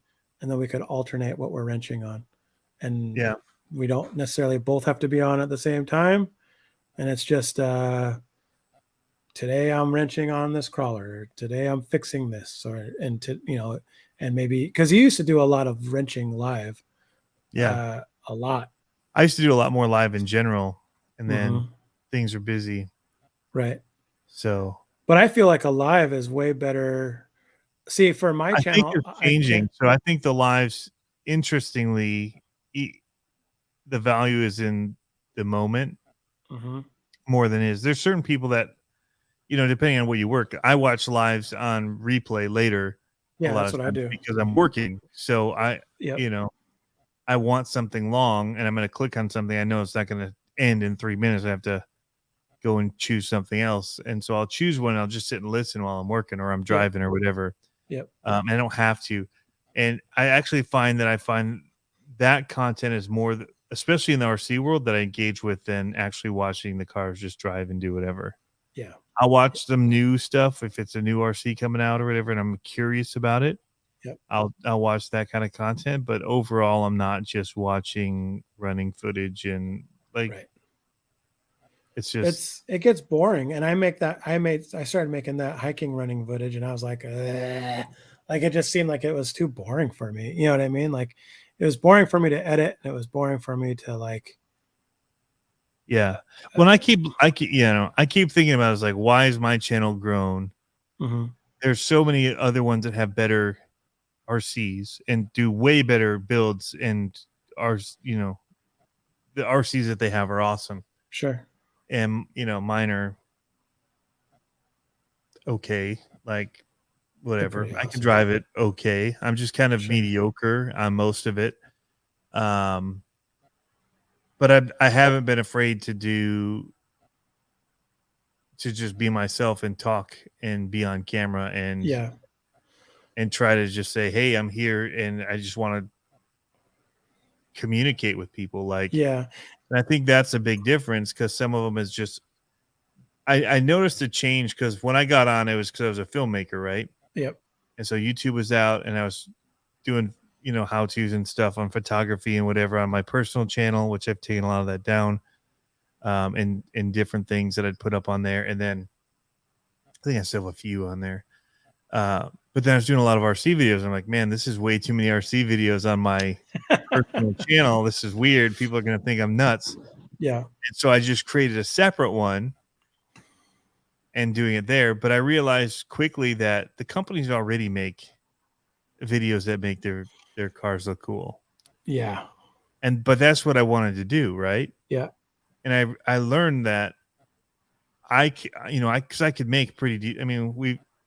A: and then we could alternate what we're wrenching on, and
B: Yeah.
A: we don't necessarily both have to be on at the same time, and it's just today I'm wrenching on this crawler, today I'm fixing this, or and maybe because he used to do a lot of wrenching live,
B: Yeah.
A: a lot.
B: I used to do a lot more live in general, and then things are busy.
A: Right.
B: So,
A: but I feel like a live is way better. See, for my
B: I think
A: channel,
B: it's changing. So I think the lives, interestingly, the value is in the moment more than is. There's certain people that, depending on where you work, I watch lives on replay later.
A: Yeah,
B: a lot
A: that's
B: of
A: what I
B: times
A: do
B: because I'm working. So
A: Yep.
B: I want something long, and I'm going to click on something. I know it's not going to end in 3 minutes. I have to go and choose something else. And so I'll choose one. I'll just sit and listen while I'm working or I'm driving or whatever.
A: Yep.
B: I don't have to. And I actually find that content is more, especially in the RC world, that I engage with than actually watching the cars just drive and do whatever.
A: Yeah.
B: I'll watch some new stuff if it's a new RC coming out or whatever, and I'm curious about it.
A: Yep.
B: I'll watch that kind of content, but overall, I'm not just watching running footage and it's just
A: it gets boring. And I started making that hiking running footage, and I was like it just seemed like it was too boring for me. You know what I mean? Like it was boring for me to edit, and it was boring for me to like.
B: Yeah. When I keep thinking about it, it's like, why is my channel grown? There's so many other ones that have better RCs and do way better builds, and the RCs that they have are awesome.
A: Sure.
B: And mine are okay, like whatever.
A: Awesome.
B: I can drive it okay. I'm just kind of mediocre on most of it. But I haven't been afraid to just be myself and talk and be on camera and try to just say, hey, I'm here and I just want to communicate with people. And I think that's a big difference, because some of them is just, I noticed a change, because when I got on, it was because I was a filmmaker, right?
A: Yep.
B: And so YouTube was out, and I was doing how-tos and stuff on photography and whatever on my personal channel, which I've taken a lot of that down, and different things that I'd put up on there. And then I think I still have a few on there. But then I was doing a lot of RC videos. I'm like, man, this is way too many RC videos on my personal channel. This is weird. People are going to think I'm nuts.
A: Yeah.
B: And so I just created a separate one and doing it there. But I realized quickly that the companies already make videos that make their cars look cool.
A: Yeah.
B: But that's what I wanted to do, right?
A: Yeah.
B: And I learned that because I could make pretty.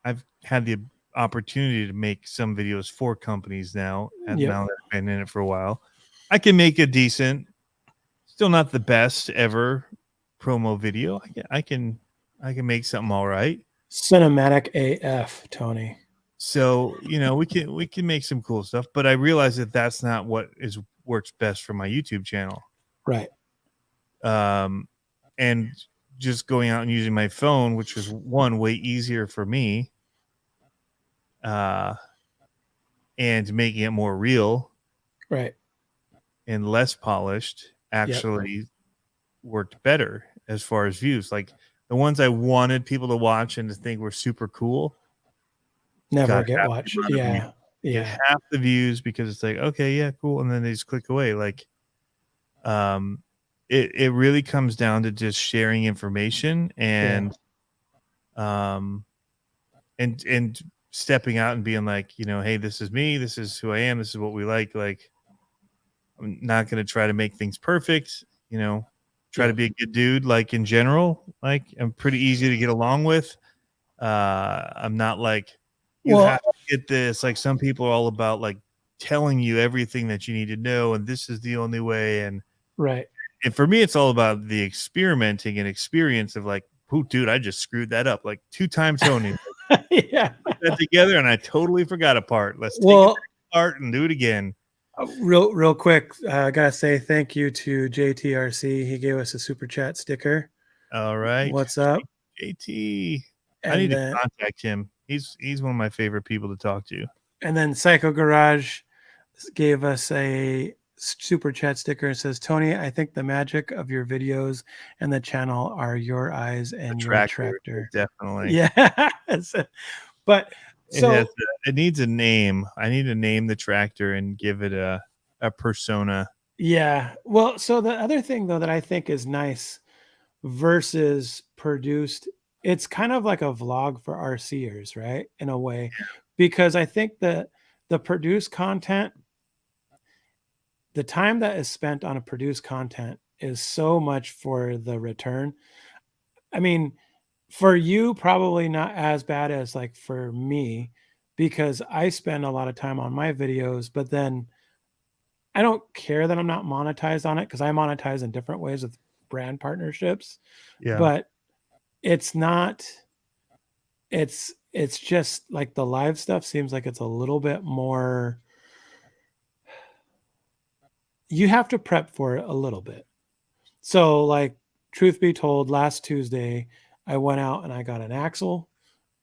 B: I've had the opportunity to make some videos for companies now, and now that I've been in it for a while, I can make a decent, still not the best ever promo video. I can make something all right.
A: Cinematic AF, Tony.
B: So we can make some cool stuff, but I realize that that's not what is works best for my YouTube channel.
A: Right.
B: And just going out and using my phone, which was one way easier for me, and making it more real,
A: Right.
B: and less polished, actually worked better as far as views. Like the ones I wanted people to watch and to think were super cool
A: Never
B: got
A: get
B: half the
A: watched.
B: amount of views.
A: Yeah.
B: Get
A: Yeah.
B: half the views because it's like, okay, yeah, cool, and then they just click away. Like, it really comes down to just sharing information and and stepping out and being like, hey, this is me, this is who I am, this is what we like. Like, I'm not going to try to make things perfect, try to be a good dude. Like in general, like I'm pretty easy to get along with. I'm not like, you
A: Well,
B: have to get this. Like some people are all about like telling you everything that you need to know, and this is the only way. And
A: right.
B: for me, it's all about the experimenting and experience of like, oh, dude, I just screwed that up like 2 times, Tony.
A: Yeah.
B: Put that together, and I totally forgot a part. Let's take it
A: Well,
B: apart and do it again.
A: real quick, I gotta say thank you to JTRC. He gave us a super chat sticker.
B: All right,
A: What's up?
B: JT. I need
A: And
B: to
A: then
B: contact him. He's one of my favorite people to talk to.
A: and then Psycho Garage gave us a super chat sticker. It says, Tony, I think the magic of your videos and the channel are your eyes
B: The
A: and your
B: tractor,
A: tractor.
B: definitely.
A: Yeah. But so
B: It needs a name. I need to name the tractor and give it a persona.
A: yeah. Well, so the other thing though that I think is nice versus produced, it's kind of like a vlog for RCers, right? In a way, because I think that the produced content, the time that is spent on a produced content is so much for the return. I mean, for you, probably not as bad as like for me, because I spend a lot of time on my videos, but then I don't care that I'm not monetized on it because I monetize in different ways with brand partnerships.
B: Yeah.
A: But it's not, it's just like the live stuff seems like it's a little bit more, you have to prep for it a little bit. So, like, truth be told, last Tuesday, I went out and I got an axle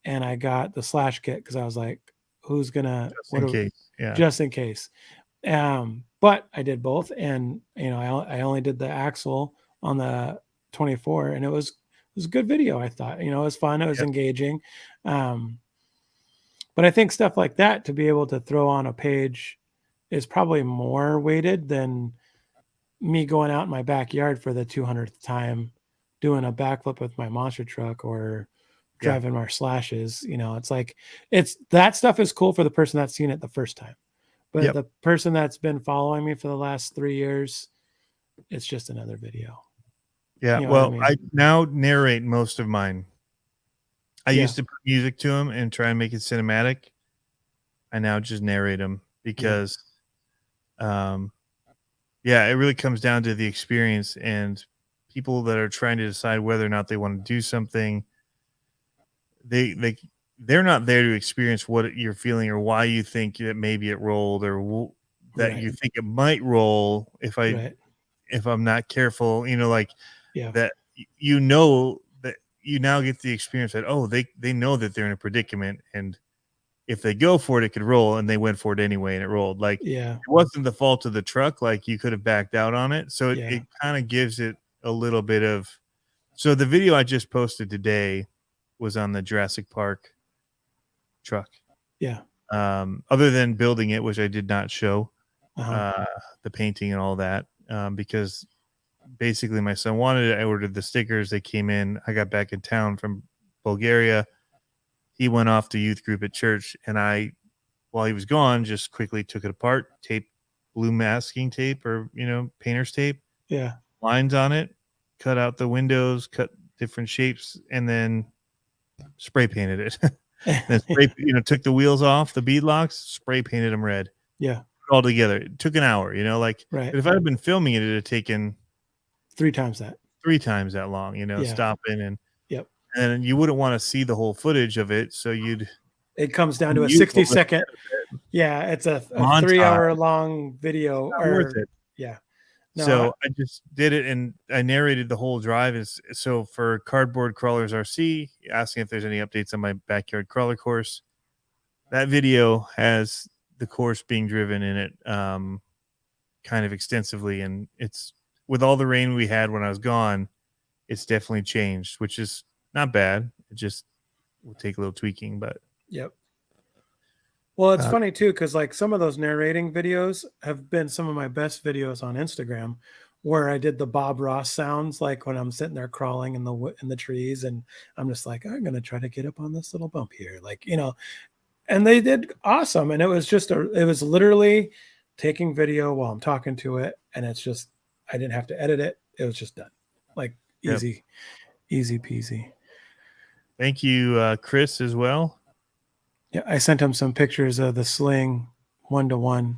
A: and I got the slash kit because I was like, who's gonna,
B: Just
A: what,
B: in case. Yeah.
A: just in case. But I did both, and I only did the axle on the 24, and it was a good video. I thought, it was fun, it was
B: Yep.
A: engaging. But I think stuff like that to be able to throw on a page is probably more weighted than me going out in my backyard for the 200th time doing a backflip with my monster truck or driving our slashes. It's like, it's that stuff is cool for the person that's seen it the first time, but the person that's been following me for the last 3 years, it's just another video.
B: Yeah.
A: You know
B: Well,
A: what I
B: I
A: mean?
B: now narrate most of mine. I
A: Yeah.
B: used to put music to them and try and make it cinematic. I now just narrate them because, it really comes down to the experience, and people that are trying to decide whether or not they want to do something. They're not there to experience what you're feeling or why you think that maybe it rolled or that
A: Right.
B: you think it might roll
A: Right.
B: if I'm not careful. Like
A: Yeah.
B: that. That you now get the experience that they know that they're in a predicament, and if they go for it, it could roll, and they went for it anyway, and it rolled. Like
A: Yeah.
B: it wasn't the fault of the truck. Like you could have backed out on it. So
A: Yeah.
B: it kind of gives it a little bit of. So the video I just posted today was on the Jurassic Park truck.
A: Yeah.
B: Other than building it, which I did not show,
A: Uh-huh.
B: the painting and all that, because basically my son wanted it. I ordered the stickers. They came in. I got back in town from Bulgaria. He went off to youth group at church, and I, while he was gone, just quickly took it apart, taped blue masking tape or painter's tape,
A: Yeah.
B: lines on it, cut out the windows, cut different shapes, and then spray painted it. Then took the wheels off the bead locks, spray painted them red.
A: Yeah.
B: all together. It took an hour, like
A: Right.
B: if I had been filming it, it'd have taken
A: 3 times that.
B: 3 times that long,
A: Yeah.
B: stopping
A: Yep.
B: and you wouldn't want to see the whole footage of it, so
A: It comes down to a
B: you
A: 60-second. Yeah, it's a
B: montage.
A: 3-hour long video.
B: Not worth it.
A: Yeah. No,
B: So I just did it and I narrated the whole drive. So for Cardboard Crawlers RC, asking if there's any updates on my backyard crawler course, that video has the course being driven in it kind of extensively. And it's with all the rain we had when I was gone, it's definitely changed, which is not bad. It just will take a little tweaking, but
A: yep. Well, it's funny too, because like some of those narrating videos have been some of my best videos on Instagram, where I did the Bob Ross sounds, like when I'm sitting there crawling in the trees, and I'm just like, I'm gonna try to get up on this little bump here, like and they did awesome, and it was literally taking video while I'm talking to it, and it's just I didn't have to edit it; it was just done, like easy, easy peasy.
B: Thank you, Chris, as well.
A: Yeah, I sent him some pictures of the Sling 1-to-1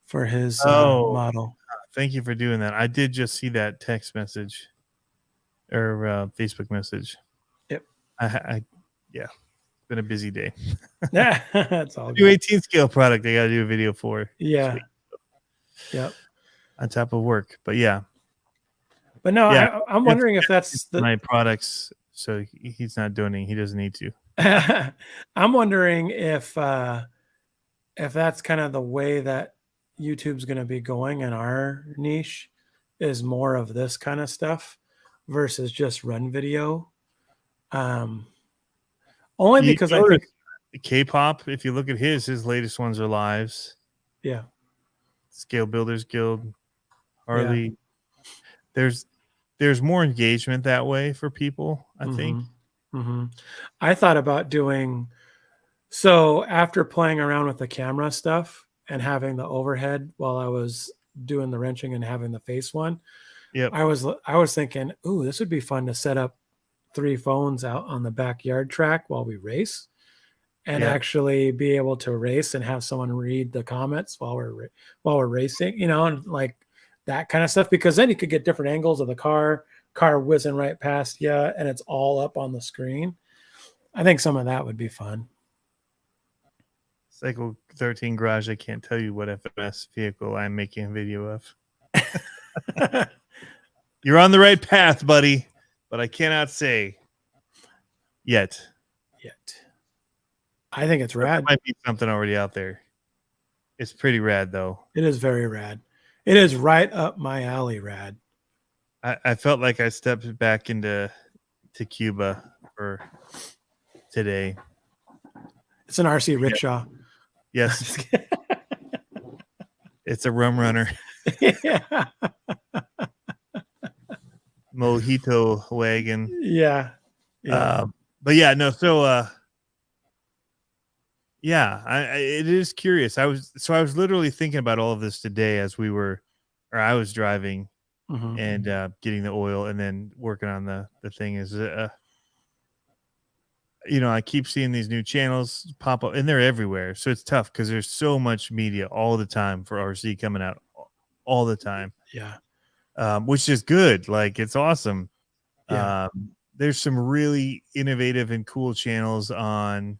A: for his model.
B: Thank you for doing that. I did just see that text message or Facebook message.
A: Yep.
B: Yeah, it's been a busy day.
A: Yeah, that's all.
B: New 18 scale product. I got to do a video for.
A: Yeah. Yep.
B: On top of work, but yeah.
A: But no, yeah, I'm wondering if that's
B: my products. So he's not donating. He doesn't need to.
A: I'm wondering if that's kind of the way that YouTube's going to be going in our niche, is more of this kind of stuff versus just run video. Only because I think
B: K-pop, if you look at his latest ones are lives.
A: Yeah.
B: Scale Builders Guild, Harley. Yeah. There's more engagement that way for people, I think.
A: Mm-hmm. I thought about doing, so after playing around with the camera stuff and having the overhead while I was doing the wrenching and having the face one, I was thinking, ooh, this would be fun to set up 3 phones out on the backyard track while we race, and actually be able to race and have someone read the comments while we're racing, and like that kind of stuff, because then you could get different angles of the car whizzing right past you, and it's all up on the screen. I think some of that would be fun.
B: Cycle 13 Garage, I can't tell you what FMS vehicle I'm making a video of. You're on the right path, buddy, but I cannot say yet.
A: I think it's rad.
B: There might be something already out there. It's pretty rad, though.
A: It is very rad. It is right up my alley, rad.
B: I felt like I stepped back into Cuba for today.
A: It's an RC rickshaw.
B: Yes. It's a rum runner.
A: Yeah.
B: Mojito wagon.
A: Yeah.
B: But yeah, no. So, yeah, it is curious. I was literally thinking about all of this today as I was driving and getting the oil and then working on the thing. Is I keep seeing these new channels pop up, and they're everywhere. So it's tough because there's so much media all the time for RC coming out all the time.
A: Yeah.
B: Which is good. Like, it's awesome.
A: Yeah.
B: There's some really innovative and cool channels on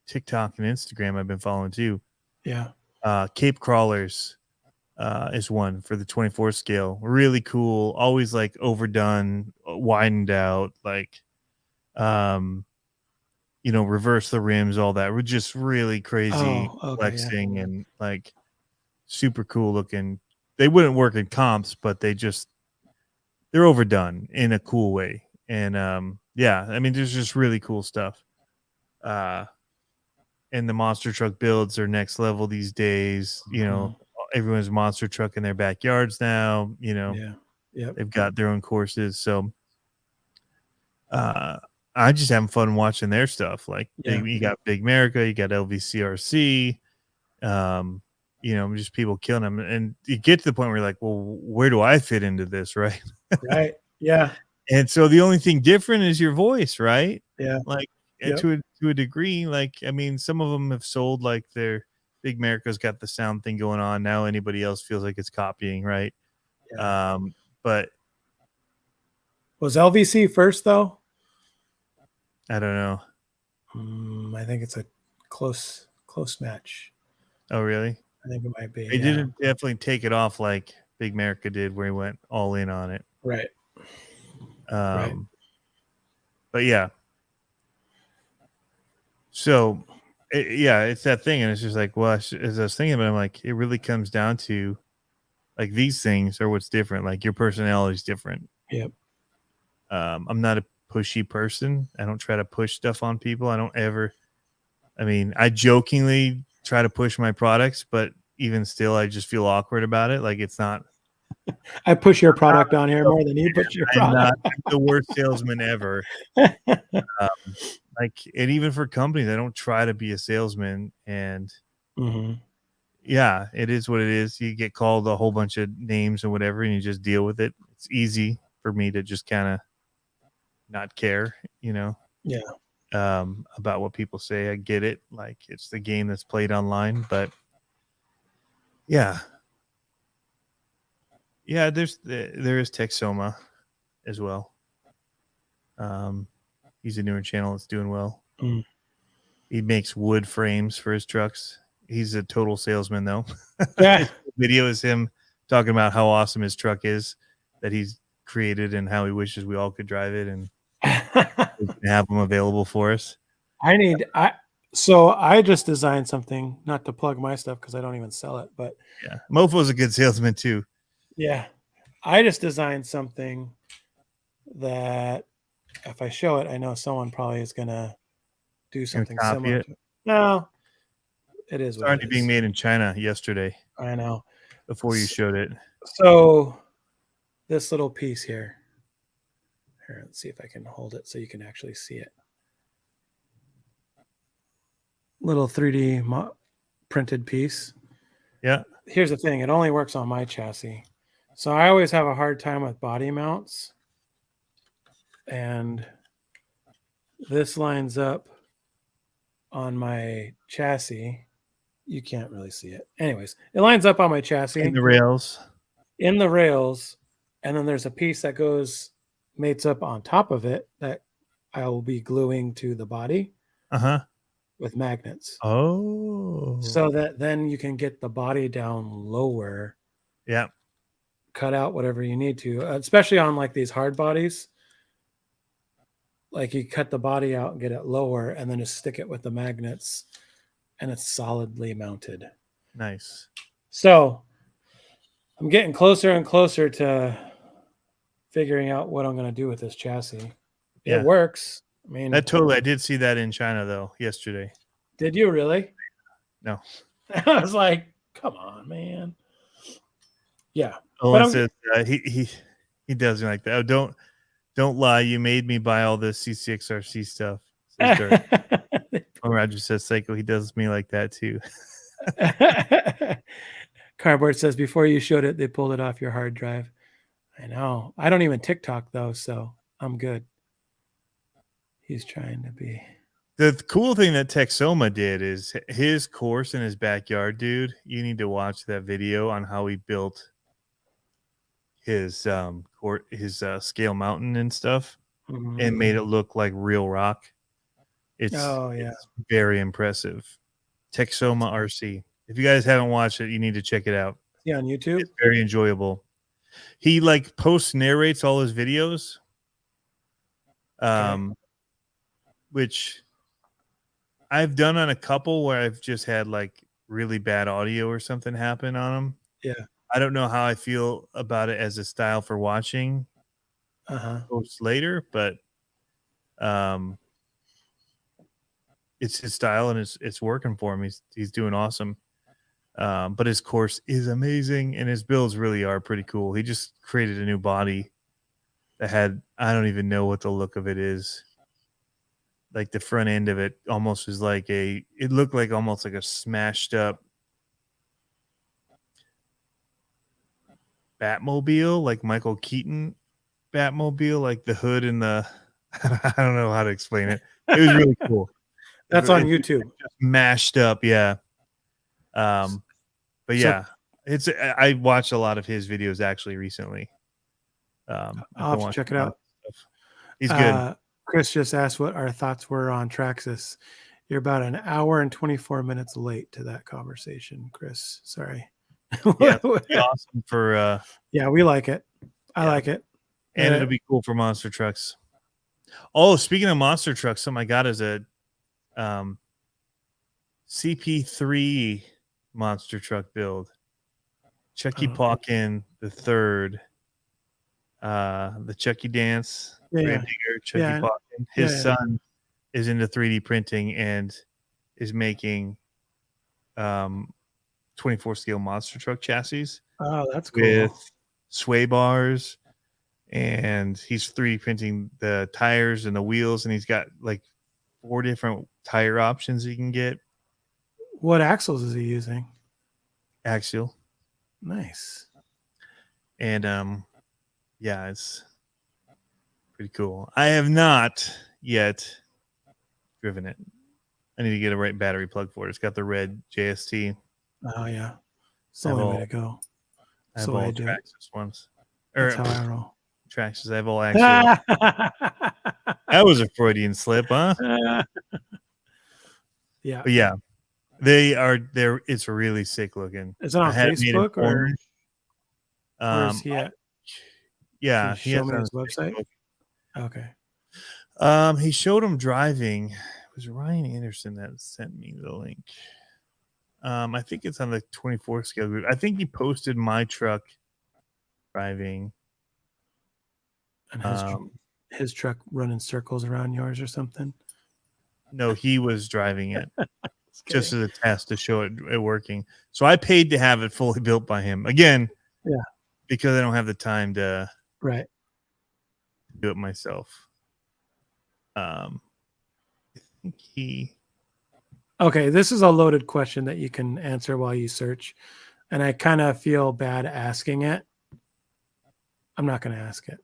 B: TikTok and Instagram I've been following too.
A: Yeah.
B: Cape Crawlers is one for the 24 scale. Really cool. Always like overdone, widened out, like reverse the rims, all that. We're just really crazy flexing and like super cool looking. They wouldn't work in comps, but they're overdone in a cool way. And I mean, there's just really cool stuff. And the monster truck builds are next level these days. Everyone's monster truck in their backyards now. They've got their own courses. So I just having fun watching their stuff. Like you got Big America, you got LVCRC, just people killing them. And you get to the point where you're like, well, where do I fit into this? Right.
A: Right. Yeah.
B: And so the only thing different is your voice, right?
A: Yeah.
B: Like to a degree, like, I mean, some of them have sold like their Big America's got the sound thing going on. Now anybody else feels like it's copying, right?
A: Yeah.
B: But
A: Was LVC first though?
B: I don't know.
A: I think it's a close match.
B: Oh, really?
A: I think it might be.
B: They
A: Yeah.
B: didn't definitely take it off like Big America did, where he went all in on it.
A: Right. Right.
B: But yeah. So, it's that thing, and it's just like, well, as I was thinking, but I'm like, it really comes down to like these things are what's different. Like your personality is different.
A: Yep.
B: I'm not a pushy person. I don't try to push stuff on people. I don't ever. I mean, I jokingly try to push my products, but even still, I just feel awkward about it. Like it's not.
A: I push your product on here more than you push your
B: I'm not
A: product.
B: the worst salesman ever. Like, and even for companies, I don't try to be a salesman. And yeah, it is what it is. You get called a whole bunch of names and whatever, and you just deal with it. It's easy for me to just kind of not care,
A: Yeah.
B: About what people say. I get it. Like it's the game that's played online, but yeah. Yeah, there is Texoma as well. He's a newer channel that's doing well. He makes wood frames for his trucks. He's a total salesman though.
A: Yeah.
B: His video is him talking about how awesome his truck is that he's created and how he wishes we all could drive it and have them available for us.
A: So I just designed something, not to plug my stuff because I don't even sell it, but
B: yeah, Mofo's a good salesman too.
A: Yeah, I just designed something that if I show it, I know someone probably is gonna do something similar to it. No, it is
B: it's already being made in China yesterday.
A: I know.
B: Before you showed it.
A: So this little piece here. Here, let's see if I can hold it so you can actually see it. Little 3D printed piece.
B: Yeah.
A: Here's the thing. It only works on my chassis. So I always have a hard time with body mounts. And this lines up on my chassis. You can't really see it. Anyways, it lines up on my chassis.
B: In the rails.
A: And then there's a piece that mates up on top of it that I will be gluing to the body. With magnets.
B: Oh.
A: So that then you can get the body down lower.
B: Yeah.
A: Cut out whatever you need to, especially on like these hard bodies. Like you cut the body out and get it lower and then just stick it with the magnets and it's solidly mounted.
B: Nice.
A: So I'm getting closer and closer to figuring out what I'm going to do with this chassis. Yeah. It works. I mean,
B: I did see that in China though yesterday.
A: Did you really?
B: No.
A: I was like, come on, man. Yeah.
B: Owen says he does me like that. Oh, don't lie. You made me buy all this CCXRC stuff. Roger says Psycho. He does me like that too.
A: Cardboard says before you showed it, they pulled it off your hard drive. I know. I don't even TikTok though, so I'm good. He's trying to be.
B: The cool thing that Texoma did is his course in his backyard, dude. You need to watch that video on how he built his scale mountain and stuff and made it look like real rock. It's very impressive. Texoma RC. If you guys haven't watched it, you need to check it out.
A: Yeah, on YouTube.
B: It's very enjoyable. He like post narrates all his videos. Which I've done on a couple where I've just had like really bad audio or something happen on them.
A: Yeah.
B: I don't know how I feel about it as a style for watching posts later, but it's his style and it's working for him. He's doing awesome. But his course is amazing and his builds really are pretty cool. He just created a new body that had, I don't even know what the look of it is. Like the front end of it almost was like it looked like almost like a smashed up Batmobile, like Michael Keaton Batmobile, like the hood and the, I don't know how to explain it. It was really cool.
A: That's on YouTube.
B: Just mashed up. Yeah. But yeah, I watched a lot of his videos actually recently. I've
A: I'll
B: been
A: have to check
B: watching
A: it
B: a lot of
A: out.
B: stuff. He's good.
A: Chris just asked what our thoughts were on Traxxas. You're about an hour and 24 minutes late to that conversation, Chris. Sorry.
B: Yeah, it's gonna be awesome for
A: Yeah, we like it. I
B: yeah.
A: like it.
B: And it'll be cool for monster trucks. Oh, speaking of monster trucks, something I got is a CP3 monster truck build. Chucky Pawkin the third, the Chucky Dance, Gravedigger, Chucky Pawkin. His son is into 3D printing and is making 24 scale monster truck chassis.
A: Oh, that's cool.
B: With sway bars, and he's 3D printing the tires and the wheels, and he's got like 4 different tire options you can get.
A: What axles is he using?
B: Axial.
A: Nice.
B: And yeah, it's pretty cool. I have not yet driven it. I need to get a right battery plug for it. It's got the red JST.
A: Oh yeah, it's the only way to go.
B: I have all Traxxas ones.
A: That's how I roll.
B: Traxxas. I have all axial. That was a Freudian slip, huh?
A: Yeah.
B: But yeah, they are there. It's really sick looking.
A: Is it on Facebook or where's he at?
B: Yeah,
A: he show me his website.
B: Facebook. Okay. He showed him driving. It was Ryan Anderson that sent me the link. I think it's on the 24 scale group. I think he posted my truck driving.
A: And his truck running circles around yours or something?
B: No, he was driving it just as a test to show it working. So I paid to have it fully built by him. Again, because I don't have the time to do it myself. I think he...
A: Okay, this is a loaded question that you can answer while you search. And I kind of feel bad asking it. I'm not going to ask it.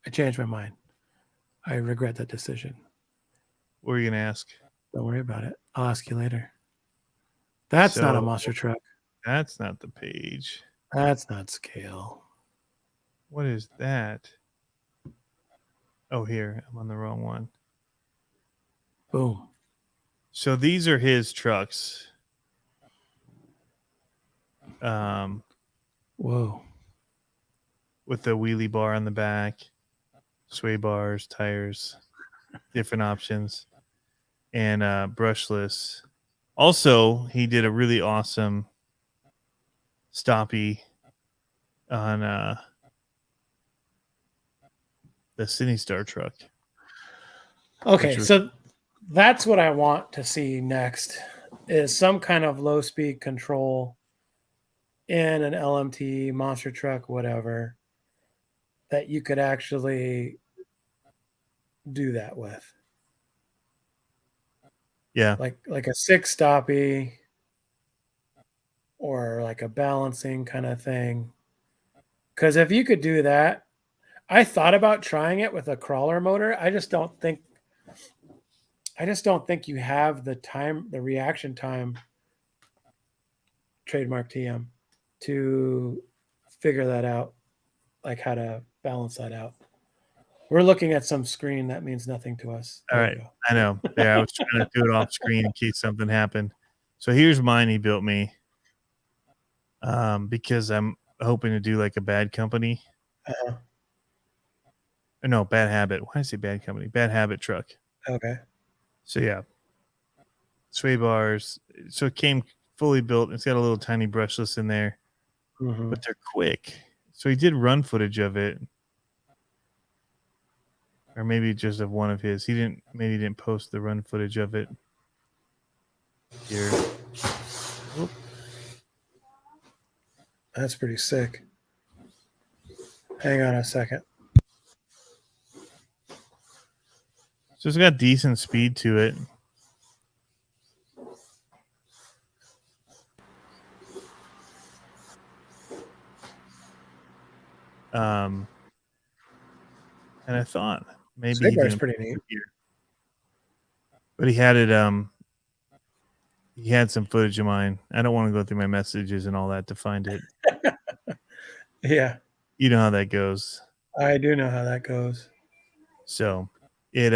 A: I changed my mind. I regret that decision.
B: What are you going to ask?
A: Don't worry about it. I'll ask you later. That's not a monster truck.
B: That's not the page.
A: That's not scale.
B: What is that? Oh, here. I'm on the wrong one.
A: Boom.
B: So these are his trucks.
A: Whoa.
B: With the wheelie bar on the back, sway bars, tires, different options, and brushless. Also, he did a really awesome stoppie on the Cine Star truck.
A: Okay, so that's what I want to see next is some kind of low speed control in an LMT, monster truck, whatever, that you could actually do that with.
B: Yeah.
A: Like a 6 stoppie or like a balancing kind of thing. Because if you could do that, I thought about trying it with a crawler motor. I just don't think you have the time, the reaction time, trademark TM, to figure that out, like how to balance that out. We're looking at some screen that means nothing to us.
B: All right. I know. Yeah, I was trying to do it off screen in case something happened. So here's mine he built me. Because I'm hoping to do like a Bad Company. No, Bad Habit. Why did I say Bad Company? Bad Habit truck.
A: Okay.
B: So yeah. Sway bars. So it came fully built. It's got a little tiny brushless in there. But they're quick. So he did run footage of it. Or maybe just of one of his. He didn't post the run footage of it. Here.
A: Oop. That's pretty sick. Hang on a second.
B: So it's got decent speed to it. And I thought maybe he didn't
A: pretty neat.
B: Here. But he had it He had some footage of mine. I don't want to go through my messages and all that to find it.
A: Yeah,
B: You know how that goes.
A: I do know how that goes.
B: So it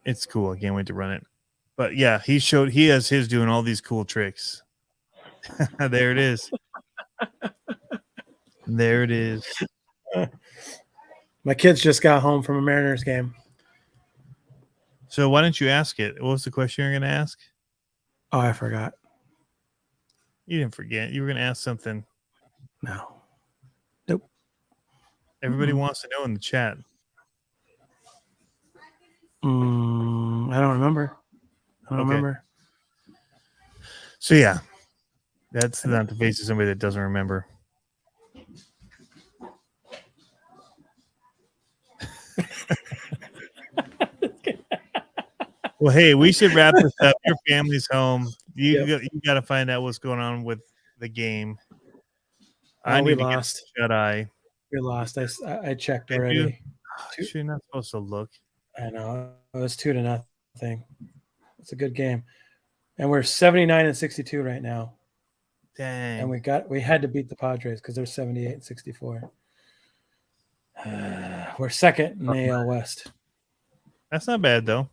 B: it's cool. I can't wait to run it. But yeah, he has his doing all these cool tricks. There it is. There it is.
A: My kids just got home from a Mariners game.
B: So why didn't you ask it? What was the question you were going to ask?
A: Oh, I forgot.
B: You didn't forget. You were going to ask something.
A: No. Nope.
B: Everybody wants to know in the chat.
A: I don't remember. I don't remember.
B: So yeah, that's not the face of somebody that doesn't remember. Well, hey, we should wrap this up. Your family's home. You got to find out what's going on with the game. I need to get shut eye.
A: We lost. I checked already.
B: You're not supposed to look.
A: I know. It was 2-0. It's a good game. And we're 79-62 right now.
B: Dang.
A: And we had to beat the Padres because they're 78-64. We're second in the AL West.
B: That's not bad though.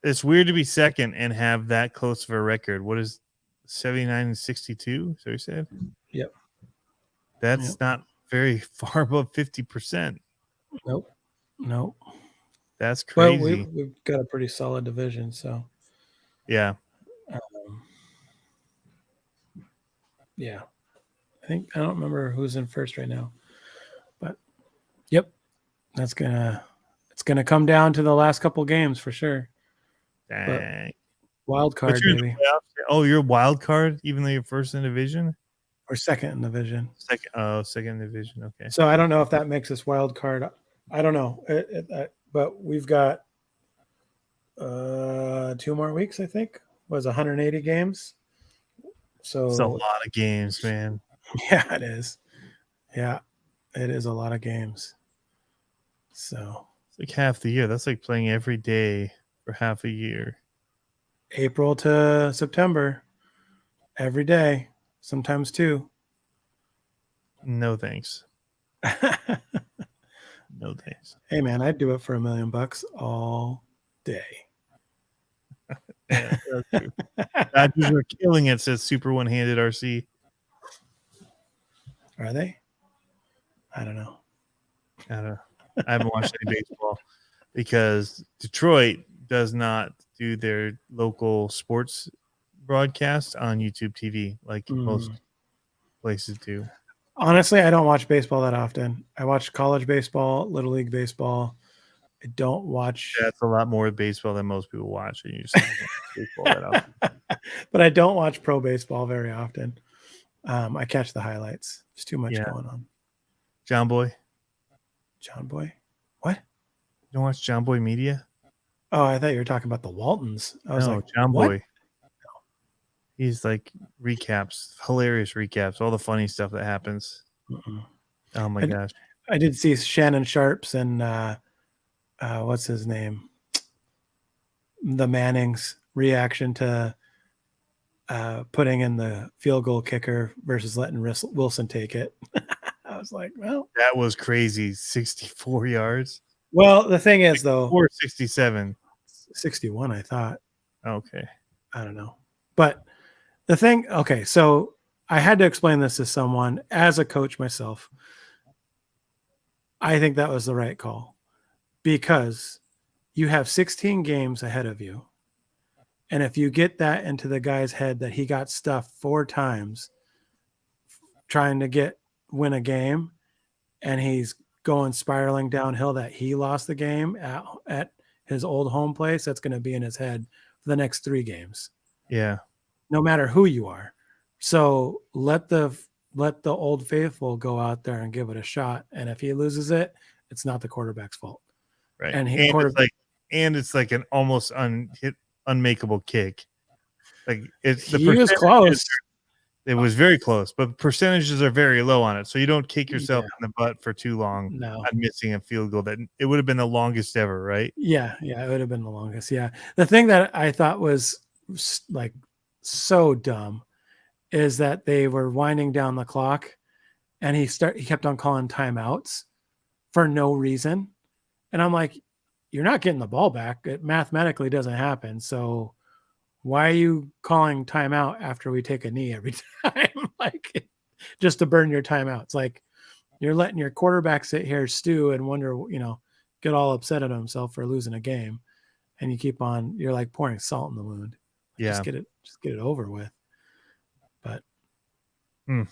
B: It's weird to be second and have that close of a record. What is 79-62? So you said?
A: Yep.
B: That's not very far above 50%.
A: Nope.
B: That's crazy.
A: Well, we've got a pretty solid division, so
B: yeah.
A: Yeah. I don't remember who's in first right now. But yep. It's gonna come down to the last couple games for sure.
B: Dang.
A: But wild card, baby.
B: Oh, you're a wild card, even though you're first in division?
A: Or second in division.
B: Second division. Okay.
A: So I don't know if that makes us wild card. I don't know. But we've got 2 more weeks, I think. Was 180 games. So
B: it's a lot of games, man.
A: Yeah, it is. Yeah, it is a lot of games. So
B: it's like half the year. That's like playing every day for half a year.
A: April to September, every day, sometimes 2.
B: No thanks. No thanks.
A: Hey man, I'd do it for $1 million all day.
B: Yeah, that's true. Dodgers are killing it, says Super One-Handed RC.
A: Are they? I don't know.
B: I haven't watched any baseball because Detroit does not do their local sports broadcast on YouTube TV like most places do.
A: Honestly, I don't watch baseball that often. I watch college baseball, Little League baseball. I don't watch.
B: That's a lot more baseball than most people watch. And you just baseball that often.
A: But I don't watch pro baseball very often. I catch the highlights. There's too much going on.
B: John Boy?
A: What?
B: You don't watch John Boy Media?
A: Oh, I thought you were talking about the Waltons. I was like,
B: John
A: what?
B: Boy. He's like recaps, hilarious recaps, all the funny stuff that happens. Oh my gosh.
A: I did see Shannon Sharps and what's his name? The Mannings reaction to putting in the field goal kicker versus letting Wilson take it. I was like, well,
B: that was crazy. 64 yards.
A: Well, the thing is, though,
B: or 67,
A: 61, I thought.
B: Okay.
A: I don't know. But the thing, okay, so I had to explain this to someone as a coach myself. I think that was the right call because you have 16 games ahead of you. And if you get that into the guy's head that he got stuffed 4 times trying to win a game and he's going spiraling downhill that he lost the game at his old home place, that's going to be in his head for the next 3 games.
B: Yeah.
A: No matter who you are. So let the old faithful go out there and give it a shot. And if he loses it, it's not the quarterback's fault.
B: Right. And it's like an almost unmakeable kick. Like he was
A: close.
B: It was very close, but percentages are very low on it. So you don't kick yourself
A: Yeah,
B: in the butt for too long
A: no.
B: on missing a field goal. That it would have been the longest ever, right?
A: Yeah, it would have been the longest. Yeah. The thing that I thought was like so dumb is that they were winding down the clock and he kept on calling timeouts for no reason. And I'm like, you're not getting the ball back. It mathematically doesn't happen. So why are you calling timeout after we take a knee every time? Like just to burn your timeout. It's like you're letting your quarterback sit here, stew, and wonder, get all upset at himself for losing a game. And you keep on, you're like pouring salt in the wound. Like,
B: Yeah.
A: just get it over with. But
B: no,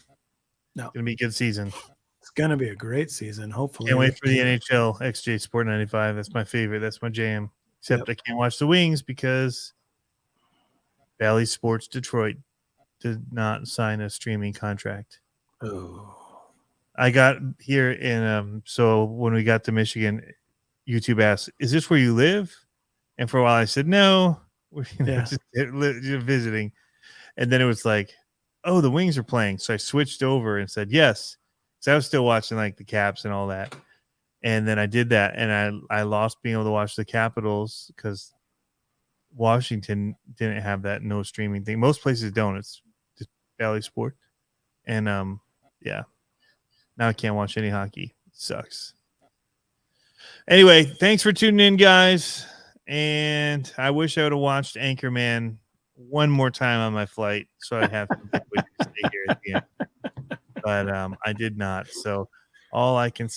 A: no,
B: gonna be a good season.
A: it's gonna be a great season. Hopefully,
B: Can't wait for the NHL XJ Sport 95. That's my favorite. That's my jam. Except I can't watch the Wings because Bally Sports Detroit did not sign a streaming contract.
A: Oh,
B: I got here in so when we got to Michigan, YouTube asked, "Is this where you live?" And for a while I said, "No, we're just visiting." And then it was like, "Oh, the Wings are playing." So I switched over and said, "Yes." So I was still watching like the Caps and all that. And then I did that, and I lost being able to watch the Capitals because Washington didn't have that no streaming thing. Most places don't. It's just Bally Sport. And yeah. Now I can't watch any hockey. It sucks. Anyway, thanks for tuning in, guys. And I wish I would have watched Anchorman one more time on my flight so I'd have something to stay here at the end. But I did not. So all I can